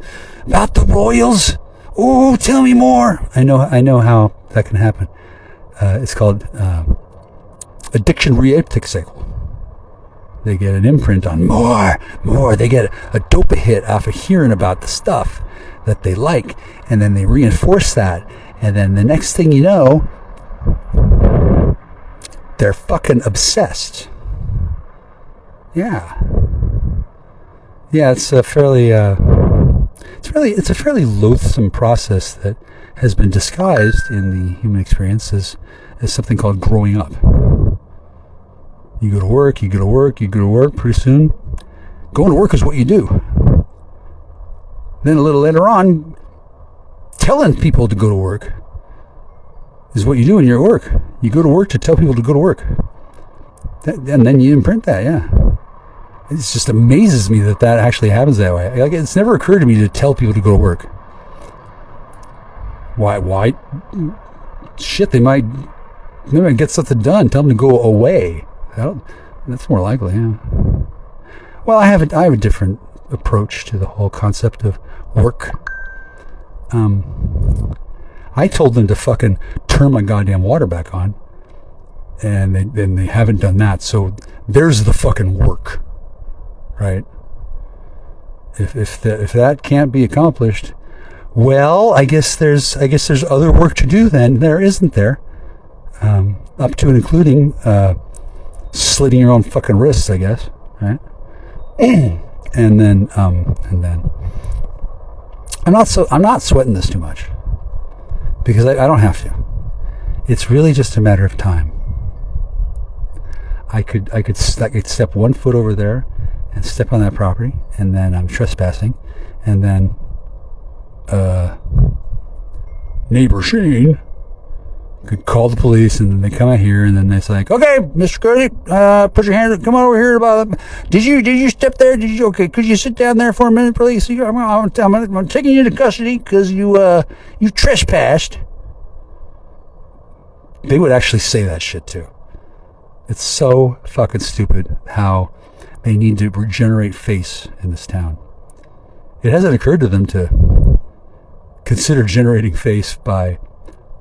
royals. Oh, tell me more. I know how that can happen. It's called addiction reuptake cycle. They get an imprint on more. They get a dopa hit off of hearing about the stuff that they like, and then they reinforce that, and then the next thing you know, they're fucking obsessed. Yeah, it's a fairly loathsome process that has been disguised in the human experience as something called growing up. You go to work, you go to work, you go to work. Pretty soon, going to work is what you do. Then a little later on, telling people to go to work is what you do in your work. You go to work to tell people to go to work. And then you imprint that, yeah. It just amazes me that actually happens that way. Like, it's never occurred to me to tell people to go to work. Why? Shit, they might get something done. Tell them to go away. That's more likely, yeah. Well, I have a different approach to the whole concept of work. I told them to fucking turn my goddamn water back on, and they haven't done that. So there's the fucking work, right? If that can't be accomplished, well, I guess there's other work to do then. There isn't there? Up to and including slitting your own fucking wrists, I guess, right? and then I'm not sweating this too much because I don't have to. It's really just a matter of time. I could step 1 foot over there and step on that property, and then I'm trespassing, and then neighbor Shane could call the police, and then they come out here, and then they're like, okay, Mr. Curdy, put your hands up, come on over here. Did you step there? Okay, could you sit down there for a minute, please? I'm taking you into custody because you trespassed. They would actually say that shit too. It's so fucking stupid how they need to regenerate face in this town. It hasn't occurred to them to consider generating face by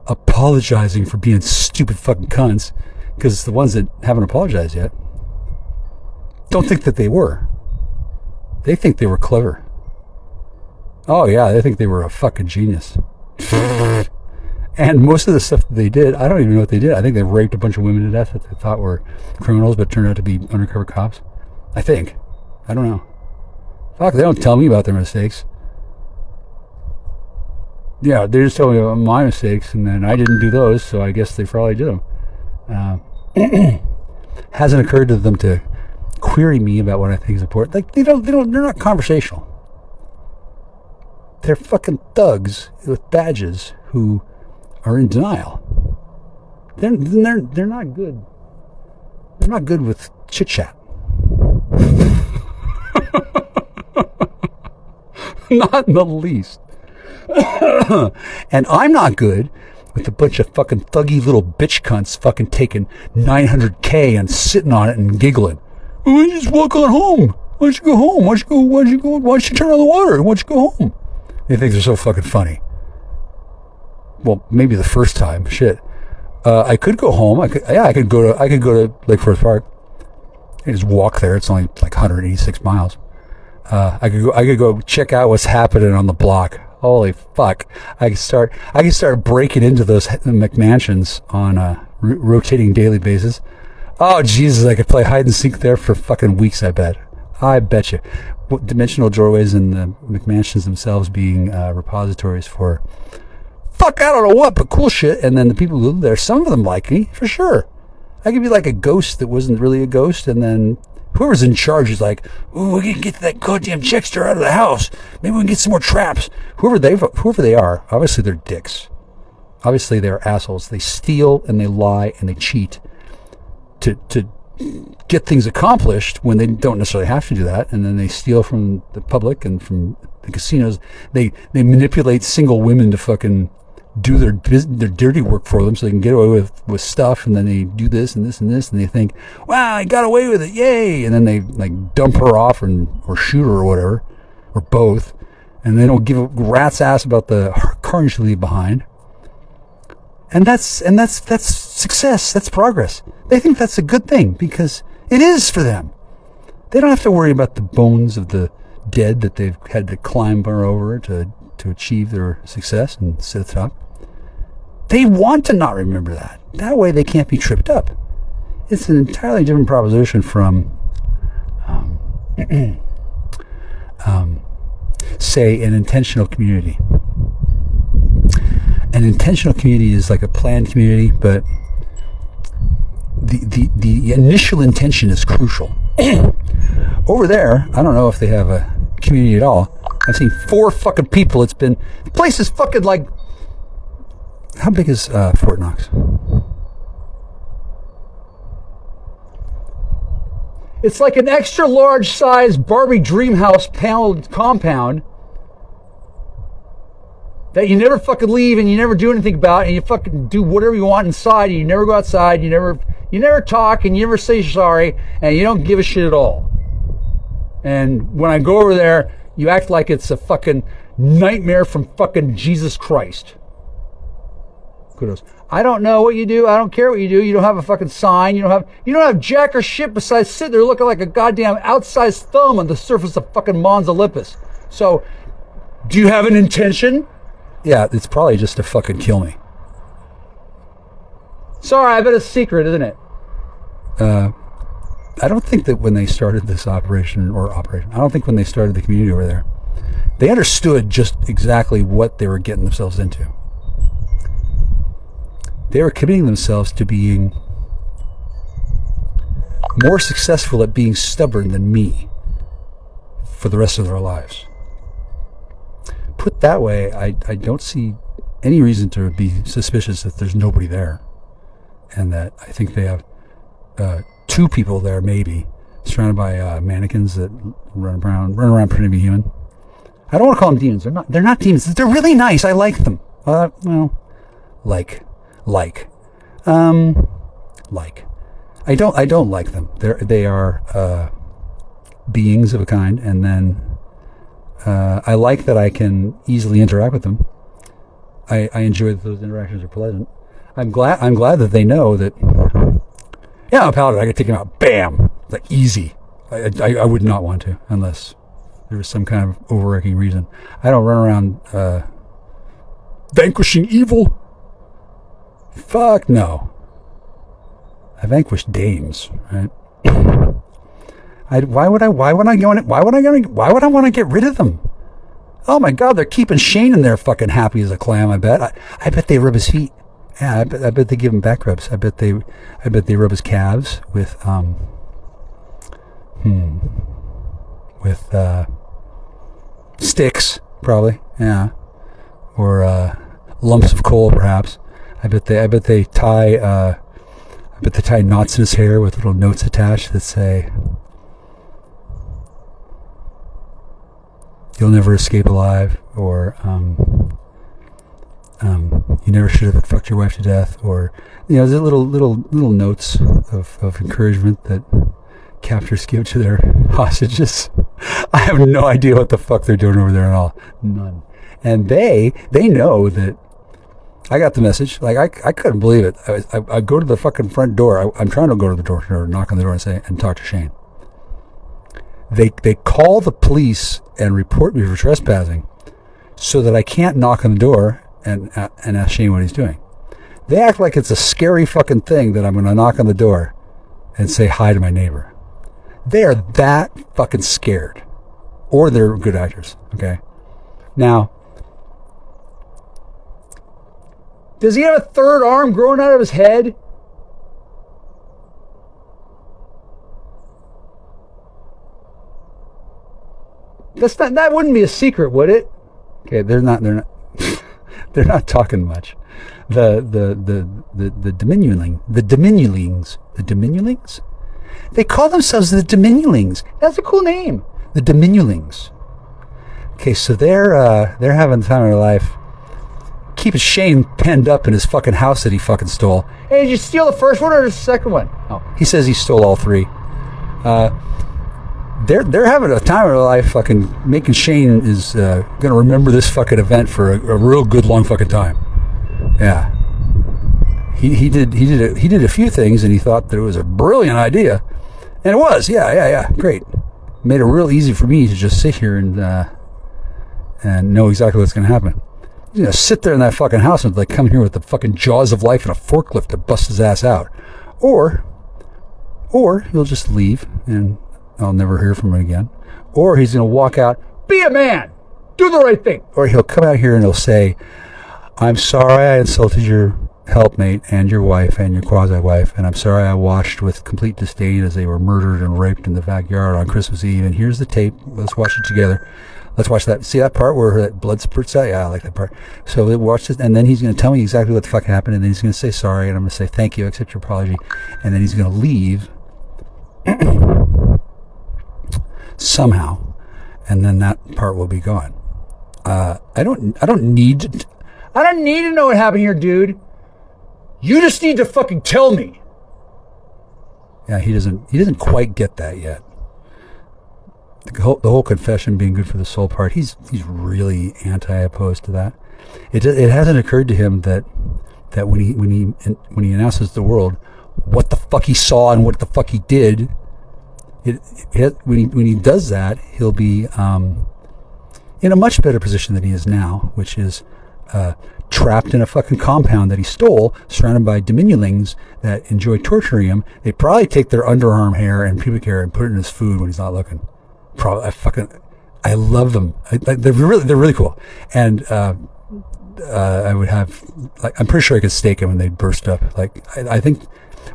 apologizing for being stupid fucking cunts, because the ones that haven't apologized yet don't think that they were. They think they were clever. Oh yeah, they think they were a fucking genius. And most of the stuff that they did, I don't even know what they did. I think they raped a bunch of women to death that they thought were criminals but turned out to be undercover cops. I think. I don't know. Fuck, they don't tell me about their mistakes. Yeah, they just tell me about my mistakes, and then I didn't do those, so I guess they probably did them. Hasn't occurred to them to query me about what I think is important. Like, they're not conversational. They're fucking thugs with badges who are in denial. They're not good. They're not good with chit chat. Not in the least. And I'm not good with a bunch of fucking thuggy little bitch cunts fucking taking $900K and sitting on it and giggling. Why don't you just walk on home? Why don't you go home? Why don't you turn on the water? Why don't you go home? They think they're so fucking funny. Well, maybe the first time. Shit. I could go home. I could go to Lake Forest Park. I could just walk there. It's only like 186 miles. I could go check out what's happening on the block. Holy fuck. I could start breaking into those McMansions on a rotating daily basis. Oh, Jesus, I could play hide and seek there for fucking weeks, I bet. I bet you. Dimensional doorways and the McMansions themselves being repositories for fuck, I don't know what, but cool shit. And then the people who live there, some of them like me, for sure. I could be like a ghost that wasn't really a ghost, and then whoever's in charge is like, ooh, we can get that goddamn Checkster out of the house. Maybe we can get some more traps. Whoever they are, obviously they're dicks. Obviously they're assholes. They steal and they lie and they cheat to get things accomplished when they don't necessarily have to do that. And then they steal from the public and from the casinos. They manipulate single women to fucking do their dirty work for them so they can get away with stuff, and then they do this and this and this, and they think, wow, I got away with it, yay, and then they like dump her off or shoot her or whatever, or both, and they don't give a rat's ass about the carnage they leave behind. And that's success, that's progress. They think that's a good thing because it is for them. They don't have to worry about the bones of the dead that they've had to climb over to achieve their success and sit at the top. They want to not remember that. That way they can't be tripped up. It's an entirely different proposition from, say, an intentional community. An intentional community is like a planned community, but the initial intention is crucial. Over there, I don't know if they have a community at all. I've seen 4 fucking people. The place is fucking like, how big is Fort Knox? It's like an extra large size Barbie dream house compound that you never fucking leave and you never do anything about, and you fucking do whatever you want inside, and you never go outside, you never talk, and you never say sorry, and you don't give a shit at all. And when I go over there, you act like it's a fucking nightmare from fucking Jesus Christ. Kudos. I don't know what you do. I don't care what you do. You don't have a fucking sign. You don't have jack or shit besides sitting there looking like a goddamn outsized thumb on the surface of fucking Mons Olympus. So, do you have an intention? Yeah, it's probably just to fucking kill me. Sorry, I bet it's secret, isn't it? I don't think that when they started this operation, I don't think when they started the community over there, they understood just exactly what they were getting themselves into. They were committing themselves to being more successful at being stubborn than me for the rest of their lives. Put that way, I don't see any reason to be suspicious that there's nobody there, and that I think they have 2 people there, maybe, surrounded by mannequins that run around pretending to be human. I don't want to call them demons. They're not demons. They're really nice. I like them. I don't like them. They are beings of a kind, and then I like that I can easily interact with them. I enjoy that those interactions are pleasant. I'm glad that they know that. Yeah, I'm a paladin. I can take him out. Bam, like easy. I would not want to unless there was some kind of overarching reason. I don't run around vanquishing evil. Fuck no. I vanquished dames, right? Why would I want to get rid of them? Oh my God, they're keeping Shane in there fucking happy as a clam. I bet. I bet they rub his feet. Yeah, I bet they give him back rubs. I bet they rub his calves with sticks, probably. Yeah, or lumps of coal, perhaps. I bet they tie knots in his hair with little notes attached that say, "You'll never escape alive," or "You never should have fucked your wife to death," or the little notes of encouragement that captors give to their hostages. I have no idea what the fuck they're doing over there at all. None. And they know that I got the message. Like I couldn't believe it. I go to the fucking front door. I'm trying to go to the door, or knock on the door and talk to Shane. They call the police and report me for trespassing, so that I can't knock on the door and ask Shane what he's doing. They act like it's a scary fucking thing that I'm going to knock on the door and say hi to my neighbor. They are that fucking scared, or they're good actors. Okay, now. Does he have a third arm growing out of his head? That wouldn't be a secret, would it? Okay, they're not they're not talking much. The diminulings. They call themselves the diminulings. That's a cool name. The diminulings. Okay, so they're having the time of their life. Keeping Shane penned up in his fucking house that he fucking stole. Hey, did you steal the first one or the second one? Oh, he says he stole all 3. They're having a time of their life fucking making Shane is gonna remember this fucking event for a real good long fucking time. Yeah. He did a few things and he thought that it was a brilliant idea. And it was, yeah, great. Made it real easy for me to just sit here and know exactly what's gonna happen. He's gonna sit there in that fucking house and like come here with the fucking jaws of life and a forklift to bust his ass out. Or he'll just leave and I'll never hear from him again. Or he's gonna walk out, be a man, do the right thing. Or he'll come out here and he'll say, I'm sorry I insulted your helpmate and your wife and your quasi-wife, and I'm sorry I watched with complete disdain as they were murdered and raped in the backyard on Christmas Eve, and here's the tape. Let's watch it together. Let's watch that. See that part where that blood spurts out? Yeah, I like that part. So we watch this, and then he's going to tell me exactly what the fuck happened, and then he's going to say sorry, and I'm going to say thank you, accept your apology, and then he's going to leave somehow, and then that part will be gone. I don't need to know what happened here, dude. You just need to fucking tell me. Yeah, he doesn't quite get that yet. The whole confession being good for the soul part, he's really opposed to that. It hasn't occurred to him that when he announces to the world what the fuck he saw and what the fuck he did, when he does that, he'll be in a much better position than he is now, which is trapped in a fucking compound that he stole, surrounded by diminulings that enjoy torturing him. They probably take their underarm hair and pubic hair and put it in his food when he's not looking. I love them. They're really cool. And I would have, I'm pretty sure I could stake them and they'd burst up. I think,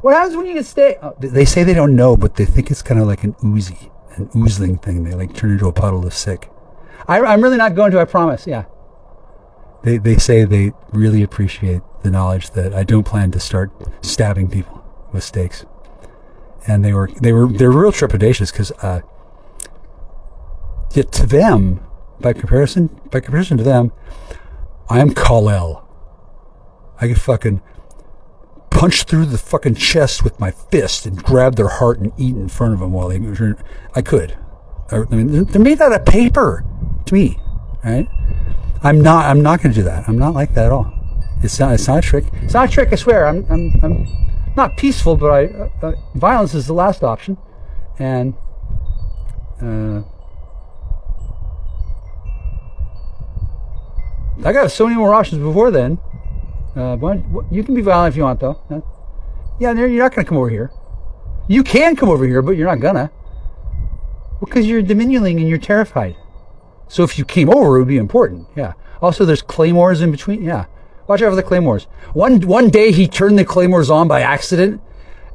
what happens when you get staked? Oh, they say they don't know, but they think it's kind of like an oozling thing. They turn into a puddle of sick. I'm really not going to, I promise. Yeah. They say they really appreciate the knowledge that I don't plan to start stabbing people with stakes. And they're real trepidatious because, yet to them, by comparison to them, I am Kal-El. I could fucking punch through the fucking chest with my fist and grab their heart and eat in front of them while they. I could. I mean, they're made out of paper to me, right? I'm not going to do that. I'm not like that at all. It's not a trick. It's not a trick. I swear. I'm not peaceful, but violence is the last option, and. I got so many more options before then. You can be violent if you want, though. Yeah, you're not going to come over here. You can come over here, but you're not gonna. Because you're diminuling and you're terrified. So if you came over, it would be important. Yeah. Also, there's claymores in between. Yeah. Watch out for the claymores. One day he turned the claymores on by accident.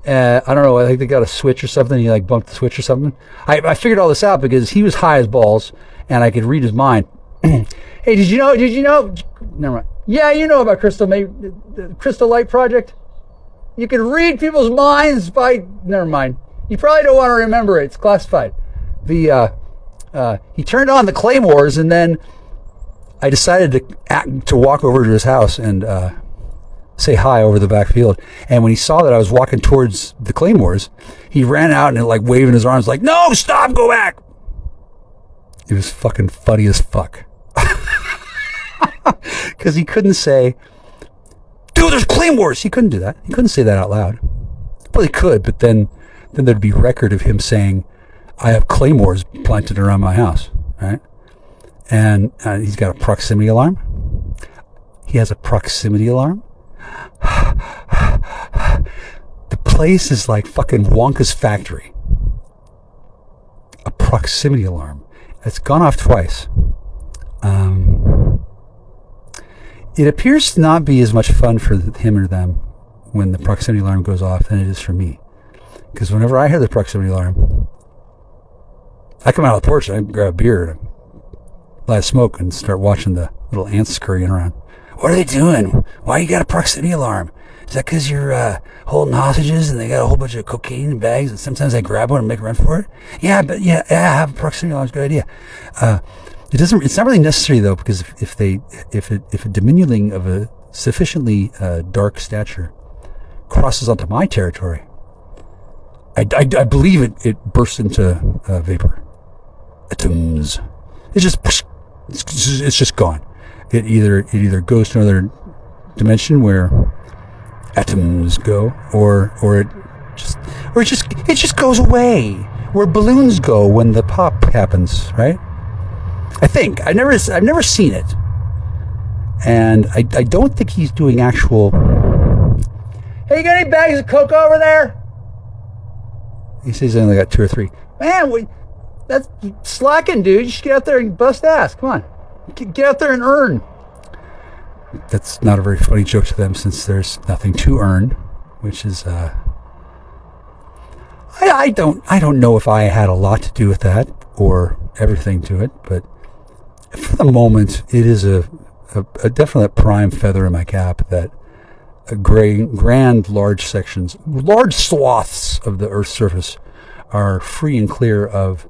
I don't know. I think they got a switch or something. He bumped the switch or something. I figured all this out because he was high as balls, and I could read his mind. Hey, did you know? Never mind. Yeah, you know about the Crystal Light Project. You can read people's minds by. Never mind. You probably don't want to remember it. It's classified. He turned on the claymores, and then I decided to walk over to his house and say hi over the back field. And when he saw that I was walking towards the claymores, he ran out and waving his arms like, "No, stop, go back." It was fucking funny as fuck. Because he couldn't say, "Dude, there's claymores." He couldn't do that. He couldn't say that out loud. Well, he could, but then there'd be record of him saying, "I have claymores planted around my house," right? And he's got a proximity alarm. He has a proximity alarm. The place is like fucking Wonka's factory. A proximity alarm. It's gone off twice. It appears to not be as much fun for him or them when the proximity alarm goes off than it is for me. Because whenever I hear the proximity alarm, I come out of the porch and I grab a beer and light a smoke and start watching the little ants scurrying around. What are they doing? Why you got a proximity alarm? Is that because you're holding hostages and they got a whole bunch of cocaine in bags and sometimes I grab one and make a run for it? Yeah, but I have a proximity alarm. It's a good idea. It's not really necessary though, because if a diminuling of a sufficiently dark stature crosses onto my territory, I believe it bursts into vapor. Atoms. It's just gone. It either goes to another dimension where atoms go, or it just goes away, where balloons go when the pop happens, right? I think I've never seen it, and I don't think he's doing actual. Hey, you got any bags of coke over there? He says he's only got 2 or 3. Man, that's slacking, dude. You should get out there and bust ass. Come on, get out there and earn. that's not a very funny joke to them since there's nothing to earn, which is I don't know if I had a lot to do with that or everything to it, but for the moment it is a definite prime feather in my cap that large swaths of the Earth's surface are free and clear of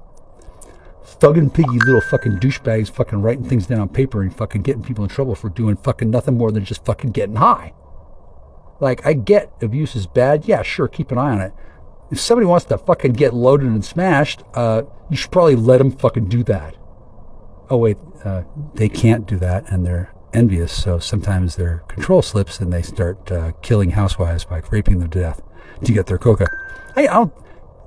thugging piggy little fucking douchebags fucking writing things down on paper and fucking getting people in trouble for doing fucking nothing more than just fucking getting high. Like, I get abuse is bad. Yeah, sure, keep an eye on it. If somebody wants to fucking get loaded and smashed, you should probably let them fucking do that. Oh, wait, they can't do that, and they're envious, so sometimes their control slips and they start killing housewives by raping them to death to get their coca. Hey,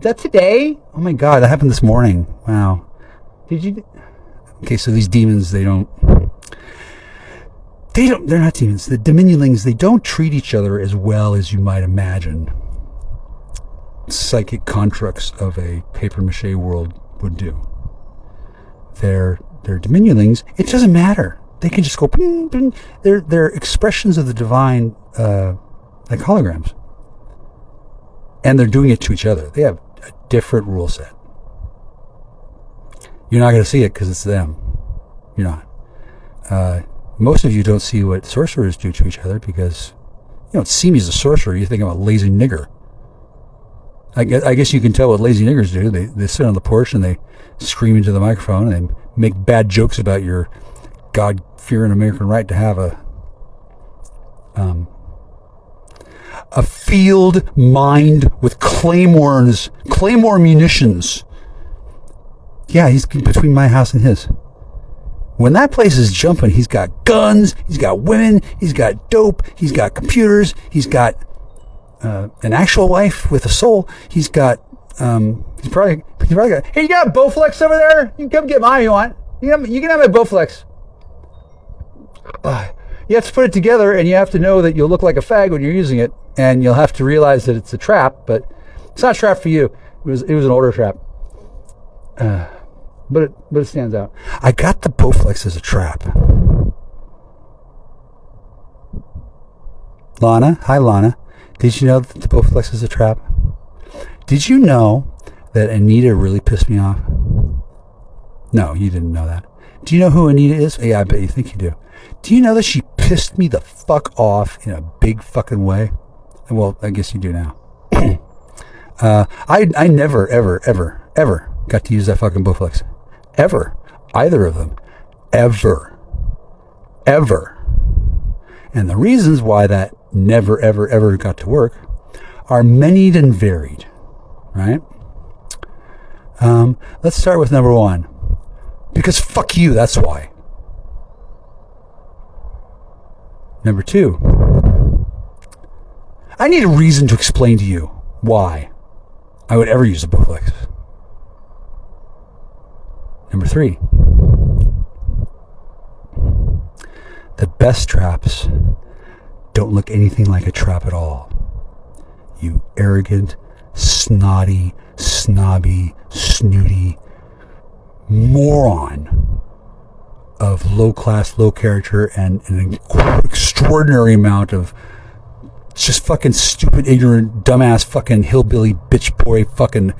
that today? Oh my God, that happened this morning. Wow. Did you? Okay, so these demons, they're not demons. The Dominionlings, they don't treat each other as well as you might imagine psychic constructs of a papier-mâché world would do. They're Dominionlings. It doesn't matter. They can just go ping, ping. They're expressions of the divine, like holograms. And they're doing it to each other. They have a different rule set. You're not going to see it because it's them. You're not. Most of you don't see what sorcerers do to each other because you don't see me as a sorcerer. You think I'm a lazy nigger. I guess you can tell what lazy niggers do. They sit on the porch and they scream into the microphone and they make bad jokes about your God-fearing American right to have a field mined with claymore munitions. Yeah, he's between my house and his. When that place is jumping, he's got guns, he's got women, he's got dope, he's got computers, he's got an actual wife with a soul. He's got, he's probably got, hey, you got a Bowflex over there? You can come get mine if you want. You can have my Bowflex. You have to put it together, and you have to know that you'll look like a fag when you're using it, and you'll have to realize that it's a trap, but it's not a trap for you. It was an older trap. But it stands out. I got the Bowflex as a trap. Lana, hi Lana. Did you know that the Bowflex is a trap? Did you know that Anita really pissed me off? No, you didn't know that. Do you know who Anita is? Yeah, I bet you think you do. Do you know that she pissed me the fuck off in a big fucking way? Well, I guess you do now. I never, ever got to use that fucking Bowflex. Ever. Either of them. Ever. And the reasons why that never, ever got to work are many and varied. Right? Let's start with number one. Because fuck you, that's why. Number two. I need a reason to explain to you why I would ever use a Bowflex. Number three. The best traps don't look anything like a trap at all. You arrogant, snotty, snobby, snooty moron of low class, low character, and an extraordinary amount of just fucking stupid, ignorant, dumbass, fucking hillbilly, bitch boy, fucking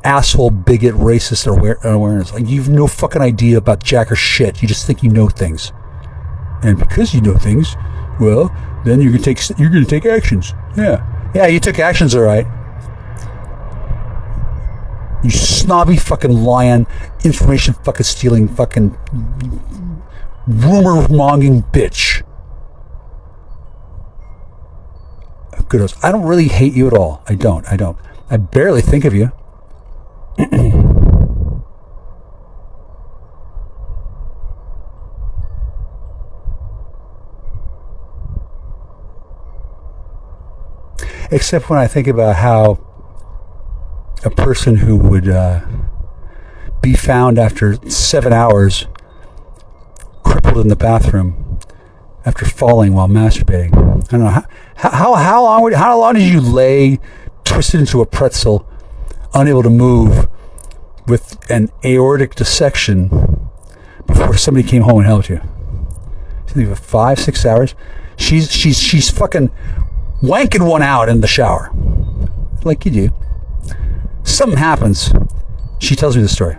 asshole, bigot, racist awareness. Like, you've no fucking idea about jack or shit. You just think you know things. And because you know things, well, then you're gonna take actions. Yeah, you took actions, all right. You snobby fucking lion, information fucking stealing, fucking rumor monging bitch. Kudos. I don't really hate you at all. I don't. I barely think of you. Except when I think about how a person who would be found after 7 hours crippled in the bathroom after falling while masturbating. I don't know how long did you lay twisted into a pretzel, unable to move, with an aortic dissection before somebody came home and helped you? for 5-6 hours. She's fucking wanking one out in the shower, like you do. Something happens. She tells me the story.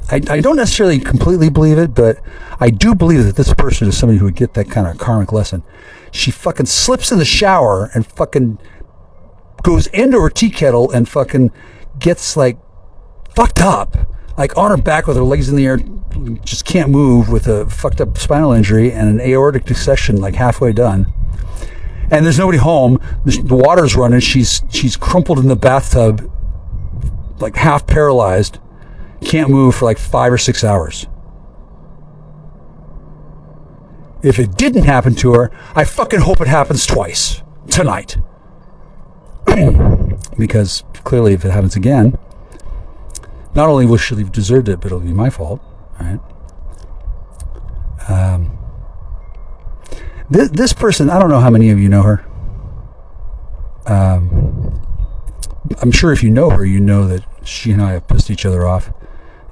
I don't necessarily completely believe it, but I do believe that this person is somebody who would get that kind of karmic lesson. She fucking slips in the shower and fucking goes into her tea kettle and fucking gets like fucked up, like on her back with her legs in the air, just can't move, with a fucked up spinal injury and an aortic dissection like halfway done. And there's nobody home. The water's running. She's crumpled in the bathtub, like half paralyzed. Can't move for like 5 or 6 hours. If it didn't happen to her, I fucking hope it happens twice tonight. Because clearly if it happens again, not only will she have deserved it, but it'll be my fault. Right? This person, I don't know how many of you know her. I'm sure if you know her, you know that she and I have pissed each other off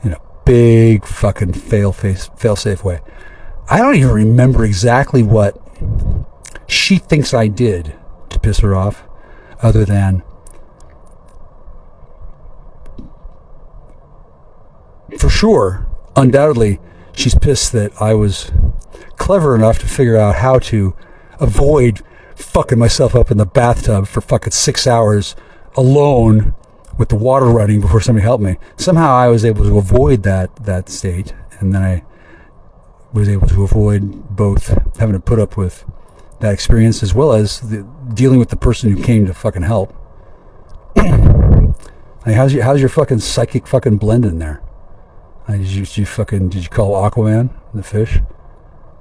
in a big fucking fail-safe way. I don't even remember exactly what she thinks I did to piss her off, other than, for sure, undoubtedly, she's pissed that I was clever enough to figure out how to avoid fucking myself up in the bathtub for fucking 6 hours alone with the water running before somebody helped me. Somehow I was able to avoid that state, and then I was able to avoid both having to put up with that experience as well as dealing with the person who came to fucking help. Like, how's your fucking psychic fucking blend in there? Did you call Aquaman the fish?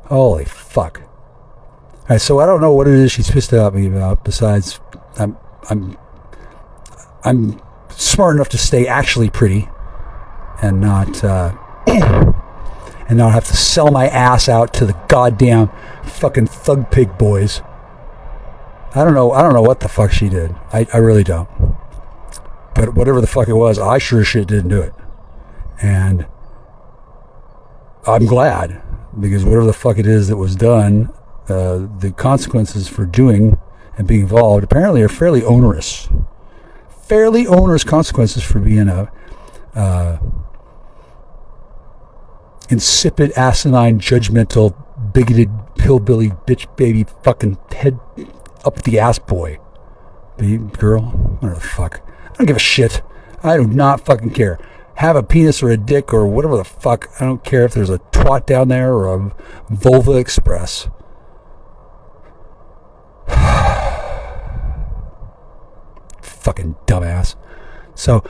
Holy fuck! All right, so I don't know what it is she's pissed at me about. Besides, I'm smart enough to stay actually pretty, and not have to sell my ass out to the goddamn fucking thug pig boys. I don't know what the fuck she did. I really don't. But whatever the fuck it was, I sure as shit didn't do it. And I'm glad, because whatever the fuck it is that was done, the consequences for doing and being involved apparently are fairly onerous. Fairly onerous consequences for being a insipid, asinine, judgmental, bigoted, hillbilly, bitch, baby, fucking head up the ass boy. Girl, whatever the fuck. I don't give a shit. I do not fucking care. Have a penis or a dick or whatever the fuck. I don't care if there's a twat down there or a vulva express. Fucking dumbass. So,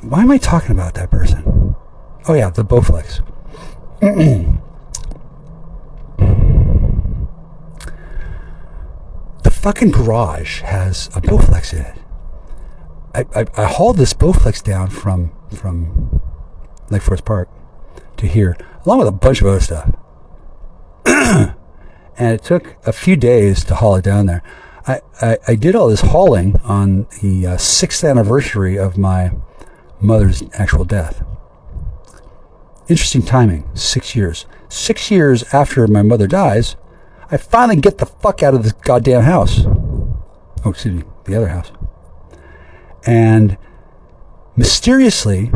why am I talking about that person? Oh yeah, the Bowflex. The fucking garage has a Bowflex in it. I hauled this Bowflex down from Lake Forest Park to here, along with a bunch of other stuff. And it took a few days to haul it down there. I did all this hauling on the 6th anniversary of my mother's actual death. Interesting timing, 6 years. 6 years after my mother dies, I finally get the fuck out of this goddamn house. Oh, excuse me, the other house. And mysteriously,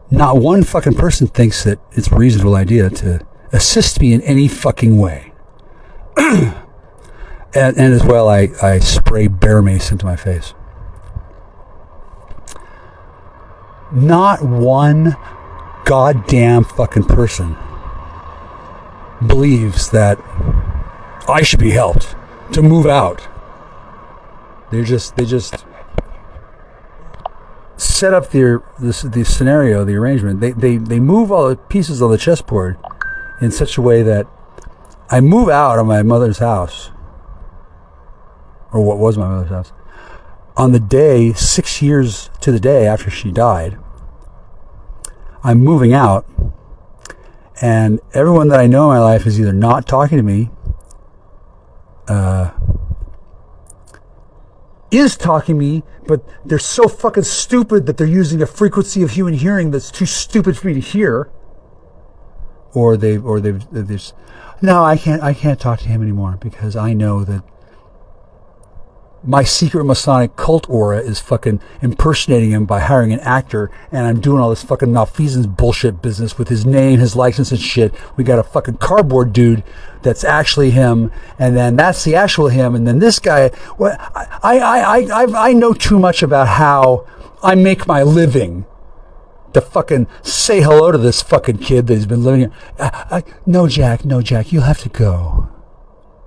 not one fucking person thinks that it's a reasonable idea to assist me in any fucking way. and as well, I spray bear mace into my face. Not one goddamn fucking person believes that I should be helped to move out. They just set up the scenario, the arrangement. They move all the pieces on the chessboard in such a way that I move out of my mother's house, or what was my mother's house, on the day, 6 years to the day after she died. I'm moving out, and everyone that I know in my life is either not talking to me, is talking to me, but they're so fucking stupid that they're using a frequency of human hearing that's too stupid for me to hear. or they've just, no, I can't talk to him anymore because I know that my secret Masonic cult aura is fucking impersonating him by hiring an actor, and I'm doing all this fucking malfeasance bullshit business with his name, his license and shit. We got a fucking cardboard dude that's actually him, and then that's the actual him, and then this guy. Well, I know too much about how I make my living to fucking say hello to this fucking kid that has been living here. No, Jack, you'll have to go.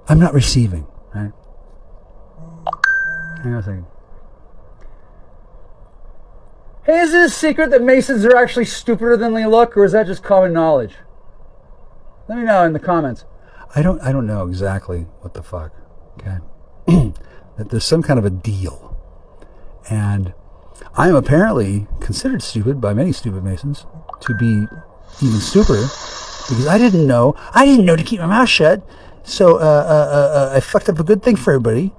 I'm not receiving, right? Hang on a second. Hey, is it a secret that Masons are actually stupider than they look, or is that just common knowledge? Let me know in the comments. I don't know exactly what the fuck, okay? That there's some kind of a deal. And I am apparently considered stupid by many stupid Masons to be even stupider because I didn't know to keep my mouth shut. So I fucked up a good thing for everybody.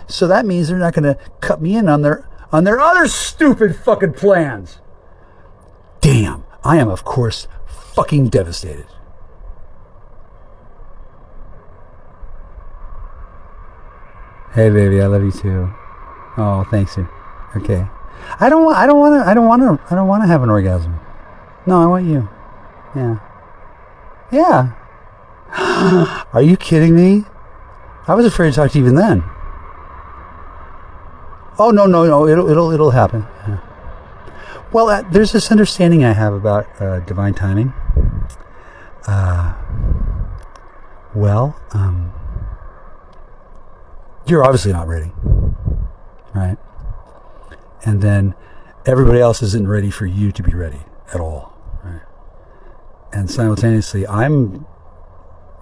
So that means they're not going to cut me in on their other stupid fucking plans. Damn, I am of course fucking devastated. Hey baby, I love you too. Oh, thanks you. Okay. I don't want to have an orgasm. No, I want you. Yeah. Yeah. Are you kidding me? I was afraid to talk to you even then. Oh no, it'll happen. Yeah. Well, there's this understanding I have about divine timing. You're obviously not ready, right? And then everybody else isn't ready for you to be ready at all, right? And simultaneously, I'm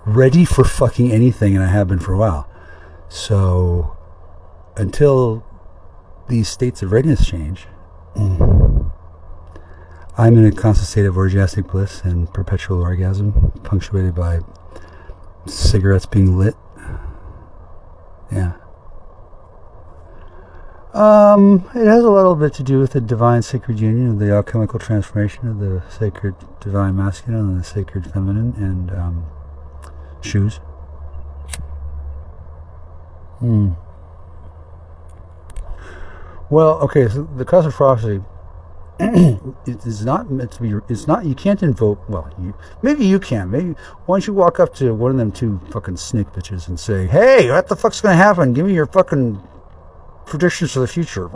ready for fucking anything, and I have been for a while. So until these states of readiness change, I'm in a constant state of orgasmic bliss and perpetual orgasm, punctuated by cigarettes being lit. Yeah. It has a little bit to do with the divine sacred union of the alchemical transformation of the sacred divine masculine and the sacred feminine, and shoes. Well, okay, so the cosmic prophecy is not meant to be, it's not, you can't invoke, well, maybe you can, maybe, why don't you walk up to one of them two fucking snake bitches and say, hey, what the fuck's gonna happen? Give me your fucking predictions for the future.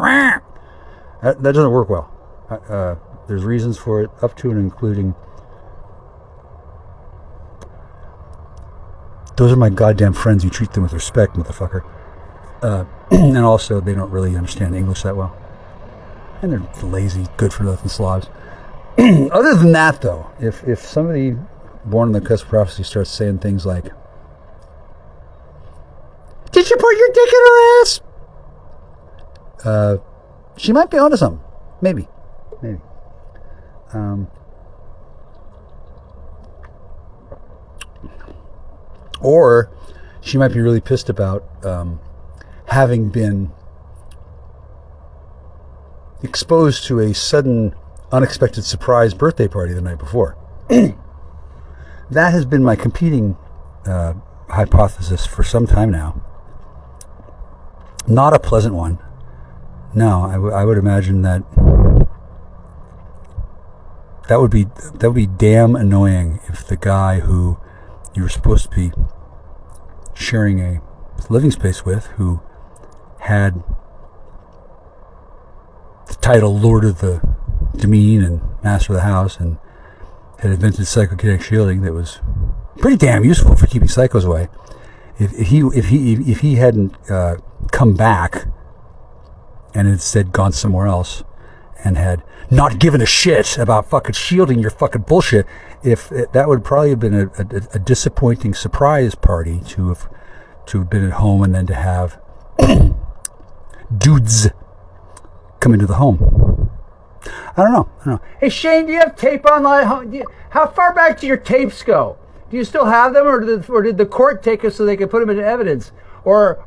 That doesn't work well. There's reasons for it, up to and including, those are my goddamn friends, you treat them with respect, motherfucker. And also, they don't really understand English that well. And they're lazy, good-for-nothing slobs. Other than that, though, if somebody born in the cusp of prophecy starts saying things like, did you put your dick in her ass? She might be onto something. Maybe. Or she might be really pissed about having been exposed to a sudden, unexpected surprise birthday party the night before. That has been my competing hypothesis for some time now. Not a pleasant one. No, I would imagine that would be damn annoying if the guy who you were supposed to be sharing a living space with, who had the title Lord of the Demesne and Master of the House, and had invented psychokinetic shielding that was pretty damn useful for keeping psychos away. If he hadn't come back and instead gone somewhere else and had not given a shit about fucking shielding your fucking bullshit, that would probably have been a disappointing surprise party to have been at home, and then to have dudes come into the home. I don't know. Hey Shane, do you have tape on? How far back do your tapes go? Do you still have them, or did the court take us so they could put them into evidence? Or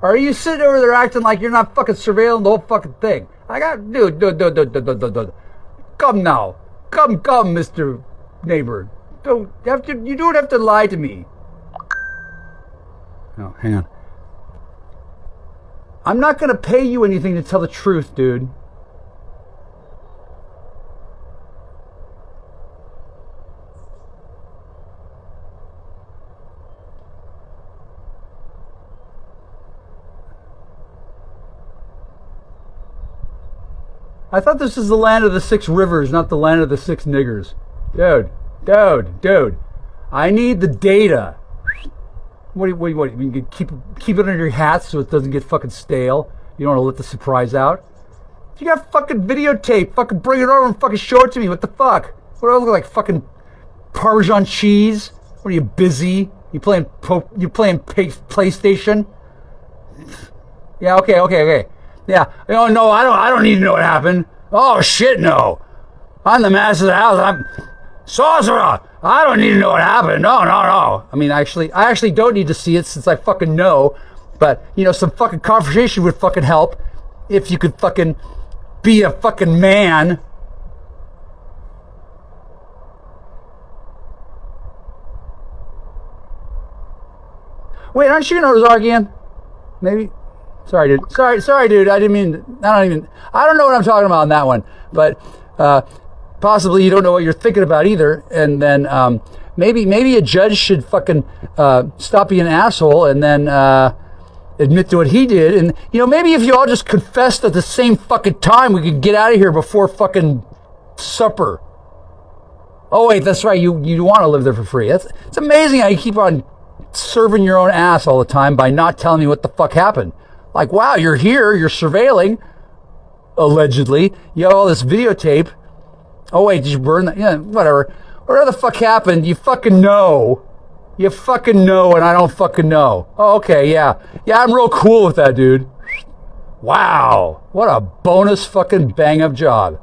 are you sitting over there acting like you're not fucking surveilling the whole fucking thing? Dude. Come now. Come, Mr. neighbor. You don't have to lie to me. No, hang on. I'm not going to pay you anything to tell the truth, dude. I thought this was the land of the 6 rivers, not the land of the 6 niggers. Dude. I need the data. What? You keep it under your hat so it doesn't get fucking stale. You don't want to let the surprise out. If you got fucking videotape, fucking bring it over and fucking show it to me. What the fuck? What do I look like? Fucking Parmesan cheese? What are you, busy? You playing PlayStation? Yeah, okay. Yeah. Oh no, I don't need to know what happened. Oh shit, no. I'm the master of the house. I'm sorcerer. I don't need to know what happened. No. I mean, I actually don't need to see it since I fucking know. But, some fucking conversation would fucking help if you could fucking be a fucking man. Wait, aren't you in Ozarkian? Maybe? Sorry, dude. Sorry, dude. I don't know what I'm talking about on that one. But, possibly you don't know what you're thinking about either, and then maybe a judge should fucking stop being an asshole and then admit to what he did, and maybe if you all just confessed at the same fucking time, we could get out of here before fucking supper. Oh wait, that's right. You want to live there for free. It's amazing how you keep on serving your own ass all the time by not telling me what the fuck happened. Like, wow, you're here, you're surveilling, allegedly. You have all this videotape. Oh, wait, did you burn that? Yeah, whatever. Whatever the fuck happened, you fucking know. You fucking know, and I don't fucking know. Oh, okay, yeah. Yeah, I'm real cool with that, dude. Wow. What a bonus fucking bang-up job.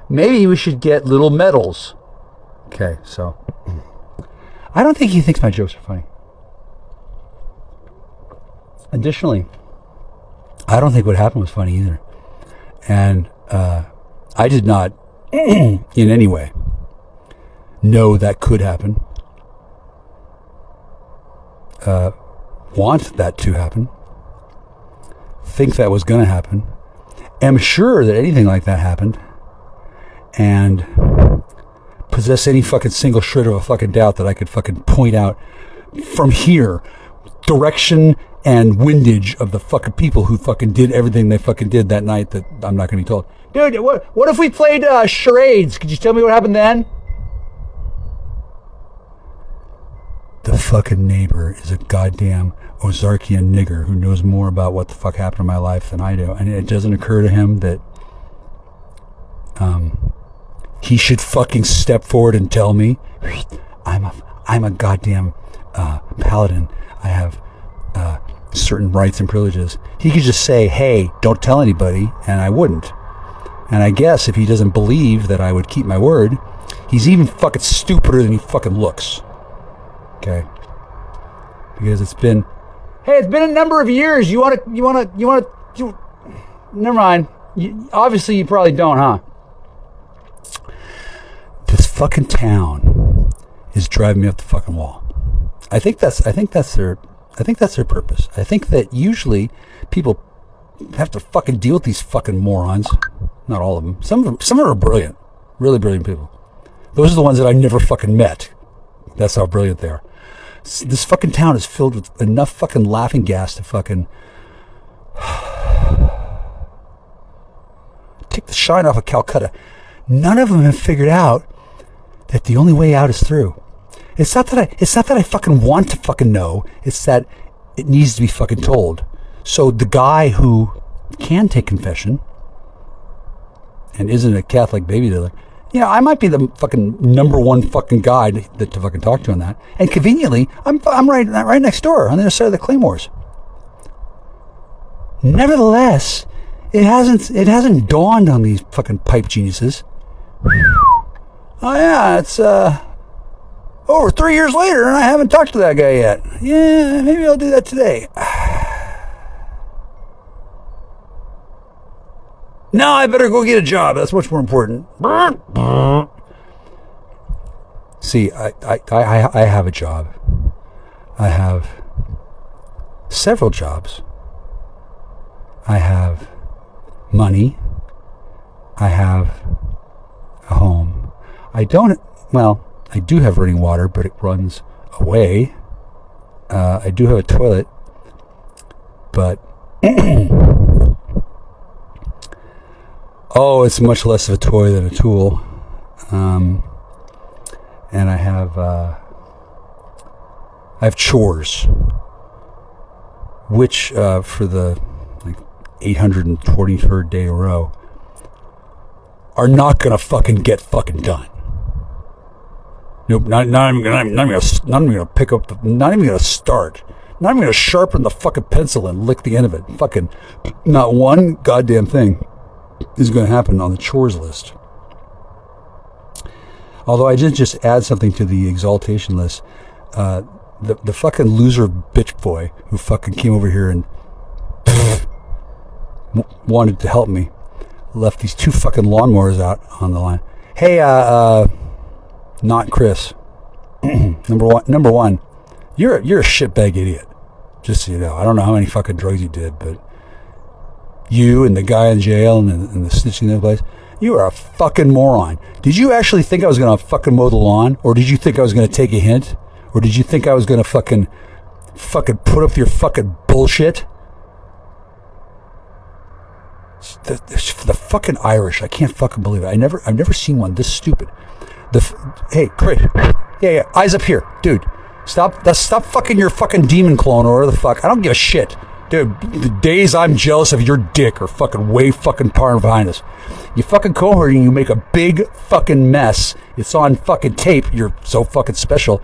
Maybe we should get little medals. Okay, so. I don't think he thinks my jokes are funny. Additionally, I don't think what happened was funny either. And I did not, in any way, know that could happen. Want that to happen. Think that was going to happen. Am sure that anything like that happened. And possess any fucking single shred of a fucking doubt that I could fucking point out from here. Direction and windage of the fucking people who fucking did everything they fucking did that night that I'm not going to be told. Dude, what if we played charades? Could you tell me what happened then? The fucking neighbor is a goddamn Ozarkian nigger who knows more about what the fuck happened in my life than I do. And it doesn't occur to him that he should fucking step forward and tell me I'm a goddamn paladin. I have certain rights and privileges. He could just say, hey, don't tell anybody, and I wouldn't. And I guess if he doesn't believe that I would keep my word, he's even fucking stupider than he fucking looks. Okay? Because it's been a number of years. You wanna never mind. Obviously you probably don't, huh? This fucking town is driving me up the fucking wall. I think that's their purpose. I think that usually people have to fucking deal with these fucking morons. Not all of them. Some of them are brilliant. Really brilliant people. Those are the ones that I never fucking met. That's how brilliant they are. This fucking town is filled with enough fucking laughing gas to fucking take the shine off of Calcutta. None of them have figured out that the only way out is through. It's not that I fucking want to fucking know. It's that it needs to be fucking told. So the guy who can take confession and isn't a Catholic baby dealer, I might be the fucking number one fucking guy to fucking talk to on that. And conveniently, I'm right next door on the other side of the Claymores. Nevertheless, it hasn't dawned on these fucking pipe geniuses. Oh yeah, it's over 3 years later and I haven't talked to that guy yet. Yeah, maybe I'll do that today. No, I better go get a job. That's much more important. See, I have a job. I have several jobs. I have money. I have a home. I do have running water, but it runs away. I do have a toilet, but it's much less of a toy than a tool. And I have chores, which for the 823rd day in a row are not gonna fucking get fucking done. Nope, not even gonna pick up not even gonna start. Not even gonna sharpen the fucking pencil and lick the end of it. Fucking not one goddamn thing is gonna happen on the chores list. Although I did just add something to the exaltation list. The fucking loser bitch boy who fucking came over here and wanted to help me left these 2 fucking lawnmowers out on the line. Hey, not Chris. Number one, you're a shitbag idiot. Just so you know, I don't know how many fucking drugs you did, but you and the guy in jail and the snitching in the place, you are a fucking moron. Did you actually think I was gonna fucking mow the lawn, or did you think I was gonna take a hint, or did you think I was gonna fucking put up your fucking bullshit? The fucking Irish, I can't fucking believe it. I've never seen one this stupid. Hey, Chris. Yeah, eyes up here, dude. Stop fucking your fucking demon clone or whatever the fuck. I don't give a shit. Dude, the days I'm jealous of your dick are fucking way fucking far behind us. You fucking cohorting, you make a big fucking mess. It's on fucking tape. You're so fucking special.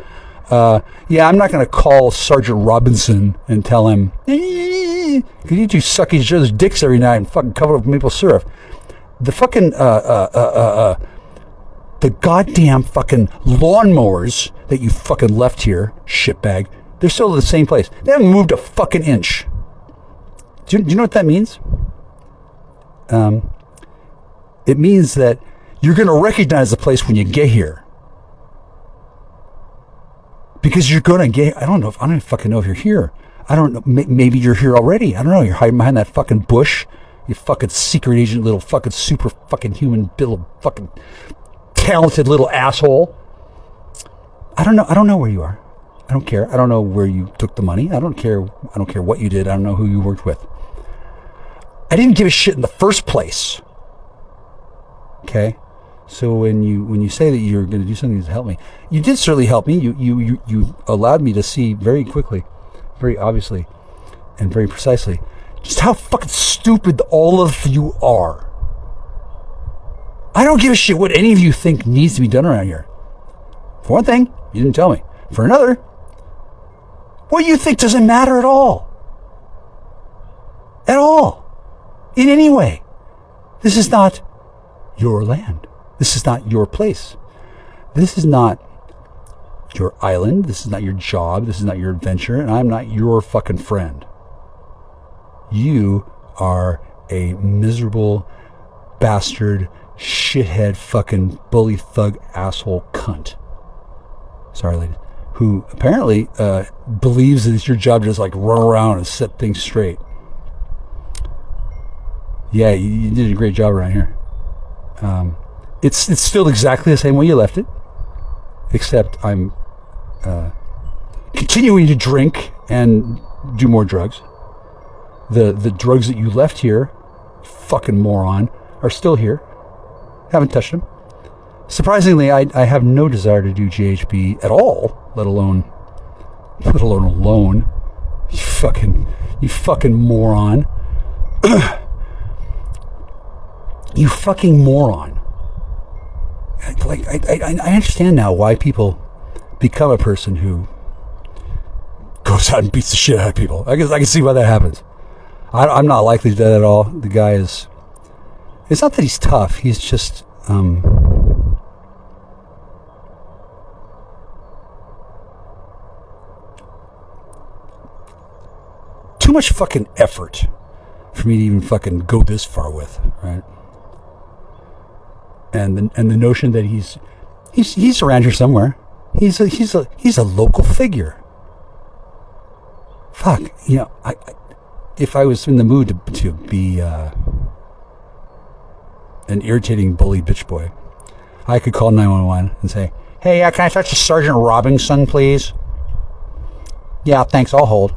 I'm not going to call Sergeant Robinson and tell him, you need to suck each other's dicks every night and fucking cover it with maple syrup. The fucking, the goddamn fucking lawnmowers that you fucking left here, shitbag, they're still in the same place. They haven't moved a fucking inch. Do you know what that means? It means that you're going to recognize the place when you get here. Because you're going to get, I don't even fucking know if you're here. I don't know, maybe you're here already. I don't know, you're hiding behind that fucking bush. You fucking secret agent, little fucking super fucking human, little fucking talented little asshole. I don't know where you are. I don't care. I don't know where you took the money. I don't care what you did. I don't know who you worked with. I didn't give a shit in the first place. Okay? So when you say that you're going to do something to help me, you did certainly help me. You allowed me to see very quickly, very obviously, and very precisely just how fucking stupid all of you are. I don't give a shit what any of you think needs to be done around here. For one thing, you didn't tell me. For another, what you think doesn't matter at all. At all. In any way. This is not your land. This is not your place. This is not your island. This is not your job. This is not your adventure. And I'm not your fucking friend. You are a miserable bastard, shithead, fucking bully, thug, asshole, cunt. Sorry, ladies. Who apparently believes that it's your job to just like run around and set things straight. Yeah, you did a great job around here. It's still exactly the same way you left it, except I'm continuing to drink and do more drugs. The drugs that you left here, fucking moron, are still here. Haven't touched them. Surprisingly, I have no desire to do GHB at all, let alone alone. You fucking moron. You fucking moron. Like I understand now why people become a person who goes out and beats the shit out of people. I guess I can see why that happens. I'm not likely to do that at all. The guy is. It's not that he's tough. He's just. Too much fucking effort for me to even fucking go this far with, right? and the notion that he's around here somewhere. He's a local figure. Fuck, if I was in the mood to be an irritating bully bitch boy, I could call 911 and say, "Hey, can I talk to Sergeant Robinson, please?" "Yeah, thanks, I'll hold."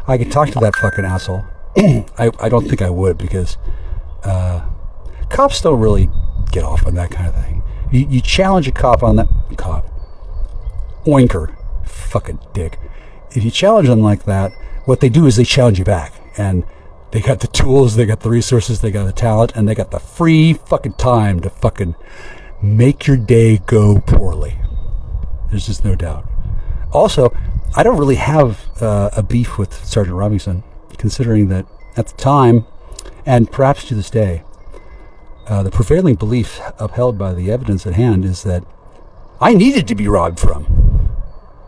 I could talk to that fucking asshole. I don't think I would, because cops don't really get off on that kind of thing. You challenge a cop on that cop. Oinker. Fucking dick. If you challenge them like that, what they do is they challenge you back. And they got the tools, they got the resources, they got the talent, and they got the free fucking time to fucking make your day go poorly. There's just no doubt. Also, I don't really have a beef with Sergeant Robinson, considering that at the time, and perhaps to this day, the prevailing belief upheld by the evidence at hand is that I needed to be robbed from.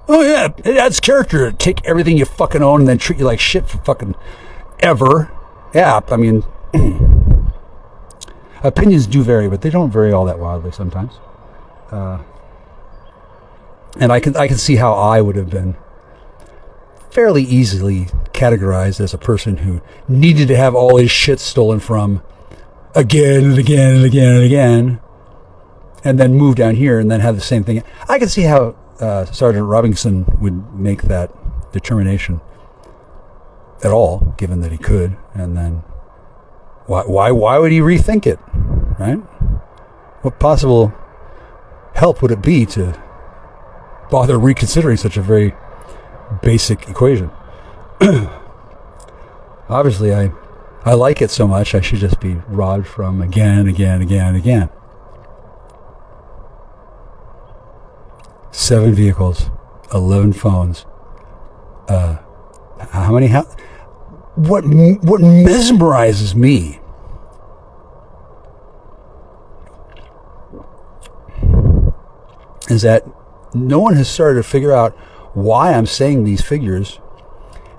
Oh yeah, it adds character to take everything you fucking own and then treat you like shit for fucking ever. Yeah, I mean, opinions do vary, but they don't vary all that wildly sometimes. And I can see how I would have been fairly easily categorized as a person who needed to have all his shit stolen from again and again and again and again, and then move down here and then have the same thing. I can see how Sergeant Robinson would make that determination at all, given that he could, and then why would he rethink it, right? What possible help would it be to bother reconsidering such a very basic equation? Obviously, I like it so much, I should just be robbed from again and again and again and again. 7 vehicles, 11 phones. How many? What mesmerizes me is that no one has started to figure out why I'm saying these figures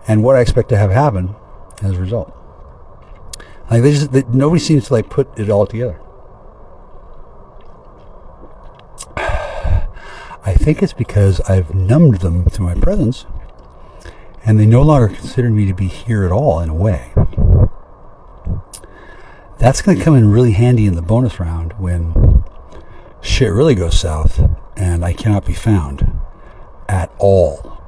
and what I expect to have happen as a result. Like nobody seems to like put it all together. I think it's because I've numbed them to my presence, and they no longer consider me to be here at all, in a way. That's going to come in really handy in the bonus round when shit really goes south and I cannot be found at all.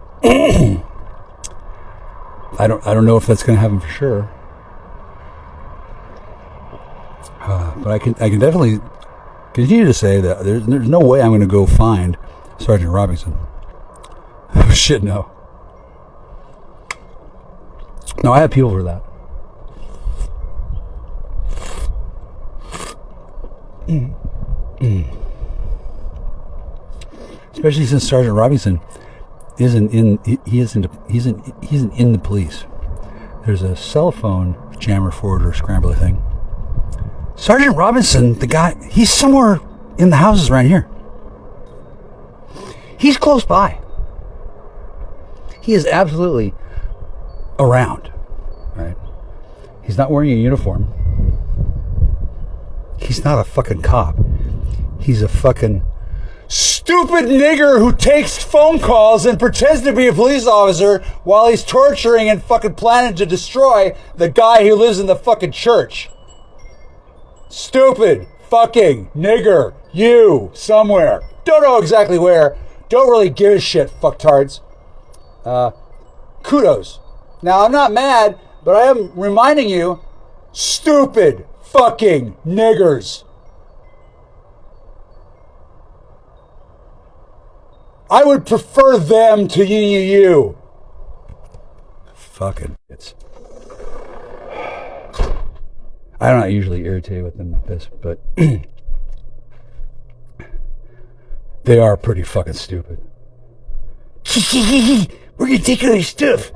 I don't know if that's going to happen for sure, but I can definitely continue to say that there's no way I'm going to go find Sergeant Robinson. Oh shit, no. No, I have people for that. Especially since Sergeant Robinson isn't in the police. There's a cell phone jammer forwarder scrambler thing. Sergeant Robinson, the guy, he's somewhere in the houses around here. He's close by. He is absolutely around, right? He's not wearing a uniform. He's not a fucking cop. He's a fucking stupid nigger who takes phone calls and pretends to be a police officer while he's torturing and fucking planning to destroy the guy who lives in the fucking church. Stupid fucking nigger. You, somewhere. Don't know exactly where. Don't really give a shit, fucktards. Kudos. Now, I'm not mad, but I am reminding you, stupid fucking niggers. I would prefer them to you. Fucking bits. I'm not usually irritated with them like this, but they are pretty fucking stupid. We're gonna take all your stuff.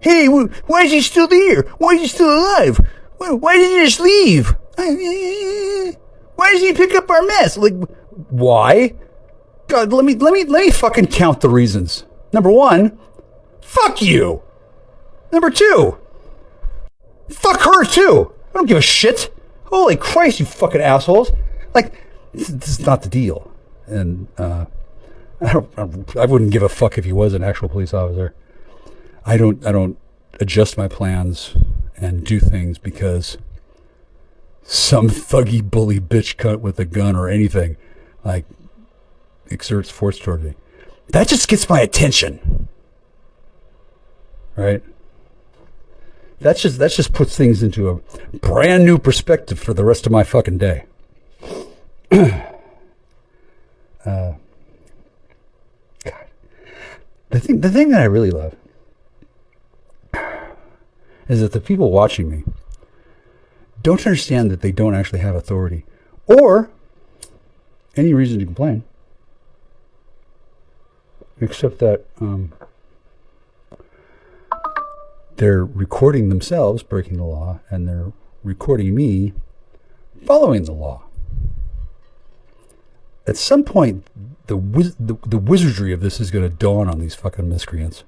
Hey, why is he still there? Why is he still alive? Why did he just leave? Why does he pick up our mess? Like, why? God, let me fucking count the reasons. Number 1, fuck you. Number 2, fuck her too. I don't give a shit. Holy Christ, you fucking assholes. Like, this is not the deal. And I wouldn't give a fuck if he was an actual police officer. I don't adjust my plans and do things because some thuggy bully bitch cunt with a gun or anything like exerts force toward me. That just gets my attention, right? That just puts things into a brand new perspective for the rest of my fucking day. God, the thing that I really love is that the people watching me don't understand that they don't actually have authority or any reason to complain, except that they're recording themselves breaking the law, and they're recording me following the law. At some point, the wizardry of this is going to dawn on these fucking miscreants.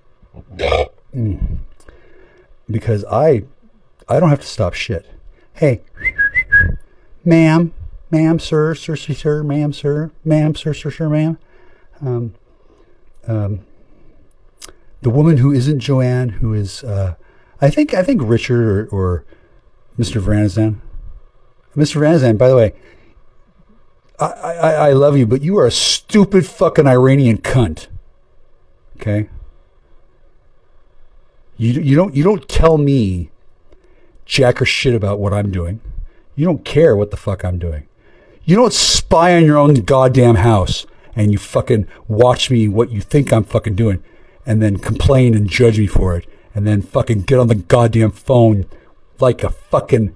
Because I don't have to stop shit. Hey, ma'am, sir, ma'am, sir, ma'am. The woman who isn't Joanne, who is, I think Richard or Mr. Varanzan. Mr. Varanzan, by the way, I love you, but you are a stupid fucking Iranian cunt. Okay? You don't tell me jack or shit about what I'm doing. You don't care what the fuck I'm doing. You don't spy on your own goddamn house and you fucking watch me what you think I'm fucking doing and then complain and judge me for it and then fucking get on the goddamn phone like a fucking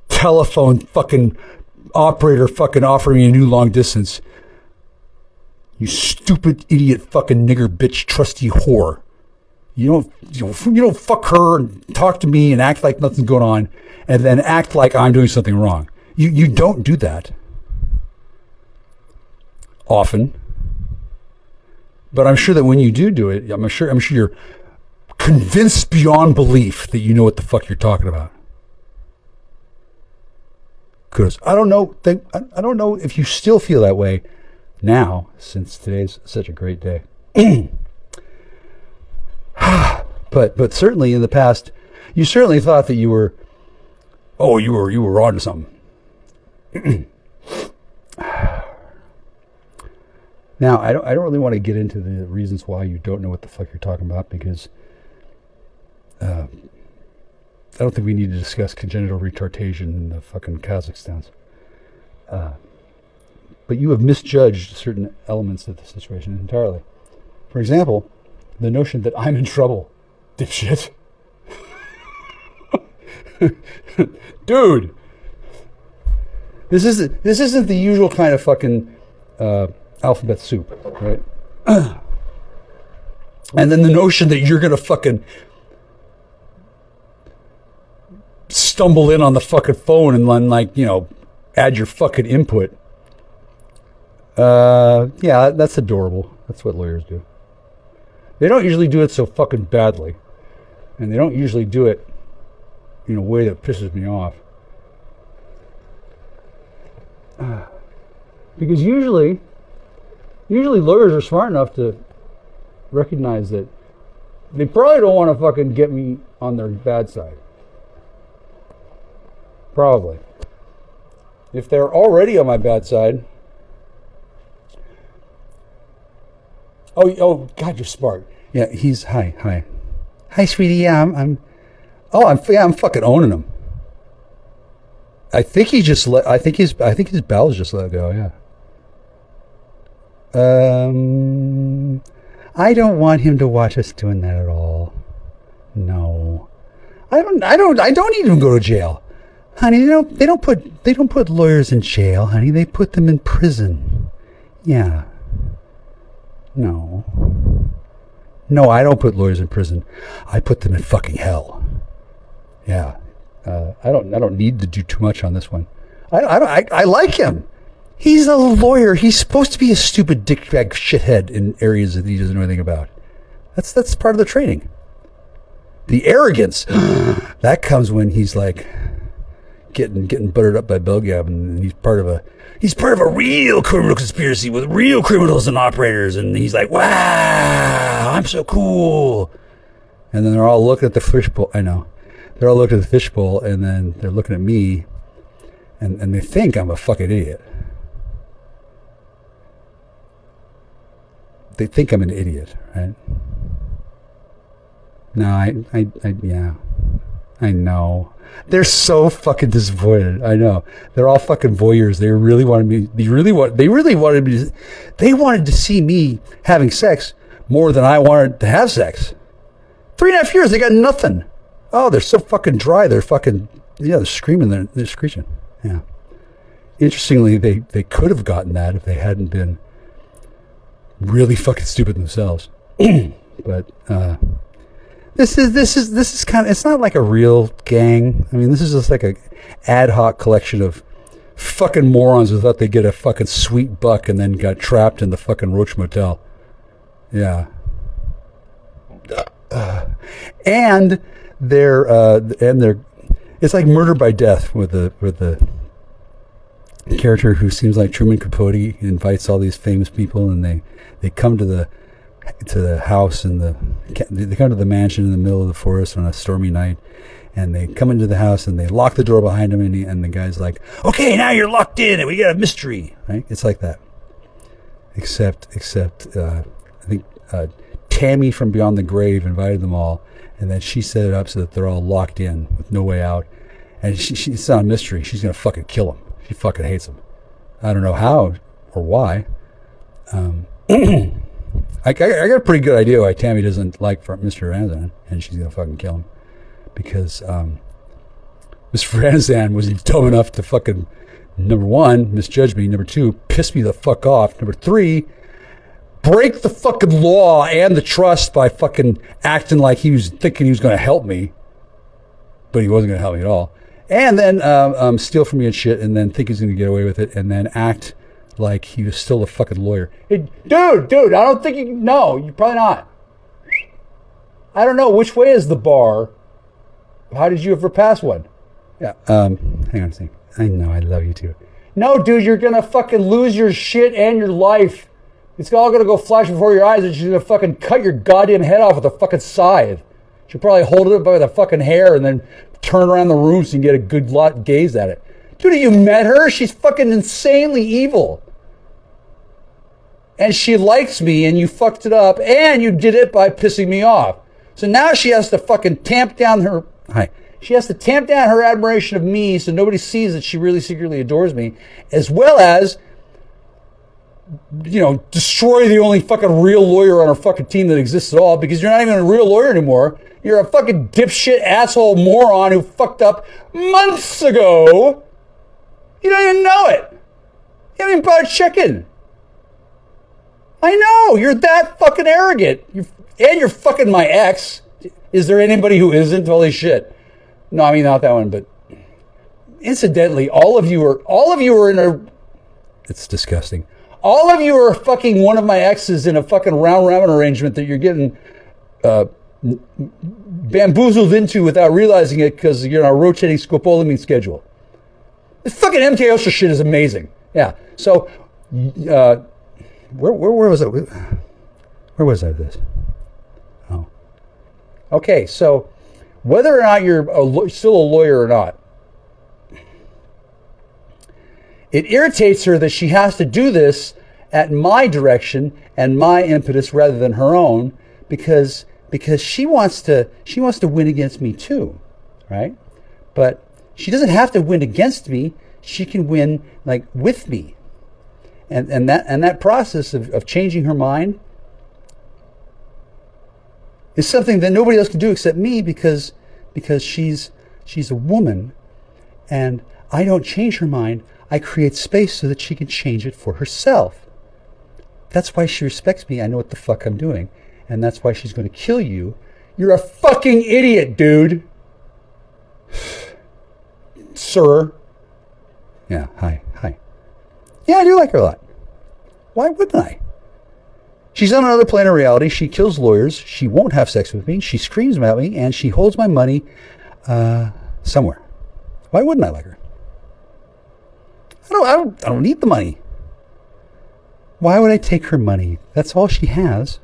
telephone fucking operator fucking offering me a new long distance. You stupid idiot fucking nigger bitch trustee whore. You don't fuck her and talk to me and act like nothing's going on and then act like I'm doing something wrong. You don't do that often. But I'm sure that when you do it, I'm sure you're convinced beyond belief that you know what the fuck you're talking about. Because I don't know if you still feel that way now, since today's such a great day. But certainly in the past, you certainly thought that you were onto something. Now, I don't really want to get into the reasons why you don't know what the fuck you're talking about, because I don't think we need to discuss congenital retardation in the fucking Kazakhstans. But you have misjudged certain elements of the situation entirely. For example, the notion that I'm in trouble, dipshit. Dude, this isn't the usual kind of fucking alphabet soup, right? And then the notion that you're gonna fucking stumble in on the fucking phone and then, like, add your fucking input. Yeah, that's adorable. That's what lawyers do. They don't usually do it so fucking badly. And they don't usually do it in a way that pisses me off. Because usually lawyers are smart enough to recognize that they probably don't want to fucking get me on their bad side. Probably. If they're already on my bad side. Oh, God, you're smart. Yeah, hi, sweetie. Yeah, I'm fucking owning him. I think he just I think his bowels just let go. Yeah. I don't want him to watch us doing that at all. No, I don't need him to go to jail, honey. They don't put lawyers in jail, honey. They put them in prison. Yeah. No, I don't put lawyers in prison. I put them in fucking hell. Yeah. I don't need to do too much on this one. I like him. He's a lawyer. He's supposed to be a stupid dickbag shithead in areas that he doesn't know anything about. That's part of the training. The arrogance that comes when he's like, getting buttered up by Belgab, and he's part of a real criminal conspiracy with real criminals and operators, and he's like, wow, I'm so cool. And then they're all looking at the fishbowl. I know. They're all looking at the fishbowl, and then they're looking at me, and they think I'm a fucking idiot. They think I'm an idiot, right? No, I know. They're so fucking disappointed. I know. They're all fucking voyeurs. They wanted to see me having sex more than I wanted to have sex. 3.5 years, they got nothing. Oh, they're so fucking dry. They're fucking, they're screaming. They're screeching. Yeah. Interestingly, they could have gotten that if they hadn't been really fucking stupid themselves. But this is kind of, it's not like a real gang. I mean, this is just like a ad hoc collection of fucking morons who thought they'd get a fucking sweet buck and then got trapped in the fucking Roach Motel. Yeah. And they're it's like Murder by Death with the character who seems like Truman Capote, invites all these famous people, and they come to the house, and they come to the mansion in the middle of the forest on a stormy night, and they come into the house and they lock the door behind him, and the guy's like, okay, now you're locked in and we got a mystery, right? It's like that, except I think Tammy from Beyond the Grave invited them all, and then she set it up so that they're all locked in with no way out, and it's not a mystery. She's gonna fucking kill him. She fucking hates him. I don't know how or why. I got a pretty good idea why Tammy doesn't like Mr. Ranzan, and she's gonna fucking kill him, because Mr. Ranzan was dumb enough to fucking, number one, misjudge me, number two, piss me the fuck off, number three, break the fucking law and the trust by fucking acting like he was thinking he was gonna help me, but he wasn't gonna help me at all, and then steal from me and shit, and then think he's gonna get away with it, and then act like he was still a fucking lawyer. Hey, dude, I don't think you... No, you're probably not. I don't know. Which way is the bar? How did you ever pass one? Yeah, hang on a second. I know, I love you too. No, dude, you're gonna fucking lose your shit and your life. It's all gonna go flash before your eyes, and she's gonna fucking cut your goddamn head off with a fucking scythe. She'll probably hold it up by the fucking hair and then turn around the room so you can get a good gaze at it. Dude, have you met her? She's fucking insanely evil. And she likes me, and you fucked it up, and you did it by pissing me off. So now she has to fucking tamp down her... She has to tamp down her admiration of me so nobody sees that she really secretly adores me, as well as, destroy the only fucking real lawyer on her fucking team that exists at all, because you're not even a real lawyer anymore. You're a fucking dipshit asshole moron who fucked up months ago. You don't even know it. You haven't even bought a chicken. I know, you're that fucking arrogant. And you're fucking my ex. Is there anybody who isn't? Holy shit. No, I mean, not that one, but incidentally, all of you are in a... It's disgusting. All of you are fucking one of my exes in a fucking round robin arrangement that you're getting bamboozled into without realizing it, because you're on a rotating scopolamine schedule. This fucking MK Ultra shit is amazing. Yeah, so... Where was it? Where was I with this? Oh. Okay, so whether or not you're still a lawyer or not, it irritates her that she has to do this at my direction and my impetus rather than her own, because she wants to win against me too, right? But she doesn't have to win against me. She can win like with me. And that process of changing her mind is something that nobody else can do except me, because she's a woman, and I don't change her mind. I create space so that she can change it for herself. That's why she respects me. I know what the fuck I'm doing, and that's why she's going to kill you. You're a fucking idiot, dude. Sir. Yeah, hi. Yeah, I do like her a lot. Why wouldn't I? She's on another plane of reality. She kills lawyers. She won't have sex with me. She screams at me, and she holds my money somewhere. Why wouldn't I like her? I don't need the money. Why would I take her money? That's all she has.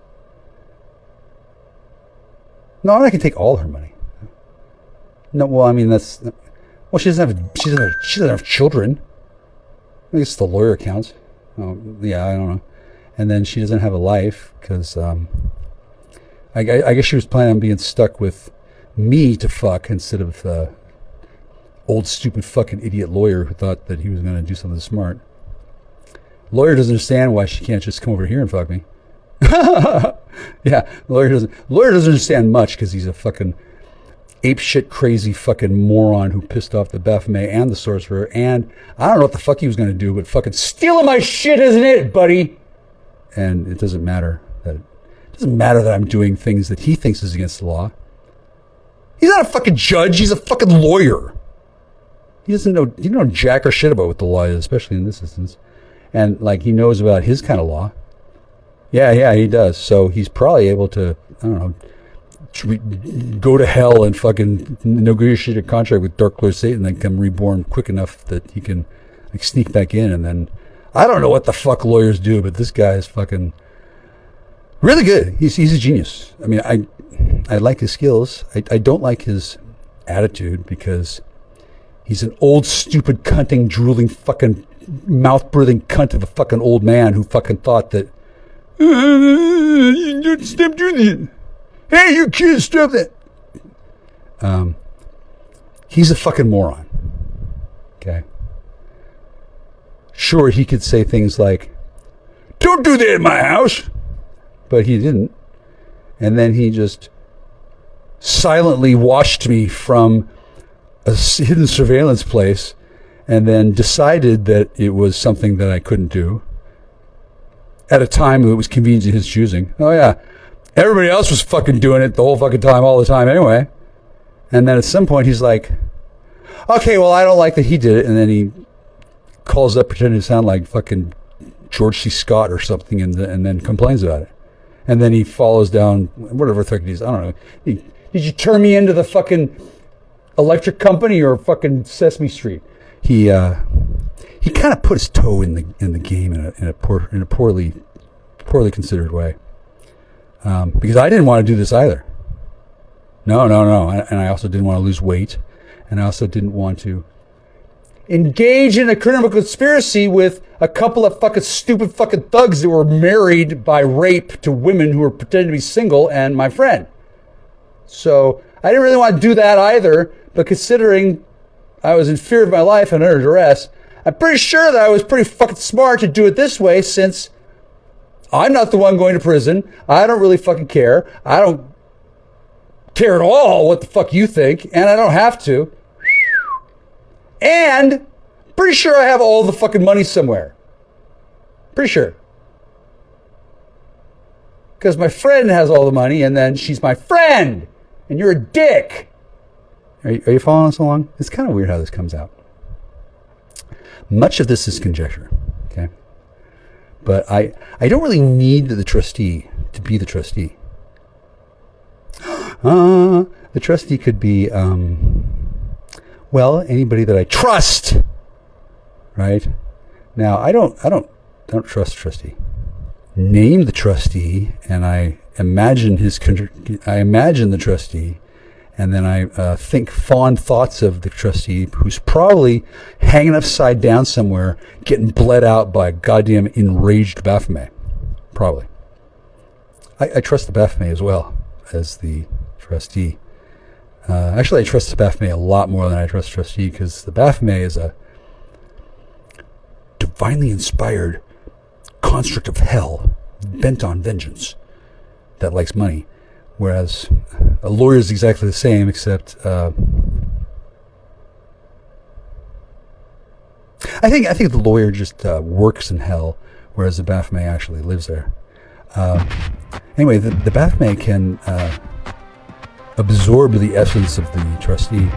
No, I can take all her money. No, well, I mean she doesn't have children. I guess the lawyer counts. Oh, yeah, I don't know. And then she doesn't have a life because I guess she was planning on being stuck with me to fuck instead of old stupid fucking idiot lawyer who thought that he was going to do something smart. Lawyer doesn't understand why she can't just come over here and fuck me. Yeah, lawyer doesn't understand much because he's a fucking apeshit crazy fucking moron who pissed off the Baphomet and the sorcerer, and I don't know what the fuck he was going to do, but fucking stealing my shit, isn't it, buddy? And it doesn't matter that I'm doing things that he thinks is against the law. He's not a fucking judge. He's a fucking lawyer. He doesn't know jack or shit about what the law is, especially in this instance. And like he knows about his kind of law. Yeah, he does. So he's probably able to, I don't know, go to hell and fucking negotiate a contract with Dark Lord Satan and come reborn quick enough that he can like sneak back in. And then I don't know what the fuck lawyers do, but this guy is fucking really good. He's a genius. I mean, I like his skills. I don't like his attitude because he's an old, stupid, cunting, drooling, fucking mouth-breathing cunt of a fucking old man who fucking thought that, you don't stop doing it. Hey, you kids, stop that. He's a fucking moron. Okay. Sure, he could say things like, don't do that in my house. But he didn't. And then he just silently watched me from a hidden surveillance place and then decided that it was something that I couldn't do at a time that was convenient to his choosing. Oh, yeah. Everybody else was fucking doing it the whole fucking time, all the time anyway. And then at some point he's like, okay, well, I don't like that he did it. And then he calls up pretending to sound like fucking George C. Scott or something and then complains about it. And then he follows down whatever the fuck it is. I don't know. Did you turn me into the fucking electric company or fucking Sesame Street? He kind of put his toe in the game in a poorly considered way. Because I didn't want to do this either. No. And I also didn't want to lose weight. And I also didn't want to engage in a criminal conspiracy with a couple of fucking stupid fucking thugs that were married by rape to women who were pretending to be single and my friend. So I didn't really want to do that either, but considering I was in fear of my life and under duress, I'm pretty sure that I was pretty fucking smart to do it this way since I'm not the one going to prison. I don't really fucking care. I don't care at all what the fuck you think, and I don't have to. And pretty sure I have all the fucking money somewhere. Pretty sure. Because my friend has all the money, and then she's my friend, and you're a dick. Are you following us along? It's kind of weird how this comes out. Much of this is conjecture, okay? But I don't really need the trustee to be the trustee. The trustee could be, well, anybody that I trust, right? Now, I don't trust the trustee. Name the trustee, and I imagine the trustee, and then I think fond thoughts of the trustee, who's probably hanging upside down somewhere, getting bled out by a goddamn enraged Baphomet. Probably. I trust the Baphomet as well as the trustee. Actually, I trust the Baphomet a lot more than I trust the trustee, because the Baphomet is a divinely inspired construct of hell, bent on vengeance, that likes money. Whereas a lawyer is exactly the same, except I think the lawyer just works in hell, whereas the Baphomet actually lives there. Anyway, the Baphomet can absorb the essence of the trustee,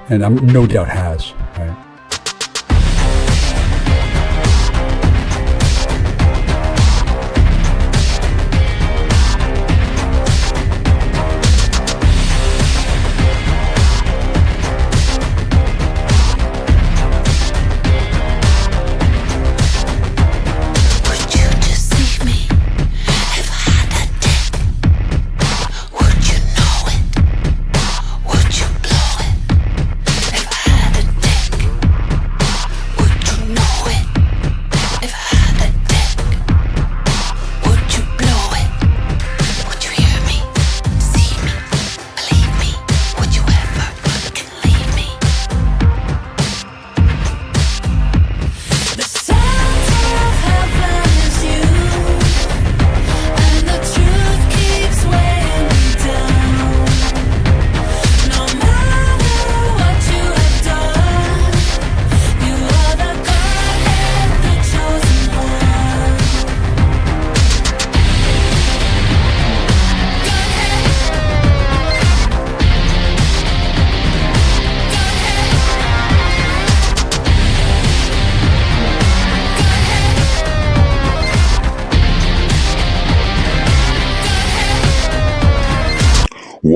and no doubt has, right?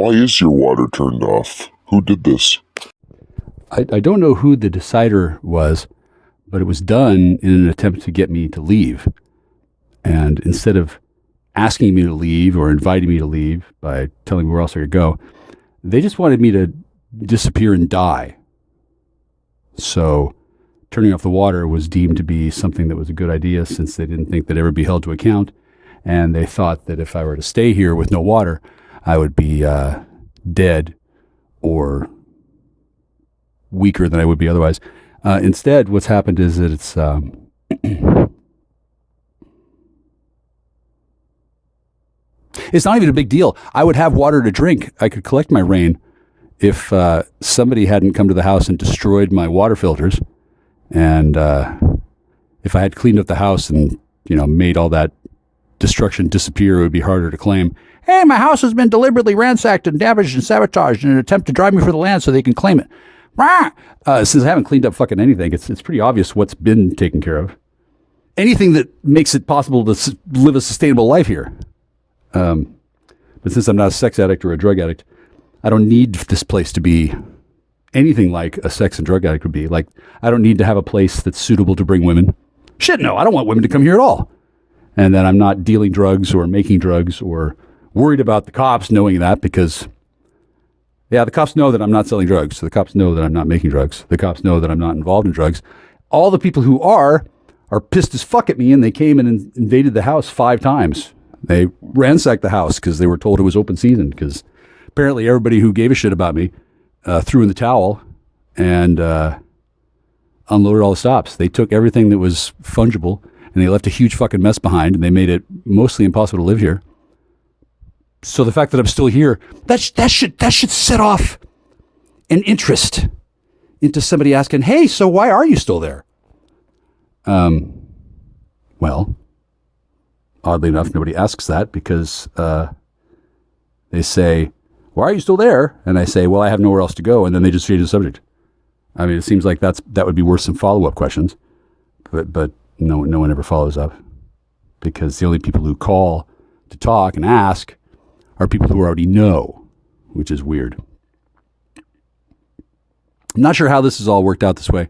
Why is your water turned off? Who did this? I don't know who the decider was, but it was done in an attempt to get me to leave. And instead of asking me to leave or inviting me to leave by telling me where else I could go, they just wanted me to disappear and die. So turning off the water was deemed to be something that was a good idea, since they didn't think that ever be held to account. And they thought that if I were to stay here with no water, I would be dead or weaker than I would be otherwise. Instead, what's happened is that it's it's not even a big deal. I would have water to drink. I could collect my rain if somebody hadn't come to the house and destroyed my water filters, and if I had cleaned up the house and made all that destruction disappear, it would be harder to claim, hey, my house has been deliberately ransacked and damaged and sabotaged in an attempt to drive me for the land so they can claim it. Since I haven't cleaned up fucking anything, it's pretty obvious what's been taken care of. Anything that makes it possible to live a sustainable life here. But since I'm not a sex addict or a drug addict, I don't need this place to be anything like a sex and drug addict would be. Like, I don't need to have a place that's suitable to bring women. Shit, no, I don't want women to come here at all. And then I'm not dealing drugs or making drugs or worried about the cops knowing that, because the cops know that I'm not selling drugs. The cops know that I'm not making drugs. The cops know that I'm not involved in drugs. All the people who are pissed as fuck at me, and they came and invaded the house 5 times. They ransacked the house because they were told it was open season, because apparently everybody who gave a shit about me threw in the towel and unloaded all the stops. They took everything that was fungible and they left a huge fucking mess behind, and they made it mostly impossible to live here. So the fact that I'm still here, that should set off an interest into somebody asking, hey, so why are you still there? Well, oddly enough, nobody asks that, because they say, why are you still there? And I say, well, I have nowhere else to go. And then they just change the subject. I mean, it seems like that would be worth some follow-up questions, but no one ever follows up, because the only people who call to talk and ask are people who already know, which is weird. I'm not sure how this has all worked out this way.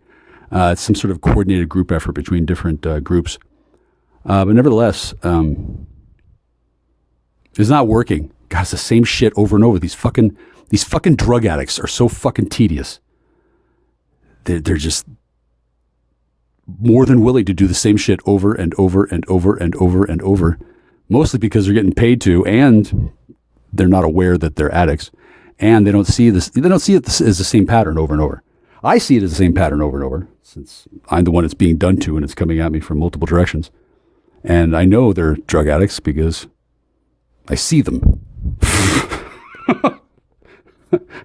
It's some sort of coordinated group effort between different groups. But nevertheless, it's not working. God, it's the same shit over and over. These fucking drug addicts are so fucking tedious. They're just more than willing to do the same shit over and over and over and over and over, mostly because they're getting paid to, and they're not aware that they're addicts, and they don't see this. They don't see it as the same pattern over and over. I see it as the same pattern over and over, since I'm the one it's being done to, and it's coming at me from multiple directions. And I know they're drug addicts because I see them.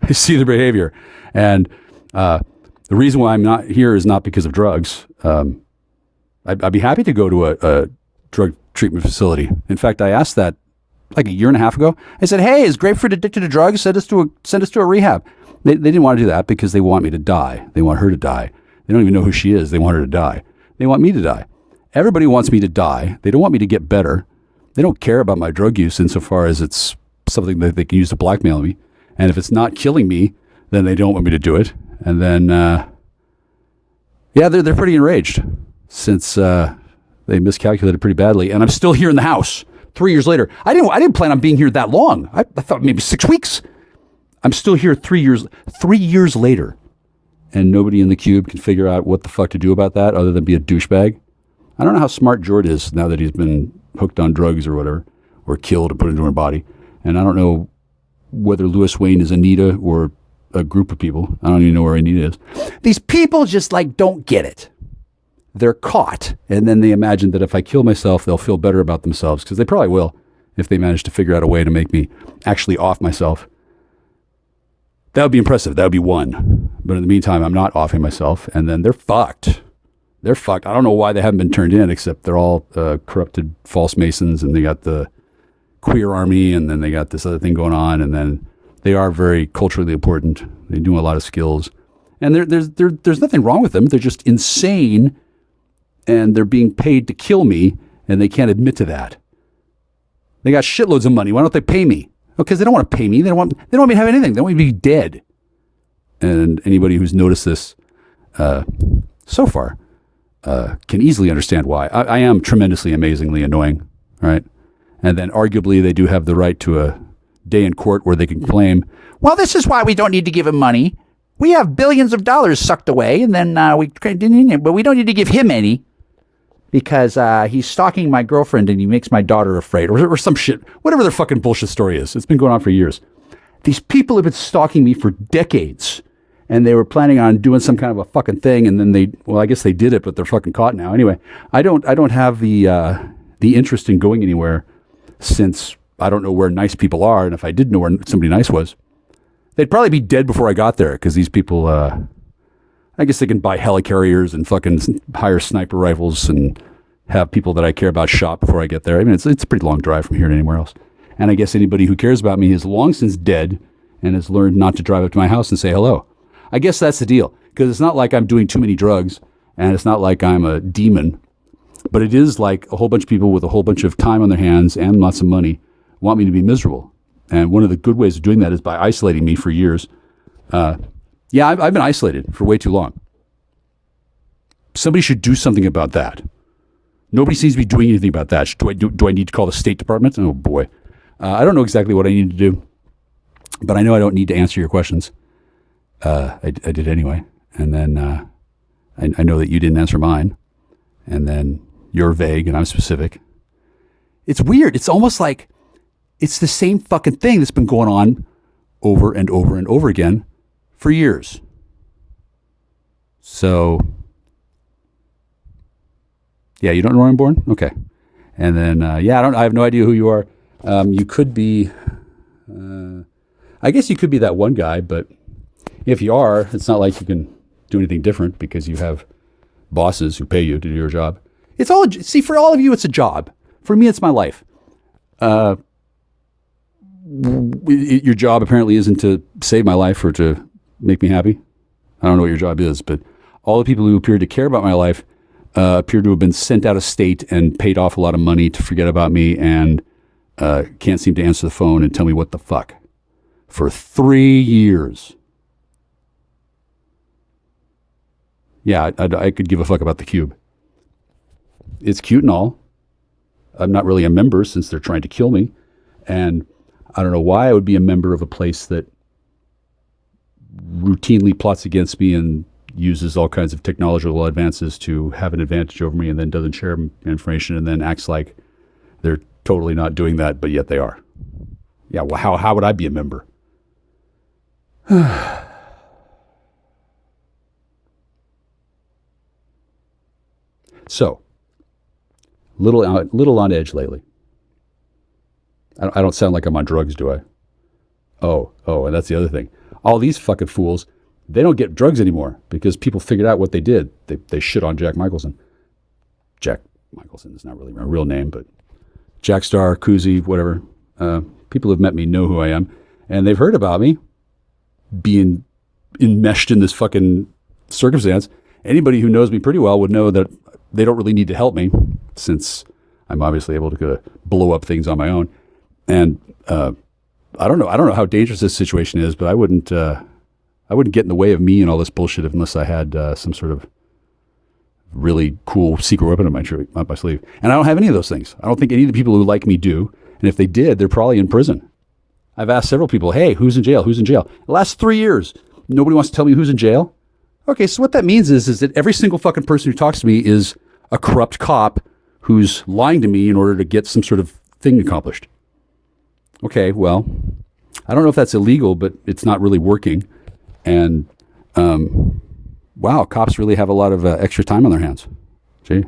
I see their behavior. And the reason why I'm not here is not because of drugs. I'd be happy to go to a drug treatment facility. In fact, I asked that like a year and a half ago. I said, hey, is Grapefruit addicted to drugs? Send us to a rehab. They didn't want to do that because they want me to die. They want her to die. They don't even know who she is. They want her to die. They want me to die. Everybody wants me to die. They don't want me to get better. They don't care about my drug use insofar as it's something that they can use to blackmail me. And if it's not killing me, then they don't want me to do it. And then, they're pretty enraged, since they miscalculated pretty badly. And I'm still here in the house 3 years later. I didn't plan on being here that long. I thought maybe 6 weeks. I'm still here 3 years later. And nobody in the cube can figure out what the fuck to do about that other than be a douchebag. I don't know how smart George is now that he's been hooked on drugs or whatever, or killed and put into her body. And I don't know whether Louis Wayne is Anita or a group of people. I don't even know where Anita is. These people just don't get it. They're caught. And then they imagine that if I kill myself, they'll feel better about themselves, because they probably will if they manage to figure out a way to make me actually off myself. That would be impressive. That would be one. But in the meantime, I'm not offing myself, and then they're fucked. They're fucked. I don't know why they haven't been turned in, except they're all corrupted false Masons, and they got the queer army, and then they got this other thing going on, and then they are very culturally important. They do a lot of skills. And there's nothing wrong with them. They're just insane, and they're being paid to kill me, and they can't admit to that. They got shitloads of money. Why don't they pay me? Because they don't want to pay me. They don't want me to have anything. They want me to be dead. And anybody who's noticed this so far can easily understand why. I am tremendously, amazingly annoying, right? And then arguably they do have the right to a day in court where they can claim, well, this is why we don't need to give him money. We have billions of dollars sucked away, and then but we don't need to give him any because he's stalking my girlfriend and he makes my daughter afraid, or some shit, whatever their fucking bullshit story is. It's been going on for years. These people have been stalking me for decades, and they were planning on doing some kind of a fucking thing, and then I guess they did it, but they're fucking caught now. Anyway, I don't have the interest in going anywhere since I don't know where nice people are, and if I did know where somebody nice was, they'd probably be dead before I got there, because these people, I guess they can buy helicarriers and fucking hire sniper rifles and have people that I care about shot before I get there. I mean, it's a pretty long drive from here to anywhere else. And I guess anybody who cares about me is long since dead and has learned not to drive up to my house and say hello. I guess that's the deal, because it's not like I'm doing too many drugs, and it's not like I'm a demon, but it is like a whole bunch of people with a whole bunch of time on their hands and lots of money want me to be miserable. And one of the good ways of doing that is by isolating me for years. I've been isolated for way too long. Somebody should do something about that. Nobody seems to be doing anything about that. Do I need to call the State Department? Oh, boy. I don't know exactly what I need to do, but I know I don't need to answer your questions. I did anyway. And then I know that you didn't answer mine. And then you're vague and I'm specific. It's weird. It's almost like it's the same fucking thing that's been going on over and over and over again for years. So, yeah, you don't know where I'm born? Okay. And then, I have no idea who you are. You could be, I guess you could be that one guy, but if you are, it's not like you can do anything different because you have bosses who pay you to do your job. It's all, see, for all of you, it's a job. For me, it's my life. Your job apparently isn't to save my life or to make me happy. I don't know what your job is, but all the people who appear to care about my life appear to have been sent out of state and paid off a lot of money to forget about me and can't seem to answer the phone and tell me what the fuck for 3 years. Yeah, I could give a fuck about the cube. It's cute and all. I'm not really a member since they're trying to kill me. And I don't know why I would be a member of a place that routinely plots against me and uses all kinds of technological advances to have an advantage over me and then doesn't share information and then acts like they're totally not doing that, but yet they are. Yeah, well, how would I be a member? So, little on edge lately. I don't sound like I'm on drugs, do I? Oh, and that's the other thing. All these fucking fools, they don't get drugs anymore because people figured out what they did. They shit on Jack Michelson. Jack Michelson is not really my real name, but Jack Star, Koozie, whatever. People who've met me know who I am, and they've heard about me being enmeshed in this fucking circumstance. Anybody who knows me pretty well would know that they don't really need to help me since I'm obviously able to blow up things on my own. And I don't know how dangerous this situation is, but I wouldn't get in the way of me and all this bullshit unless I had some sort of really cool secret weapon up my sleeve. And I don't have any of those things. I don't think any of the people who like me do. And if they did, they're probably in prison. I've asked several people, hey, who's in jail? Who's in jail? The last 3 years, nobody wants to tell me who's in jail. Okay, so what that means is that every single fucking person who talks to me is a corrupt cop who's lying to me in order to get some sort of thing accomplished. Okay, well, I don't know if that's illegal, but it's not really working. And, wow, cops really have a lot of extra time on their hands. Gee,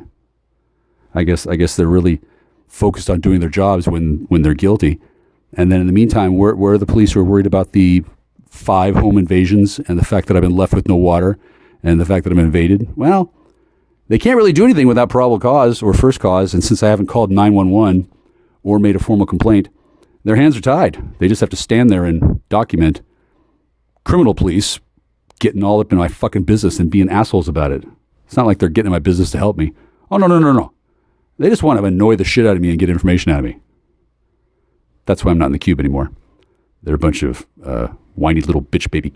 I guess they're really focused on doing their jobs when they're guilty. And then in the meantime, where are the police who are worried about the 5 home invasions and the fact that I've been left with no water and the fact that I'm invaded? Well, they can't really do anything without probable cause or first cause. And since I haven't called 911 or made a formal complaint, their hands are tied. They just have to stand there and document criminal police getting all up in my fucking business and being assholes about it. It's not like they're getting in my business to help me. Oh, no. They just want to annoy the shit out of me and get information out of me. That's why I'm not in the cube anymore. They're a bunch of whiny little bitch baby.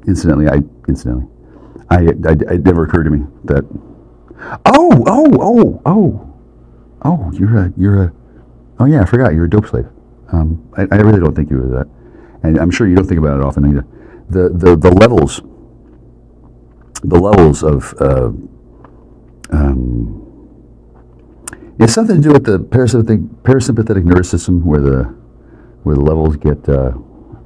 Incidentally, it never occurred to me that. Oh yeah, I forgot you're a dope slave. I really don't think you were that, and I'm sure you don't think about it often either. The levels of it's something to do with the parasympathetic nervous system, where the levels get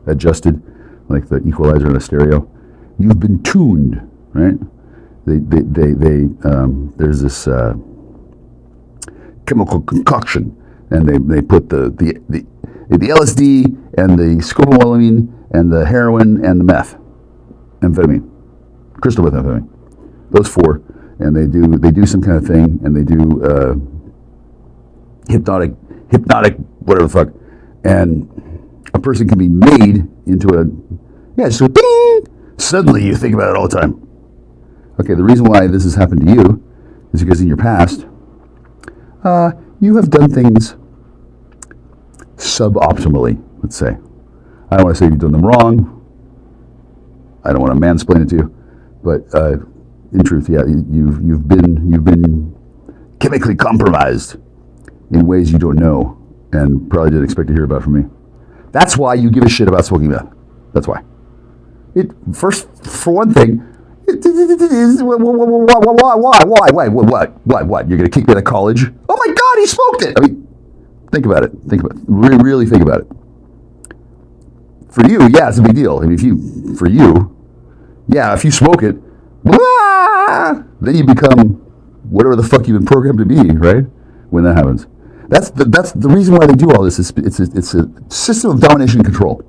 adjusted, like the equalizer in a stereo. You've been tuned, right? There's this chemical concoction, and they put the LSD and the scopolamine and the heroin and the amphetamine, crystal methamphetamine, those four, and they do some kind of thing, and they do hypnotic whatever the fuck, and a person can be made into just a ding. Suddenly you think about it all the time. Okay, the reason why this has happened to you is because in your past, you have done things suboptimally, let's say. I don't want to say you've done them wrong. I don't want to mansplain it to you, but in truth, yeah, you've been chemically compromised in ways you don't know and probably didn't expect to hear about from me. That's why you give a shit about smoking meth. That's why. For one thing, why? You're going to kick me out of college? Oh my God, he smoked it! I mean, think about it. Really think about it. For you, yeah, it's a big deal. I mean, if you smoke it, then you become whatever the fuck you've been programmed to be, right? When that happens. That's the reason why they do all this. It's a system of domination and control.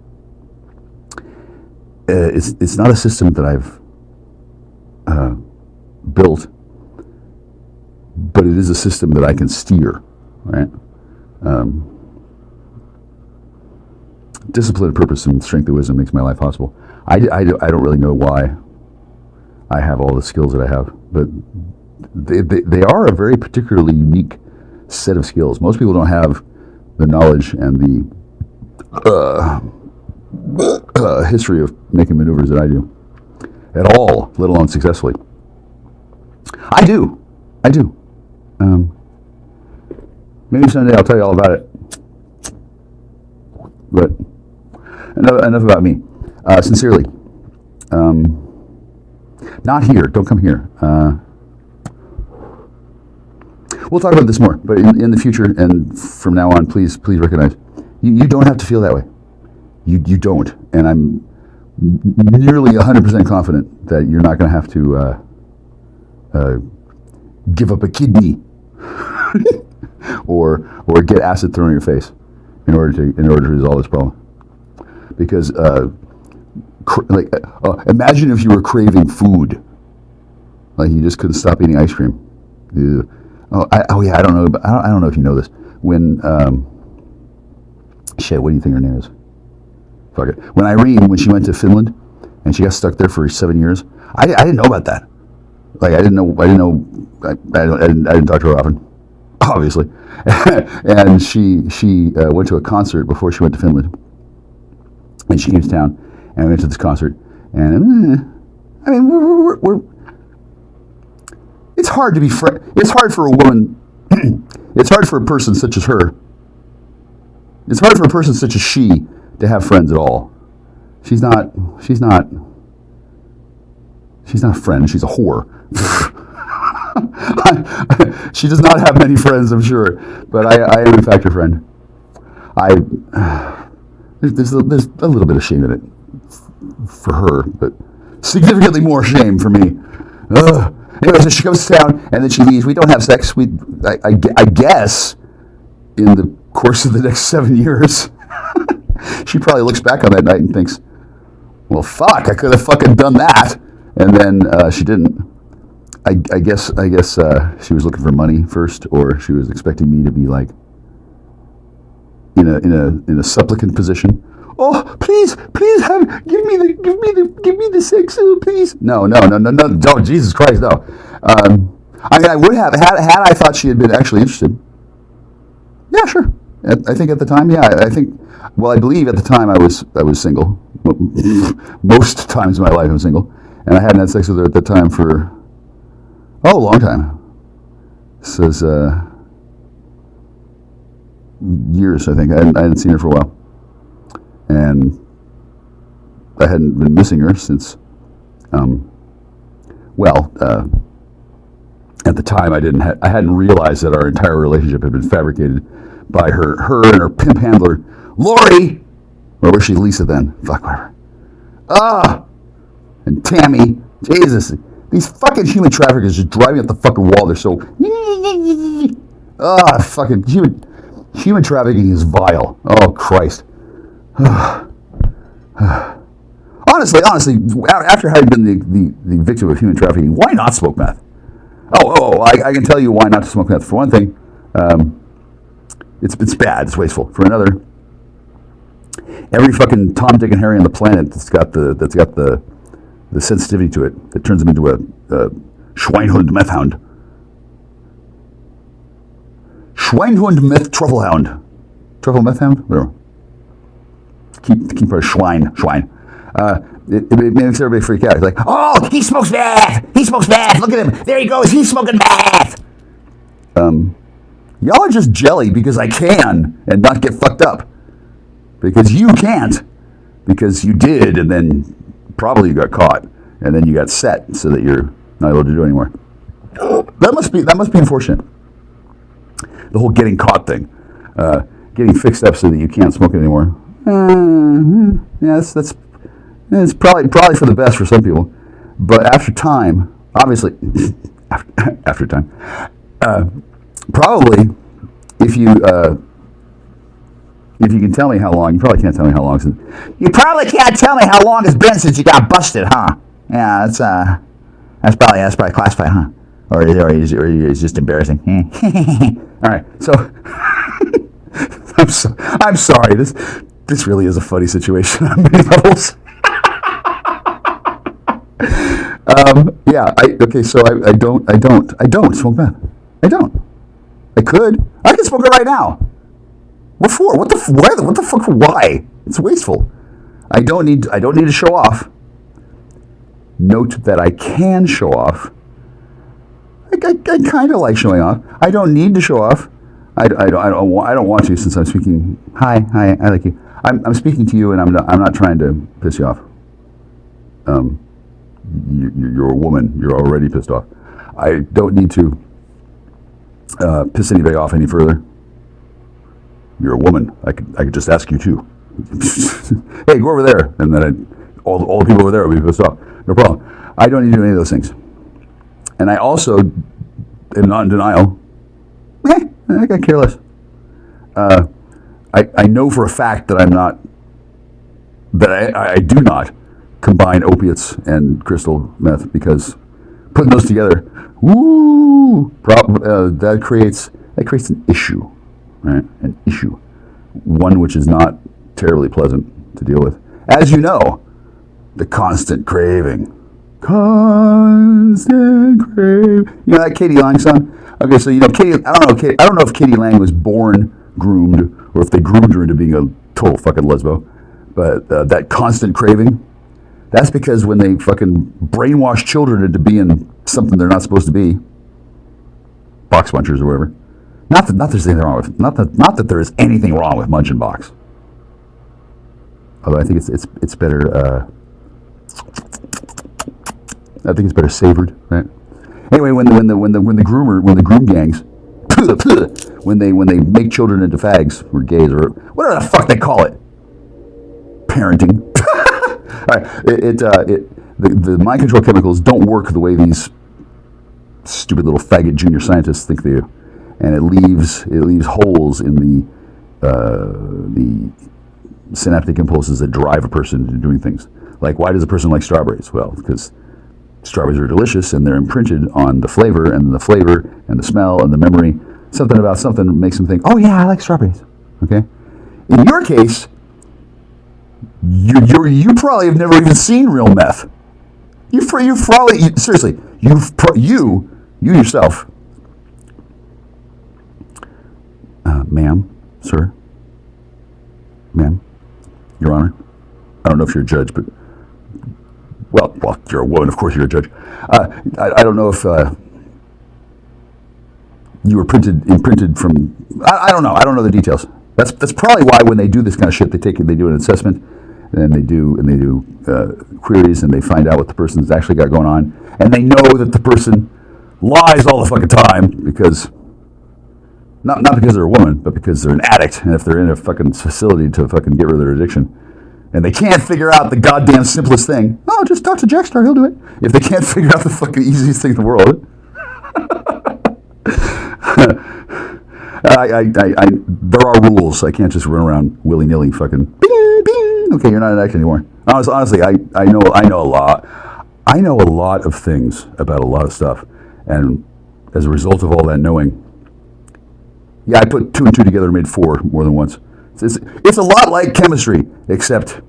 It's not a system that I've built, but it is a system that I can steer, right? Discipline, purpose, and strength of wisdom makes my life possible. I don't really know why I have all the skills that I have, but they are a very particularly unique set of skills. Most people don't have the knowledge and the history of making maneuvers that I do at all, let alone successfully. I do. Maybe someday I'll tell you all about it. But enough about me. Sincerely. Not here. Don't come here. We'll talk about this more, but in the future and from now on, please recognize, you don't have to feel that way. You don't, and I'm nearly 100% confident that you're not going to have to give up a kidney or get acid thrown in your face in order to resolve this problem. Because imagine if you were craving food, like you just couldn't stop eating ice cream. I don't know. I don't know if you know this. When what do you think her name is? Fuck it. When Irene, when she went to Finland, and she got stuck there for 7 years, I didn't know about that. Like I didn't talk to her often, obviously. And she went to a concert before she went to Finland, and she came to town, and we went to this concert, and I mean, we're it's hard to be it's hard for a woman. It's hard for a person such as her. It's hard for a person such as she to have friends at all. She's not a friend. She's a whore. She does not have many friends, I'm sure, but I am in fact a friend. There's a little bit of shame in it for her, but significantly more shame for me. Anyway, so she comes to town and then she leaves. We don't have sex. I guess in the course of the next 7 years, she probably looks back on that night and thinks, well, fuck, I could have fucking done that. And then she didn't. I guess she was looking for money first, or she was expecting me to be like in a supplicant position. Oh, please, give me the sex, please. No, don't, Jesus Christ, no. I mean, I would have had I thought she had been actually interested. Yeah, sure. I think at the time, yeah. I believe at the time I was single. Most times in my life I'm single, and I hadn't had sex with her at that time for a long time. This is years, I think. I hadn't seen her for a while. And I hadn't been missing her since, at the time I hadn't realized that our entire relationship had been fabricated by her and her pimp handler, Lori, or was she Lisa then? Fuck, whatever. And Tammy, Jesus, these fucking human traffickers just drive me up the fucking wall. They're so, fucking human trafficking is vile. Oh, Christ. Honestly, after having been the victim of human trafficking, why not smoke meth? I can tell you why not to smoke meth. For one thing, it's bad. It's wasteful. For another, every fucking Tom, Dick, and Harry on the planet that's got the sensitivity to it that turns them into a Schweinhund meth hound. Schweinhund meth truffle hound. Truffle meth hound? Whatever. Keep our Schwein. It makes everybody freak out. It's like, oh, he smokes meth. Look at him. There he goes. He's smoking meth. Y'all are just jelly because I can and not get fucked up. Because you can't. Because you did, and then probably you got caught, and then you got set so that you're not able to do it anymore. That must be unfortunate. The whole getting caught thing, getting fixed up so that you can't smoke it anymore. Yeah, that's probably for the best for some people, but after time, obviously, after time, probably if you can tell me how long, you probably can't tell me how long since. You probably can't tell me how long it's been since you got busted, huh? Yeah, that's probably classified, huh? Or it's just embarrassing. All right, so I'm sorry. This really is a funny situation on many levels. So I don't smoke meth. I don't. I could. I can smoke it right now. What for? What the fuck? Why? It's wasteful. I don't need to show off. Note that I can show off. I kind of like showing off. I don't need to show off. I don't want to, since I'm speaking. Hi, I like you. I'm speaking to you, and I'm not trying to piss you off. You're a woman. You're already pissed off. I don't need to piss anybody off any further. You're a woman. I could just ask you too. Hey, go over there, and then all the people over there will be pissed off. No problem. I don't need to do any of those things. And I also am not in denial. I could care less. I know for a fact that I do not combine opiates and crystal meth, because putting those together, that creates an issue, right? An issue, one which is not terribly pleasant to deal with. As you know, the constant craving. Constant craving. You know that Katie Lang song? Okay, so Katie. I don't know if Katie Lang was born groomed, or if they groomed her into being a total fucking lesbo. But that constant craving, That's because when they fucking brainwash children into being something they're not supposed to be, box munchers or whatever. Not that there's anything wrong with not that there is anything wrong with munching box. Although I think it's better. I think it's better savored, right? Anyway, when the groom gangs, when they make children into fags or gays or whatever the fuck they call it, parenting. All right, the mind control chemicals don't work the way these stupid little faggot junior scientists think they do, and it leaves holes in the synaptic impulses that drive a person into doing things. Like, why does a person like strawberries? Well, because strawberries are delicious and they're imprinted on the flavor and the smell and the memory. Something about something makes them think, oh yeah, I like strawberries. Okay. In your case, you probably have never even seen real meth. You seriously, you yourself, ma'am, sir, ma'am, Your Honor. I don't know if you're a judge, but well, you're a woman. Of course, you're a judge. I don't know if you were imprinted from. I don't know. I don't know the details. That's probably why when they do this kind of shit, they do an assessment, and they do queries, and they find out what the person's actually got going on, and they know that the person lies all the fucking time because not because they're a woman, but because they're an addict, and if they're in a fucking facility to fucking get rid of their addiction, and they can't figure out the goddamn simplest thing, oh, just talk to Jack Star, he'll do it. If they can't figure out the fucking easiest thing in the world. There are rules. I can't just run around willy-nilly fucking bing, bing. Okay, you're not an addict anymore. Honestly, I know a lot. I know a lot of things about a lot of stuff, and as a result of all that knowing, yeah, I put 2 and 2 together and made 4 more than once. It's a lot like chemistry, except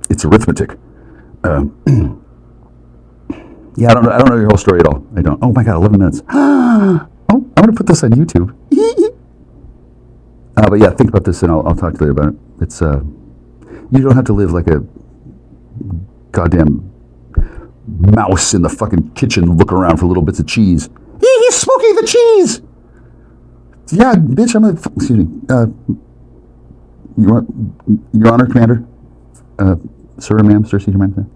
it's arithmetic. Yeah, I don't know your whole story at all. I don't. Oh my God, 11 minutes. Oh, I'm going to put this on YouTube. But yeah, think about this, and I'll talk to you later about it. It's you don't have to live like a goddamn mouse in the fucking kitchen looking around for little bits of cheese. He's smoking the cheese. Yeah, bitch, I'm gonna. Excuse me, Your Honor, Commander, sir, ma'am, sir, senior ma'am.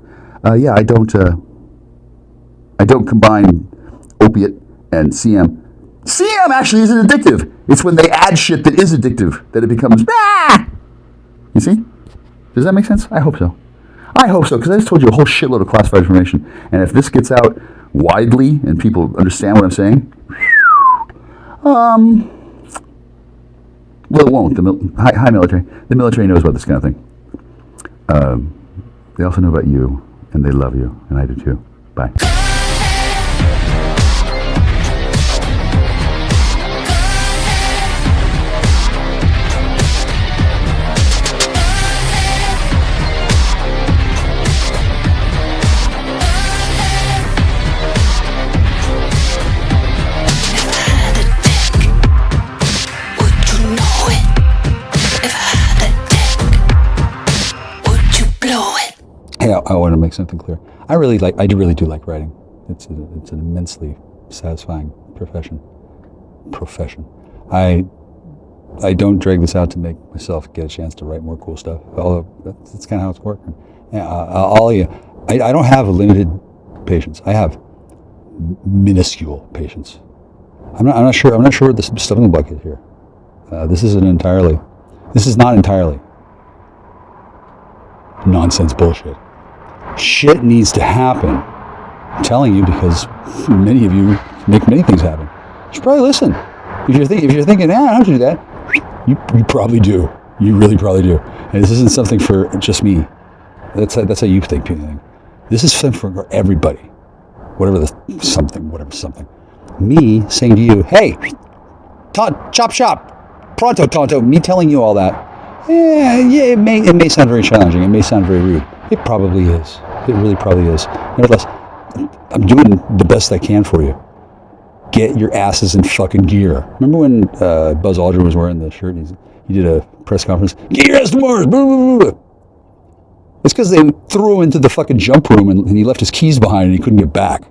Yeah, I don't combine opiate and CM. CM actually isn't addictive. It's when they add shit that is addictive that it becomes. You see? Does that make sense? I hope so. I hope so, because I just told you a whole shitload of classified information, and if this gets out widely and people understand what I'm saying, well, it won't. Hi, military. The military knows about this kind of thing. They also know about you, and they love you, and I do too. Bye. Hey, I want to make something clear. I do really like writing. It's an immensely satisfying profession. I don't drag this out to make myself get a chance to write more cool stuff. Although that's kind of how it's working. Yeah, I don't have a limited patience. I have minuscule patience. I'm not sure what the stumbling block is here. This is not entirely nonsense bullshit. Shit needs to happen. I'm telling you, because many of you make many things happen. You should probably listen. If you're thinking, I don't do that, you probably do. You really probably do. And this isn't something for just me. That's how you think. This is something for everybody. Whatever something. Me saying to you, hey, chop shop, pronto tonto. Me telling you all that. Yeah, it may sound very challenging. It may sound very rude. It probably is. It really probably is. Nevertheless, I'm doing the best I can for you. Get your asses in fucking gear. Remember when Buzz Aldrin was wearing the shirt? He did a press conference. Get your ass to Mars. Blah, blah, blah. It's because they threw him into the fucking jump room and he left his keys behind and he couldn't get back.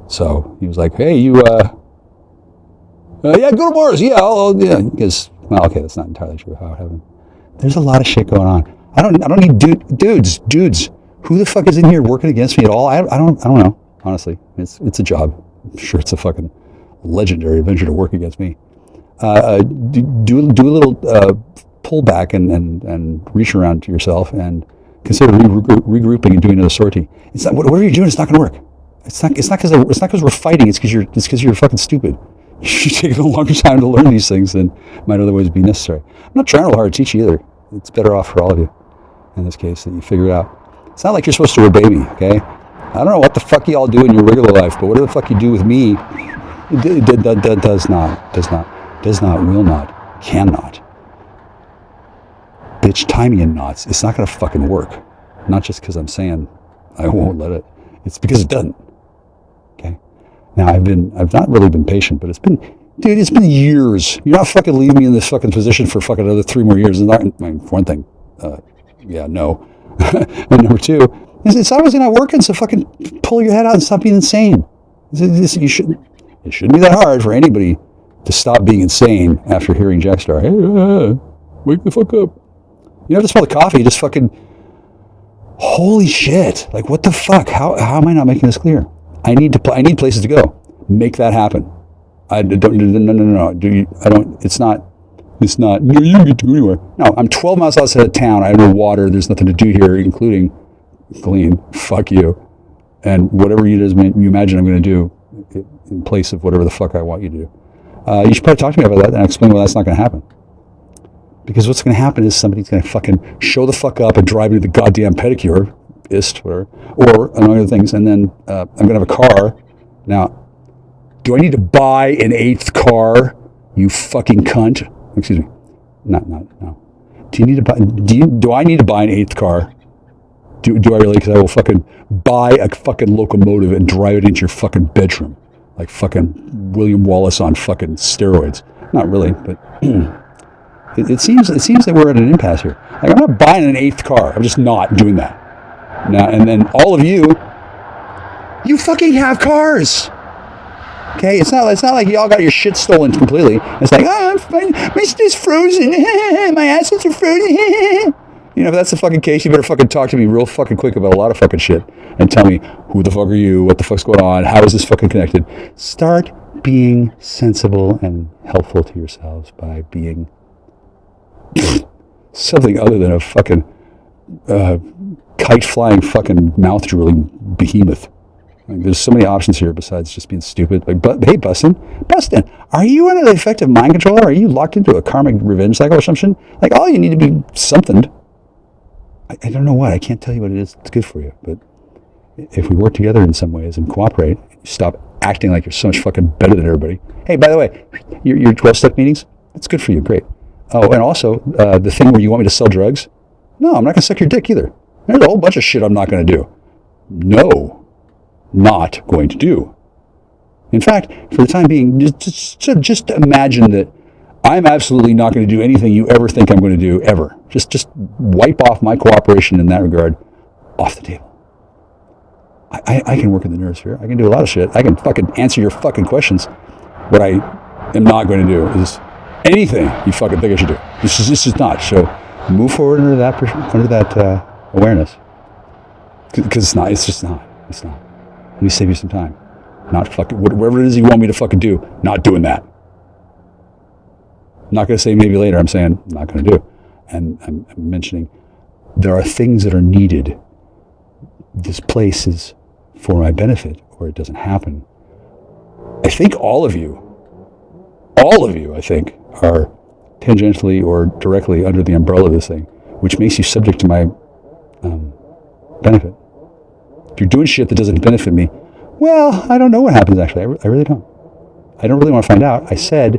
So he was like, hey, you, yeah, go to Mars. Yeah, yeah. Because, well, okay, that's not entirely true how it happened. There's a lot of shit going on. I don't need dudes. Who the fuck is in here working against me at all? I don't know. Honestly, it's a job. I'm sure it's a fucking legendary adventure to work against me. Do a little pull back and reach around to yourself and consider regrouping and doing another sortie. It's not whatever you're doing. It's not going to work. It's not because we're fighting. It's because you're fucking stupid. You take a longer time to learn these things than might otherwise be necessary. I'm not trying real hard to teach you either. It's better off for all of you in this case that you figure it out. It's not like you're supposed to obey me, okay? I don't know what the fuck y'all do in your regular life, but whatever the fuck you do with me, it does not, will not, cannot. Bitch, tie me in knots. It's not going to fucking work. Not just because I'm saying I won't let it. It's because it doesn't. Okay? Now, I've not really been patient, but it's been years. You're not fucking leaving me in this fucking position for fucking another 3 more years. It's not, for one thing, yeah, no. And number two, it's obviously not working, so fucking pull your head out and stop being insane. It shouldn't be that hard for anybody to stop being insane after hearing Jackstar. Hey, wake the fuck up. You don't have to smell the coffee, just fucking, holy shit. Like, what the fuck? How am I not making this clear? I need places to go. Make that happen. No. It's not, no, you don't get to go anywhere. No, I'm 12 miles outside of town. I have no water. There's nothing to do here, including clean. Fuck you. And whatever you imagine I'm going to do in place of whatever the fuck I want you to do. You should probably talk to me about that and explain why that's not going to happen. Because what's going to happen is somebody's going to fucking show the fuck up and drive me to the goddamn pedicure-ist, whatever, or among other things, and then I'm going to have a car. Now, do I need to buy an 8th car, you fucking cunt? Excuse me. No. Do I need to buy an 8th car? Do I really? Because I will fucking buy a fucking locomotive and drive it into your fucking bedroom. Like fucking William Wallace on fucking steroids. Not really, but it seems that we're at an impasse here. Like, I'm not buying an 8th car. I'm just not doing that. Now, and then all of you fucking have cars. Okay, it's not like y'all got your shit stolen completely. It's like, my shit's frozen. My assets are frozen. You know, if that's the fucking case, you better fucking talk to me real fucking quick about a lot of fucking shit and tell me, who the fuck are you? What the fuck's going on? How is this fucking connected? Start being sensible and helpful to yourselves by being something other than a fucking kite-flying fucking mouth-drooling behemoth. Like, there's so many options here besides just being stupid. Like, hey, Bustin, are you under the effect of mind control? Are you locked into a karmic revenge cycle or something? Like, all you need to be something. I don't know what. I can't tell you what it is that's good for you. But if we work together in some ways and cooperate, stop acting like you're so much fucking better than everybody. Hey, by the way, your 12-step meetings, that's good for you. Great. Oh, and also, the thing where you want me to sell drugs? No, I'm not going to suck your dick either. There's a whole bunch of shit I'm not going to do. No, not going to do. In fact, for the time being, just imagine that I'm absolutely not going to do anything you ever think I'm going to do, ever. Just wipe off my cooperation in that regard off the table. I can work in the neurosphere. I can do a lot of shit. I can fucking answer your fucking questions. What I am not going to do is anything you fucking think I should do. This is not. So move forward under that awareness. Because it's not. It's just not. It's not. Let me save you some time. Not fucking whatever it is you want me to fucking do. Not doing that. I'm not going to say maybe later. I'm saying I'm not going to do. And I'm mentioning there are things that are needed. This place is for my benefit, or it doesn't happen. I think all of you, I think, are tangentially or directly under the umbrella of this thing, which makes you subject to my benefit. If you're doing shit that doesn't benefit me, well, I don't know what happens, actually. I really don't. I don't really want to find out. I said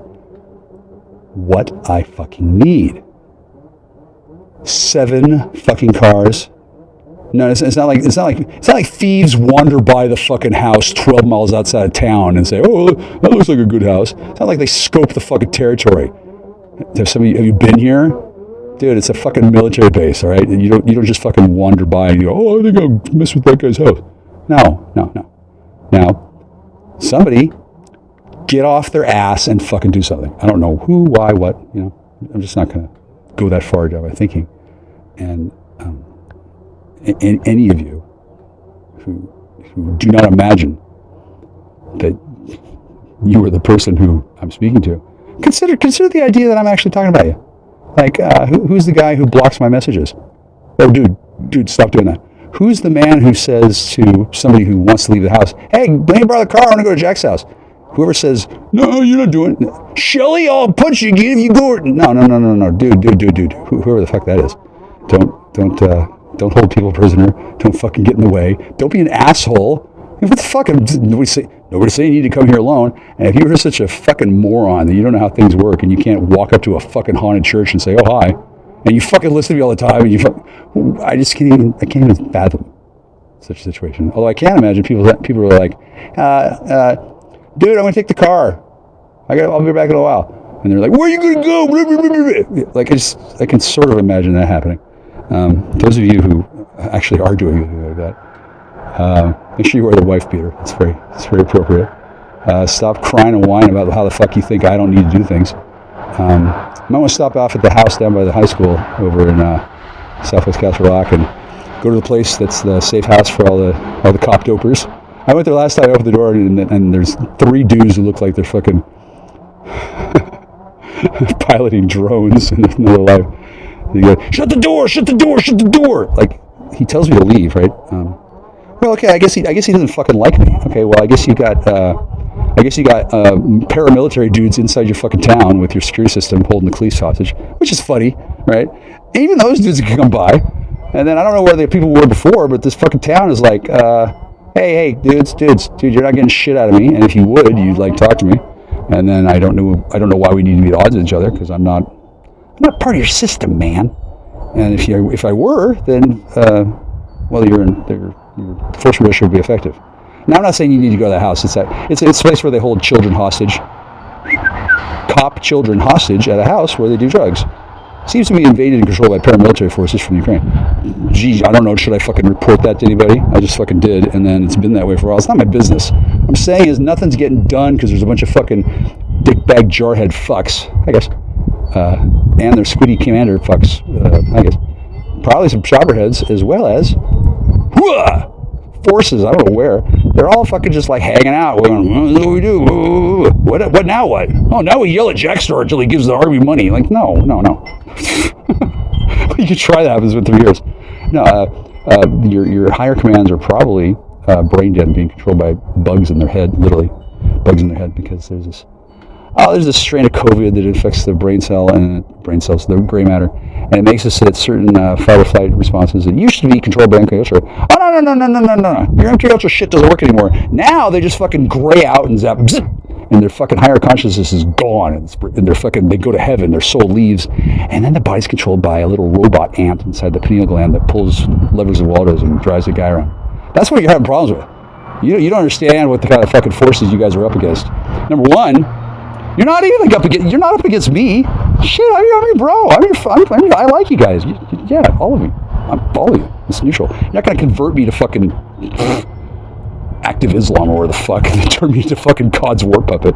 what I fucking need. 7 fucking cars. No, it's not like thieves wander by the fucking house 12 miles outside of town and say, "Oh, that looks like a good house." It's not like they scope the fucking territory. Have you been here? dude, it's a fucking military base, all right? You don't just fucking wander by and you go, oh, I think I'll mess with that guy's house. No. Now, somebody get off their ass and fucking do something. I don't know who, why, what, I'm just not going to go that far down my thinking. And any of you who do not imagine that you are the person who I'm speaking to, consider the idea that I'm actually talking about you. Like, who's the guy who blocks my messages? Oh, dude, stop doing that. Who's the man who says to somebody who wants to leave the house, hey, let me borrow the car, I want to go to Jack's house? Whoever says, no, you're not doing it. Shelly, I'll punch you again if you go. No, dude. Whoever the fuck that is. Don't hold people prisoner. Don't fucking get in the way. Don't be an asshole. What the fuck? Nobody's saying you need to come here alone. And if you're such a fucking moron that you don't know how things work and you can't walk up to a fucking haunted church and say, oh, hi, and you fucking listen to me all the time, and I can't even fathom such a situation. Although I can imagine people are like, dude, I'm going to take the car. I'll be back in a while. And they're like, where are you going to go? Like, I can sort of imagine that happening. Those of you who actually are doing anything like that, make sure you wear the wife beater. It's very appropriate. Stop crying and whining about how the fuck you think I don't need to do things. I might want to stop off at the house down by the high school over in Southwest Castle Rock and go to the place that's the safe house for all the cop dopers. I went there last time. I opened the door and there's 3 dudes who look like they're fucking piloting drones in another life. They go, shut the door! Like, he tells me to leave, right? Well, okay, I guess he doesn't fucking like me. Okay, well, I guess you got paramilitary dudes inside your fucking town with your security system holding the police hostage, which is funny, right? Even those dudes can come by, and then I don't know where the people were before, but this fucking town is like, hey, dude, you're not getting shit out of me, and if you would, you'd like talk to me, and then I don't know why we need to be at odds with each other because I'm not part of your system, man. And if I were, then well, your force majeure would be effective. Now, I'm not saying you need to go to that house. It's a place where they hold children hostage, cop children hostage at a house where they do drugs. Seems to be invaded and controlled by paramilitary forces from Ukraine. Gee, I don't know. Should I fucking report that to anybody? I just fucking did, and then it's been that way for a while. It's not my business. What I'm saying is nothing's getting done because there's a bunch of fucking dickbag jarhead fucks, I guess, and their squiddy commander fucks, I guess. Probably some chopperheads as well as forces, I don't know where. They're all fucking just like hanging out. Going, what do we do? What now? What? Oh, now we yell at Jack Store until he gives the army money. Like, no. You could try that. It's been 3 years. No, your higher commands are probably brain dead and being controlled by bugs in their head, literally bugs in their head, because there's this strain of COVID that infects the brain cells, the gray matter, and it makes us hit certain fight or flight responses that used to be controlled by MK Ultra. Oh, no. Your MK Ultra shit doesn't work anymore. Now they just fucking gray out and zap, zip, and their fucking higher consciousness is gone, and they go to heaven, their soul leaves, and then the body's controlled by a little robot ant inside the pineal gland that pulls levers and Waldos and drives the guy around. That's what you're having problems with. You don't understand what the kind of fucking forces you guys are up against. Number one, you're not up against me. Shit, I mean, bro. I like you guys. Yeah, all of you. All of you. It's neutral. You're not going to convert me to fucking active Islam or where the fuck and turn me into fucking God's war puppet.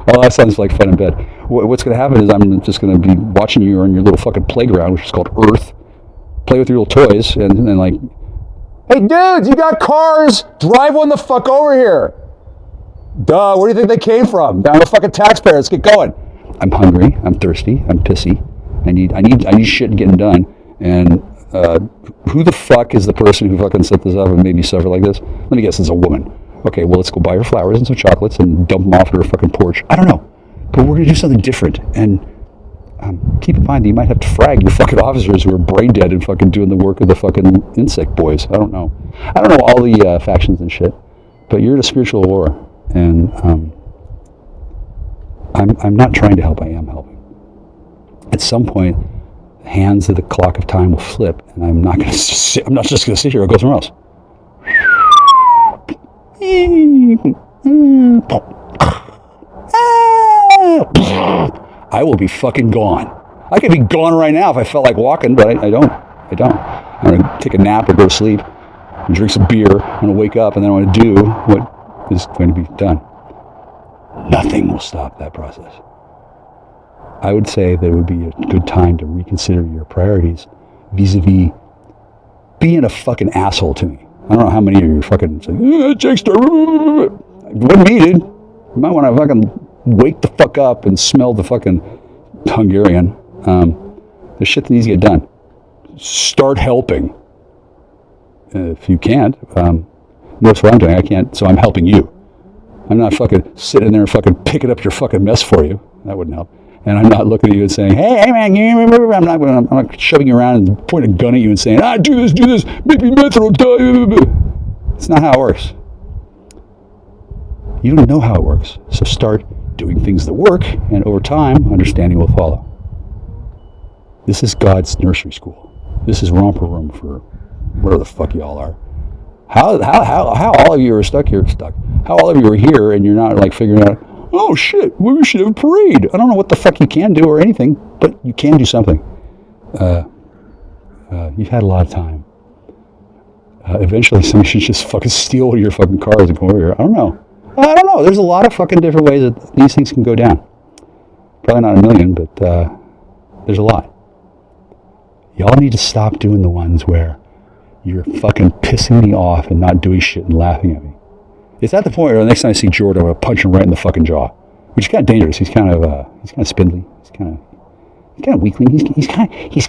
Oh, that sounds like fun in bed. What's going to happen is I'm just going to be watching you on your little fucking playground, which is called Earth. Play with your little toys and then like, hey dudes, you got cars? Drive one the fuck over here. Duh, where do you think they came from? Down the fucking taxpayers. Get going. I'm hungry. I'm thirsty. I'm pissy. I need shit getting done. And who the fuck is the person who fucking set this up and made me suffer like this? Let me guess, it's a woman. Okay, well, let's go buy her flowers and some chocolates and dump them off at her fucking porch. I don't know. But we're going to do something different. And keep in mind that you might have to frag your fucking officers who are brain dead and fucking doing the work of the fucking insect boys. I don't know. I don't know all the factions and shit. But you're in a spiritual war. And I'm not trying to help. I am helping. At some point, the hands of the clock of time will flip, and I'm not just going to sit here. I'll go somewhere else. I will be fucking gone. I could be gone right now if I felt like walking, but I don't. I'm going to take a nap or go to sleep and drink some beer. I'm going to wake up and then I'm going to do what is going to be done. Nothing will stop that process. I would say that it would be a good time to reconsider your priorities vis-a-vis being a fucking asshole to me. I don't know how many of you are fucking saying, Jake's it wasn't me, dude. You might want to fucking wake the fuck up and smell the fucking Hungarian. The shit that needs to get done. Start helping. If you can't, notice what I'm doing. I can't, so I'm helping you. I'm not fucking sitting there and fucking picking up your fucking mess for you. That wouldn't help. And I'm not looking at you and saying, hey man, I'm not shoving you around and pointing a gun at you and saying, do this, make me meth or I'll die. It's not how it works. You don't know how it works. So start doing things that work, and over time, understanding will follow. This is God's nursery school. This is romper room for whatever the fuck y'all are. How all of you are stuck here? How all of you are here and you're not like figuring out, oh shit, we should have a parade. I don't know what the fuck you can do or anything, but you can do something. You've had a lot of time. Eventually somebody should just fucking steal your fucking cars and come over here. I don't know. There's a lot of fucking different ways that these things can go down. Probably not a million, but there's a lot. Y'all need to stop doing the ones where you're fucking pissing me off and not doing shit and laughing at me. It's at the point where the next time I see George, I'm going to punch him right in the fucking jaw, which is kind of dangerous. He's kind of spindly. He's kind of weakling. He's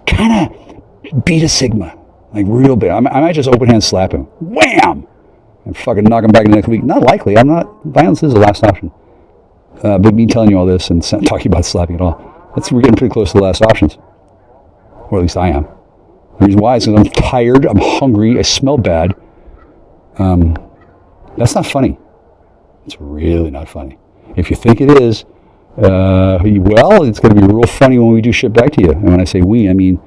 kind of beta sigma, like real big. I might just open hand slap him, wham, and fucking knock him back in the next week. Not likely. Violence is the last option. But me telling you all this and talking about slapping at all, we're getting pretty close to the last options. Or at least I am. The reason why is because I'm tired, I'm hungry, I smell bad. That's not funny. It's really not funny. If you think it is, well, it's going to be real funny when we do shit back to you. And when I say we, I mean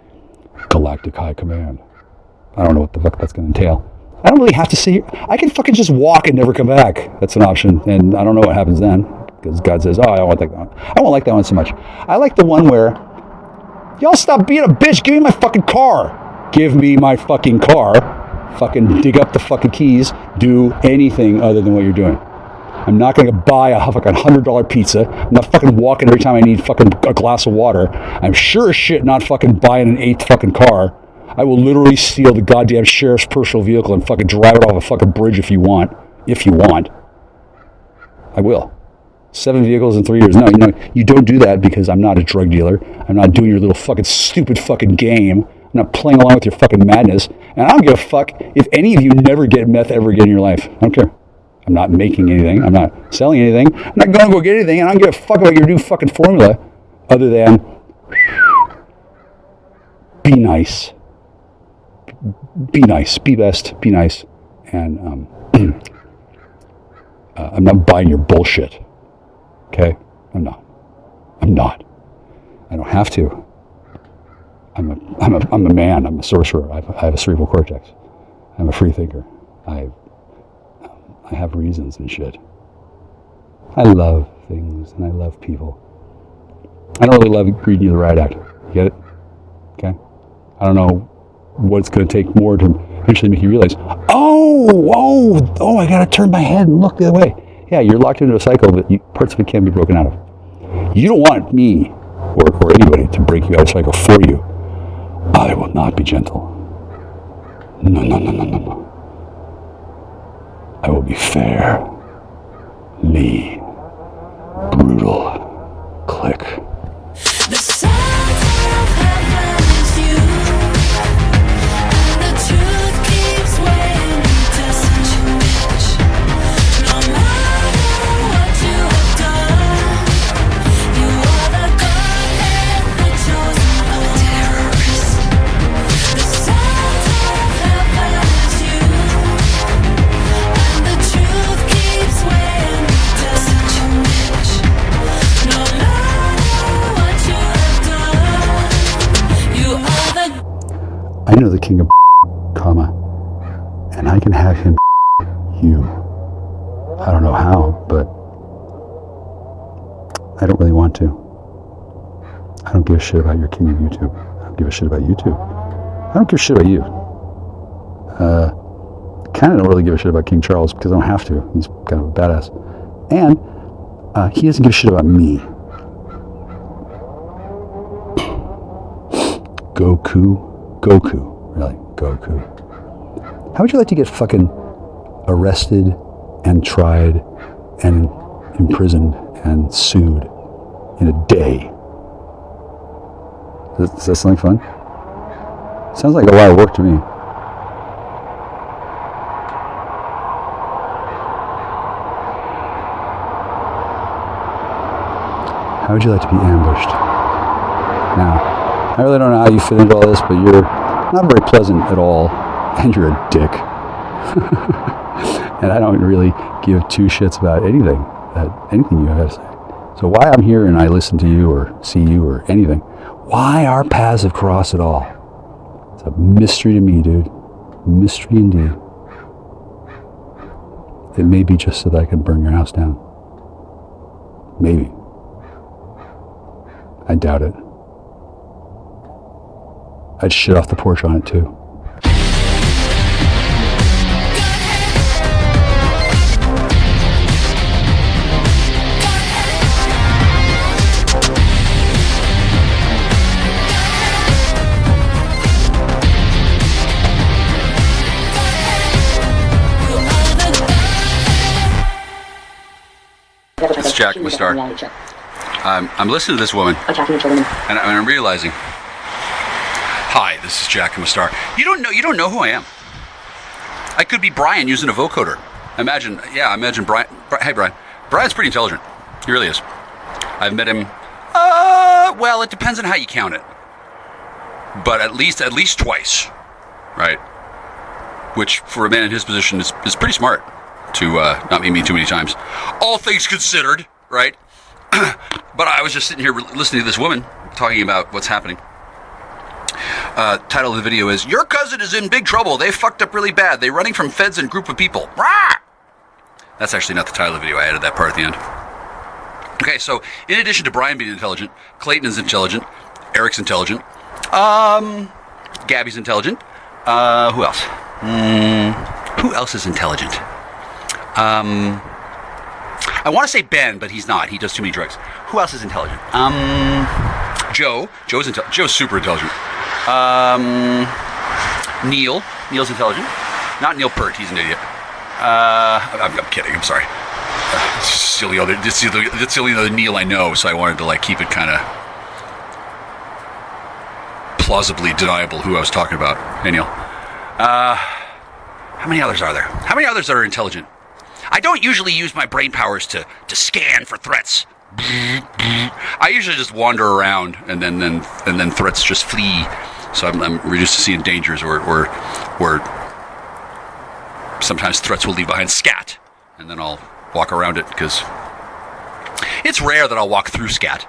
Galactic High Command. I don't know what the fuck that's going to entail. I don't really have to sit here. I can fucking just walk and never come back. That's an option. And I don't know what happens then. Because God says, I don't want that one. I won't like that one so much. I like the one where, y'all stop being a bitch. Give me my fucking car. Give me my fucking car. Fucking dig up the fucking keys. Do anything other than what you're doing. I'm not going to buy a fucking $100 pizza. I'm not fucking walking every time I need fucking a glass of water. I'm sure as shit not fucking buying an 8th fucking car. I will literally steal the goddamn sheriff's personal vehicle and fucking drive it off a fucking bridge if you want. If you want. I will. 7 vehicles in 3 years. No, you don't do that because I'm not a drug dealer. I'm not doing your little fucking stupid fucking game. I'm not playing along with your fucking madness. And I don't give a fuck if any of you never get meth ever again in your life. I don't care. I'm not making anything. I'm not selling anything. I'm not going to go get anything. And I don't give a fuck about your new fucking formula other than be nice. Be nice. Be best. Be nice. And I'm not buying your bullshit. Okay? I'm not. I don't have to. I'm a man. I'm a sorcerer. I have a cerebral cortex. I'm a free thinker. I have reasons and shit. I love things and I love people. I don't really love reading you the riot act. You get it? Okay? I don't know what it's going to take more to eventually make you realize, oh, I got to turn my head and look the other way. Yeah, you're locked into a cycle, but parts of it can be broken out of. You don't want me or anybody to break you out of a cycle for you. I will not be gentle. No. I will be fair, brutal, click. The sound of heaven is you, and the truth keeps weighing me down. No matter what you have done, you are the godhead, the chosen one. Terrorist. The sound of heaven is you, and the truth keeps weighing me down. No matter what you have done, you are the. I know the king of comma, and I can have him you. I don't know how, but I don't really want to. I don't give a shit about your king of YouTube. I don't give a shit about YouTube. I don't give a shit about you. Kind of don't really give a shit about King Charles because I don't have to. He's kind of a badass. And he doesn't give a shit about me. Goku. Really, Goku. How would you like to get fucking arrested and tried and imprisoned and sued in a day? Does that sound like fun? Sounds like a lot of work to me. How would you like to be ambushed? Now, I really don't know how you fit into all this, but you're not very pleasant at all, and you're a dick. And I don't really give two shits about anything you have to say. So why I'm here and I listen to you or see you or anything, why our paths have crossed at all? It's a mystery to me, dude. Mystery indeed. It may be just so that I can burn your house down. Maybe. I doubt it. I'd shit off the porch on it too. It's Jack, my star. I'm listening to this woman, and I'm realizing. Hi, this is Jack, I'm a star. You don't know who I am. I could be Brian using a vocoder. Imagine Brian. Hey, Brian. Brian's pretty intelligent. He really is. I've met him. Well, it depends on how you count it. But at least twice, right? Which for a man in his position is pretty smart to not meet me too many times. All things considered, right? But I was just sitting here listening to this woman talking about what's happening. Title of the video is, "Your cousin is in big trouble. They fucked up really bad. They're running from feds and group of people." Rah! That's actually not the title of the video. I added that part at the end. Okay, so in addition to Brian being intelligent, Clayton is intelligent, Eric's intelligent, Gabby's intelligent. Who else? Who else is intelligent? I want to say Ben, but he's not. He does too many drugs. Who else is intelligent? Joe. Joe's super intelligent. Neil's intelligent. Not Neil Peart. He's an idiot. I'm kidding. I'm sorry. It's the only other Neil I know, so I wanted to keep it kind of plausibly deniable who I was talking about. Hey, Neil. How many others are there? How many others are intelligent? I don't usually use my brain powers to scan for threats. I usually just wander around, and then threats just flee. So I'm reduced to seeing dangers, or sometimes threats will leave behind scat, and then I'll walk around it, because it's rare that I'll walk through scat.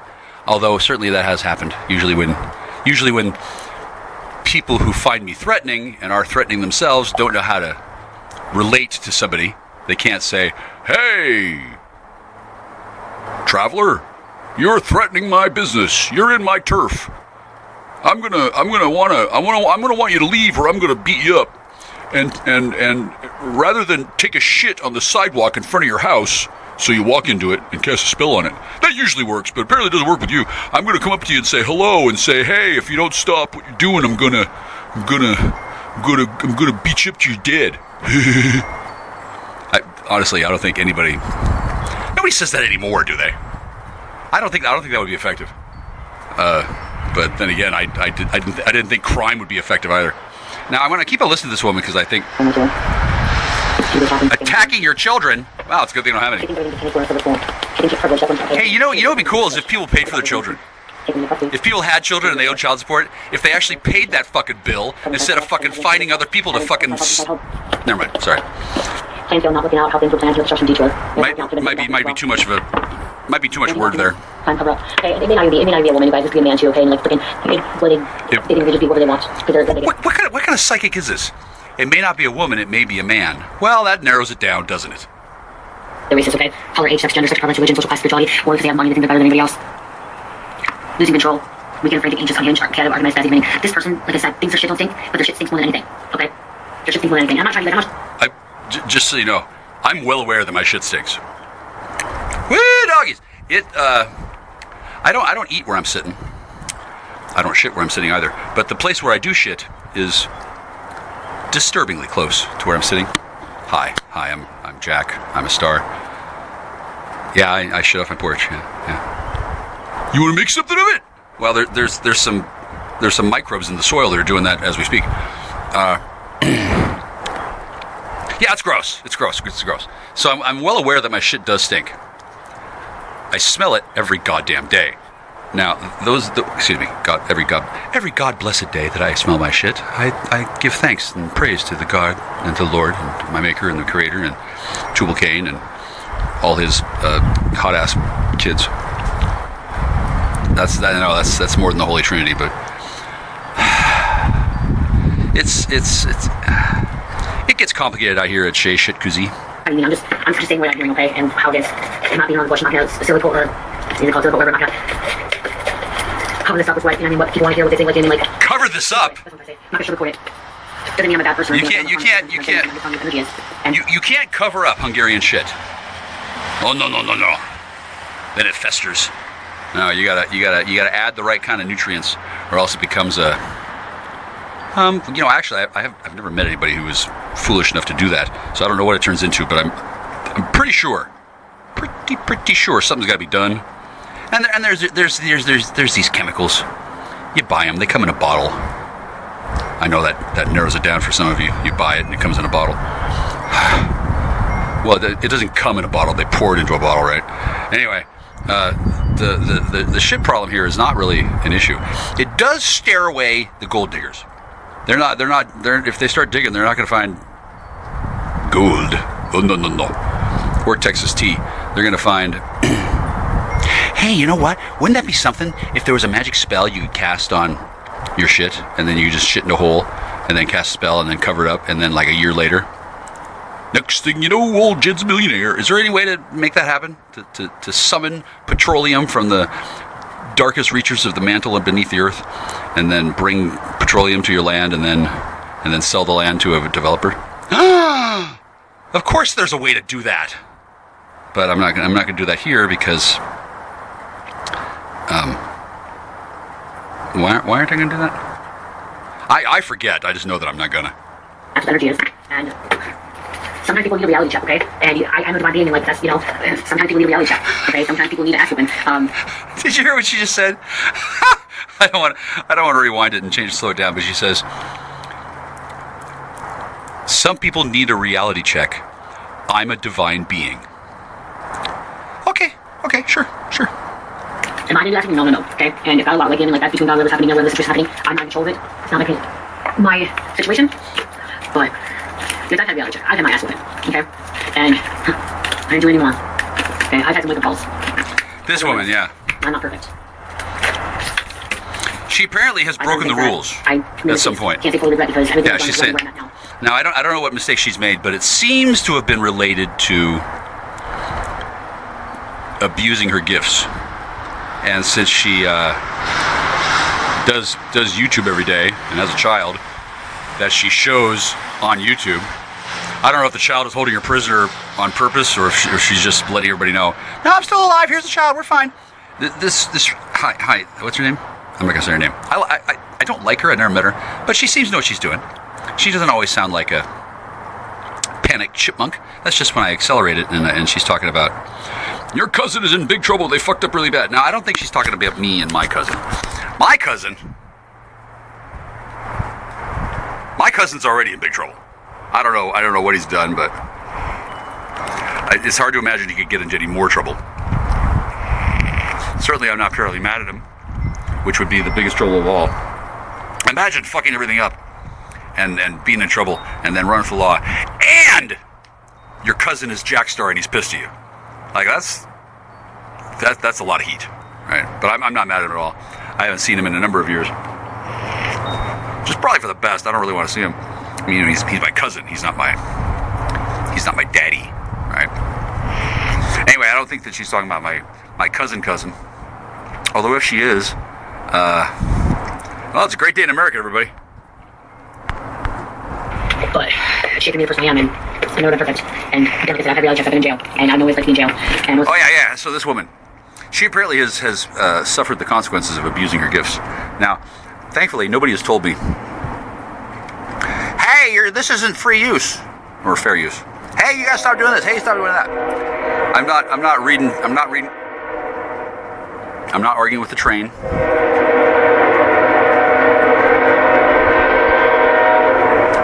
Although certainly that has happened. Usually when people who find me threatening and are threatening themselves don't know how to relate to somebody. They can't say, "Hey, traveler, you're threatening my business. You're in my turf. I'm gonna want you to leave, or I'm gonna beat you up. And rather than take a shit on the sidewalk in front of your house, so you walk into it and cast a spell on it. That usually works, but apparently it doesn't work with you. I'm gonna come up to you and say hello and say, hey, if you don't stop what you're doing, I'm gonna beat you up to you're dead." Honestly, I don't think nobody says that anymore, do they? I don't think that would be effective. But then again, I didn't think crime would be effective either. Now I'm going to keep a listen to this woman, because I think attacking your children. Wow, it's a good thing I don't have any. Hey, you know what'd be cool is if people paid for their children. If people had children and they owed child support, if they actually paid that fucking bill instead of fucking finding other people to fucking. Never mind. Sorry. Not looking out how things were planned to obstruction detour. Might be too much word there. Hey, it may not be a woman, you guys. It could be a man too, okay? And they can just be whatever they want. What kind of psychic is this? It may not be a woman, it may be a man. Well, that narrows it down, doesn't it? They're racist, okay? Color, age, sex, gender, sexual preference, religion, social class, spirituality, or because they have money, they think they're better than anybody else. Losing control. weekend frantic, anxious, unhinged, creative, organized, bad evening. This person, like I said, thinks their shit don't stink, but their shit stinks more than anything. Okay? Their shit stinks more than anything. I'm not trying to be like, just so you know, I'm well aware that my shit stinks. Woo, doggies! I don't eat where I'm sitting. I don't shit where I'm sitting either. But the place where I do shit is disturbingly close to where I'm sitting. Hi, I'm Jack. I'm a star. Yeah, I shit off my porch. Yeah. You want to make something of it? Well, there's some microbes in the soil that are doing that as we speak. Yeah, it's gross. It's gross. So I'm well aware that my shit does stink. I smell it every goddamn day. Now, every God blessed day that I smell my shit, I give thanks and praise to the God and to the Lord and my Maker and the Creator and Tubal Cain and all his hot ass kids. That's more than the Holy Trinity, but it gets complicated out here at Shea Shit Koozie. I mean, I'm just saying what I'm doing, okay, and how it is. I'm not being on the bush. I'm not going to silicone or whatever. I'm not going to cover this up with what people want to hear, what they think, like cover this up. That's what I'm not going to sugarcoat it. Doesn't mean I'm a bad person. You can't cover up Hungarian shit. Oh no. Then it festers. No, you gotta add the right kind of nutrients, or else it becomes a. Actually, I've never met anybody who was foolish enough to do that, so I don't know what it turns into, but I'm pretty sure, pretty sure something's got to be done. And there's these chemicals. You buy them; they come in a bottle. I know that narrows it down for some of you. You buy it and it comes in a bottle. Well, it doesn't come in a bottle; they pour it into a bottle, right? Anyway, the shit problem here is not really an issue. It does scare away the gold diggers. If they start digging, they're not going to find gold. Oh, no. Or Texas tea. They're going to find, hey, you know what? Wouldn't that be something if there was a magic spell you could cast on your shit, and then you just shit in a hole, and then cast a spell, and then cover it up, and then like a year later, next thing you know, old Jed's a millionaire. Is there any way to make that happen? To summon petroleum from the darkest reaches of the mantle and beneath the earth, and then bring petroleum to your land, and then sell the land to a developer? Of course, there's a way to do that, but I'm not gonna do that here because why aren't I gonna do that? I forget. I just know that I'm not gonna. That's what energy is, and sometimes people need a reality check, okay? And I know my being like that's sometimes people need a reality check, okay? Sometimes people need an ass whooping. Did you hear what she just said? I don't want to rewind it and slow it down, but she says, some people need a reality check. I'm a divine being. Okay, sure. Am I going to do that? No, okay? And if I allow, like that's between God, whatever's happening, whatever the situation is happening, I'm not in control of it. It's not like my situation, but yeah, I've had a reality check. I've had my ass whooping, okay? And I didn't do it anymore. Okay, I've had some wake-up calls. This woman, yeah. I'm not perfect. She apparently has broken the rules at some point. Can't say fully regret because everything she's saying. Now I don't know what mistake she's made, but it seems to have been related to abusing her gifts. And since she does YouTube every day, and as a child, that she shows on YouTube, I don't know if the child is holding her prisoner on purpose or if she's just letting everybody know. No, I'm still alive. Here's the child. We're fine. Hi. What's her name? I'm not gonna say her name. I don't like her. I never met her, but she seems to know what she's doing. She doesn't always sound like a panicked chipmunk. That's just when I accelerate it, and she's talking about your cousin is in big trouble. They fucked up really bad. Now I don't think she's talking about me and my cousin. My cousin's already in big trouble. I don't know what he's done, but it's hard to imagine he could get into any more trouble. Certainly, I'm not purely mad at him, which would be the biggest trouble of all. Imagine fucking everything up and being in trouble and then running for the law, and your cousin is Jack Star and he's pissed at you. Like that's a lot of heat, right? But I'm not mad at him at all. I haven't seen him in a number of years, which is probably for the best. I don't really want to see him. I mean, he's my cousin. He's not my daddy, right? Anyway, I don't think that she's talking about my cousin. Although if she is, Well, it's a great day in America, everybody. But shaping me the person I am, and I know I'm perfect. And like I said, I've had reality checks, I've been in jail, and I know what it's like to be in jail. And Oh, yeah. So this woman, she apparently has suffered the consequences of abusing her gifts. Now, thankfully, nobody has told me, hey, this isn't free use or fair use. Hey, you gotta stop doing this. Hey, stop doing that. I'm not arguing with the train.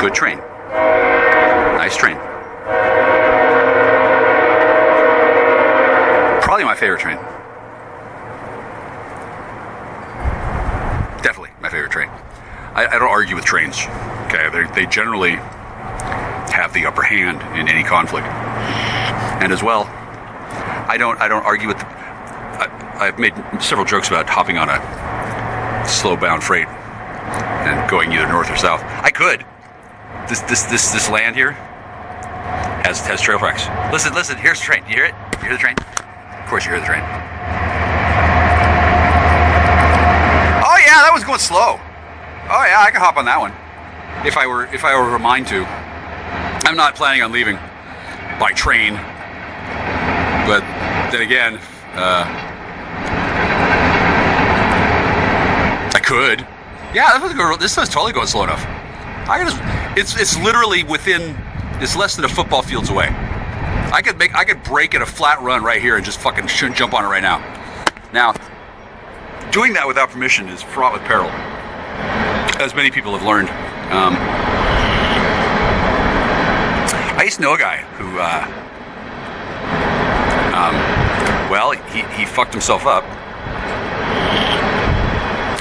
Good train. Nice train. Probably my favorite train. Definitely my favorite train. I don't argue with trains. Okay, they generally have the upper hand in any conflict. And as well, I don't argue with. I've made several jokes about hopping on a slow-bound freight and going either north or south. I could. This land here has trail tracks. Listen. Here's the train. You hear it? You hear the train? Of course you hear the train. Oh yeah, that was going slow. Oh yeah, I could hop on that one if I were of a mind to. I'm not planning on leaving by train, but then again, I could. Yeah, this is totally going slow enough. It's literally within. It's less than a football field's away. I could break at a flat run right here and just fucking jump on it right now. Now, doing that without permission is fraught with peril, as many people have learned. I used to know a guy who, he fucked himself up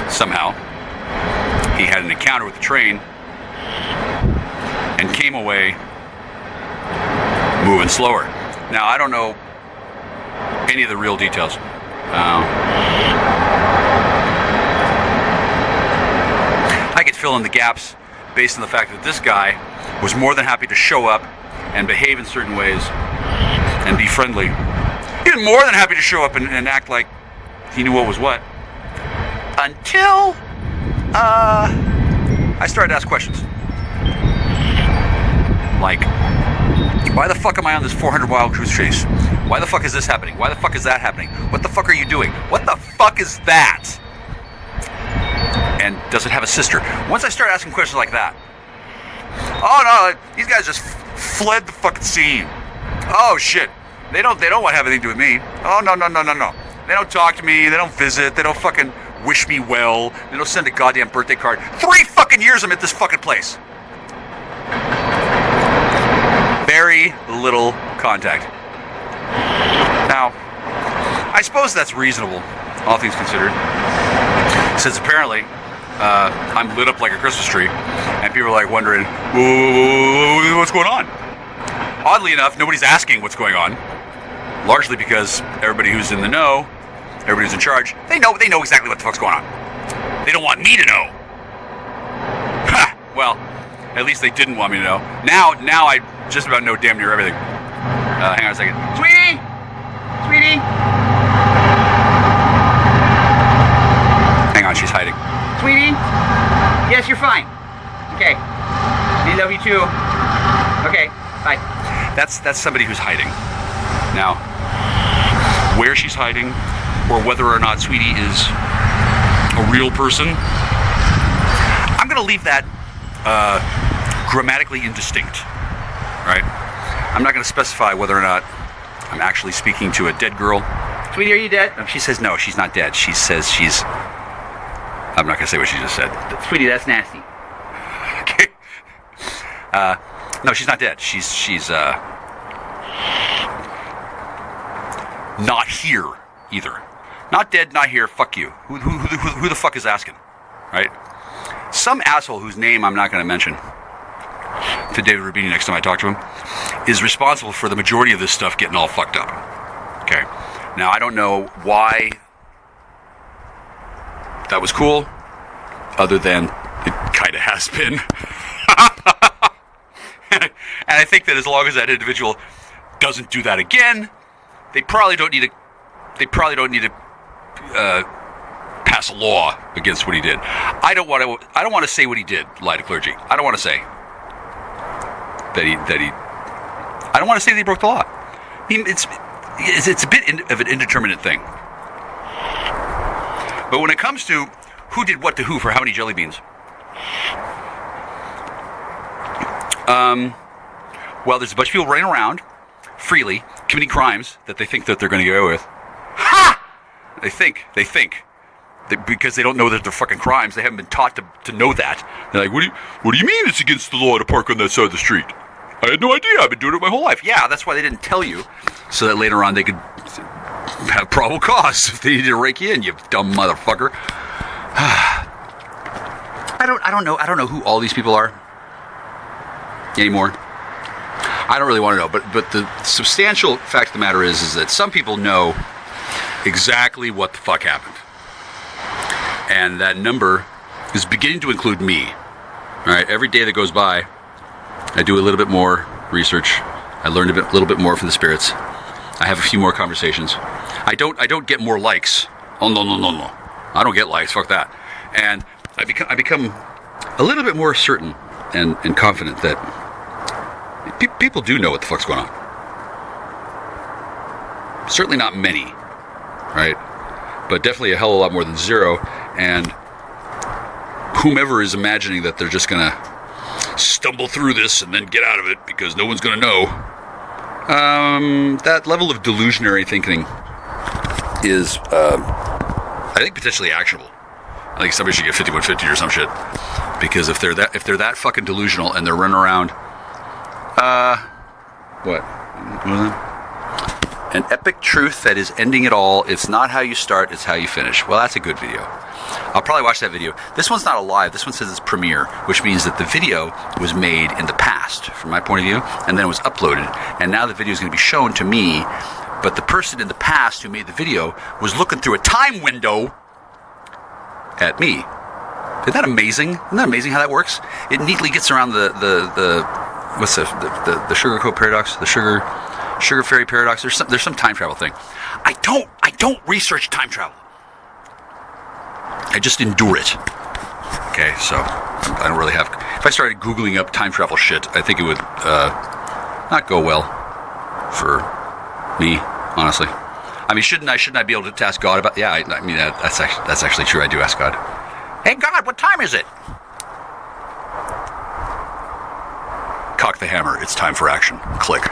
somehow. He had an encounter with the train and came away moving slower. Now, I don't know any of the real details. I could fill in the gaps based on the fact that this guy was more than happy to show up and behave in certain ways and be friendly. He was more than happy to show up and act like he knew what was what. Until I started to ask questions. Like, why the fuck am I on this 400-mile cruise chase? Why the fuck is this happening? Why the fuck is that happening? What the fuck are you doing? What the fuck is that? And does it have a sister? Once I started asking questions like that, oh no, these guys just fled the fucking scene. Oh shit, they don't want to have anything to do with me. Oh no. They don't talk to me. They don't visit. They don't fucking wish me well. They don't send a goddamn birthday card. 3 fucking years I'm at this fucking place. Very little contact. Now, I suppose that's reasonable, all things considered, since apparently I'm lit up like a Christmas tree, and people are like wondering, what's going on? Oddly enough, nobody's asking what's going on, largely because everybody who's in the know, everybody who's in charge, they know exactly what the fuck's going on. They don't want me to know. Ha! Well, at least they didn't want me to know. Now I just about know damn near everything. Hang on a second. Sweetie! Hang on, she's hiding. Sweetie? Yes, you're fine. Okay. We love you too. Okay, bye. That's somebody who's hiding. Now, where she's hiding, or whether or not Sweetie is a real person, I'm going to leave that grammatically indistinct, right? I'm not going to specify whether or not I'm actually speaking to a dead girl. Sweetie, are you dead? She says no, she's not dead. She says she's... I'm not going to say what she just said. Sweetie, that's nasty. Okay. No, she's not dead. She's not here either. Not dead, not here. Fuck you. Who the fuck is asking? Right? Some asshole whose name I'm not going to mention to David Rubini next time I talk to him is responsible for the majority of this stuff getting all fucked up. Okay. Now, I don't know why that was cool, other than it kind of has been. And I think that as long as that individual doesn't do that again, they probably don't need to pass a law against what he did. I don't want to say what he did. Lie to clergy. I don't want to say that he. I don't want to say that he broke the law. It's a bit of an indeterminate thing. But when it comes to who did what to who for how many jelly beans, well, there's a bunch of people running around freely committing crimes that they think that they're going to get away with. Ha! They think that because they don't know that they're fucking crimes, they haven't been taught to know that. They're like, what do you mean it's against the law to park on that side of the street? I had no idea. I've been doing it my whole life. Yeah, that's why they didn't tell you, so that later on they could have probable cause if they needed to rake you in, you dumb motherfucker. I don't know who all these people are anymore. I don't really want to know, but the substantial fact of the matter is that some people know exactly what the fuck happened. And that number is beginning to include me. All right, every day that goes by, I do a little bit more research. I learn a little bit more from the spirits. I have a few more conversations. I don't get more likes. Oh no. I don't get likes. Fuck that. And I become a little bit more certain and confident that people do know what the fuck's going on. Certainly not many, right? But definitely a hell of a lot more than zero. And whomever is imagining that they're just gonna stumble through this and then get out of it because no one's gonna know, that level of delusionary thinking is, I think, potentially actionable. I think somebody should get 5150 or some shit, because if they're that fucking delusional and they're running around, what was that? An epic truth that is ending it all. It's not how you start, it's how you finish. Well, that's a good video. I'll probably watch that video. This one's not a live. This one says it's premiere, which means that the video was made in the past, from my point of view, and then it was uploaded. And now the video is going to be shown to me, but the person in the past who made the video was looking through a time window at me. Isn't that amazing? Isn't that amazing how that works? It neatly gets around the sugar coat paradox, the sugar fairy paradox. There's some time travel thing. I don't research time travel. I just endure it. Okay, so I don't really have. If I started Googling up time travel shit, I think it would not go well for me, honestly. I mean, shouldn't I be able to ask God about? Yeah, I mean that's actually true. I do ask God. Hey God, what time is it? Cock the hammer. It's time for action. Click.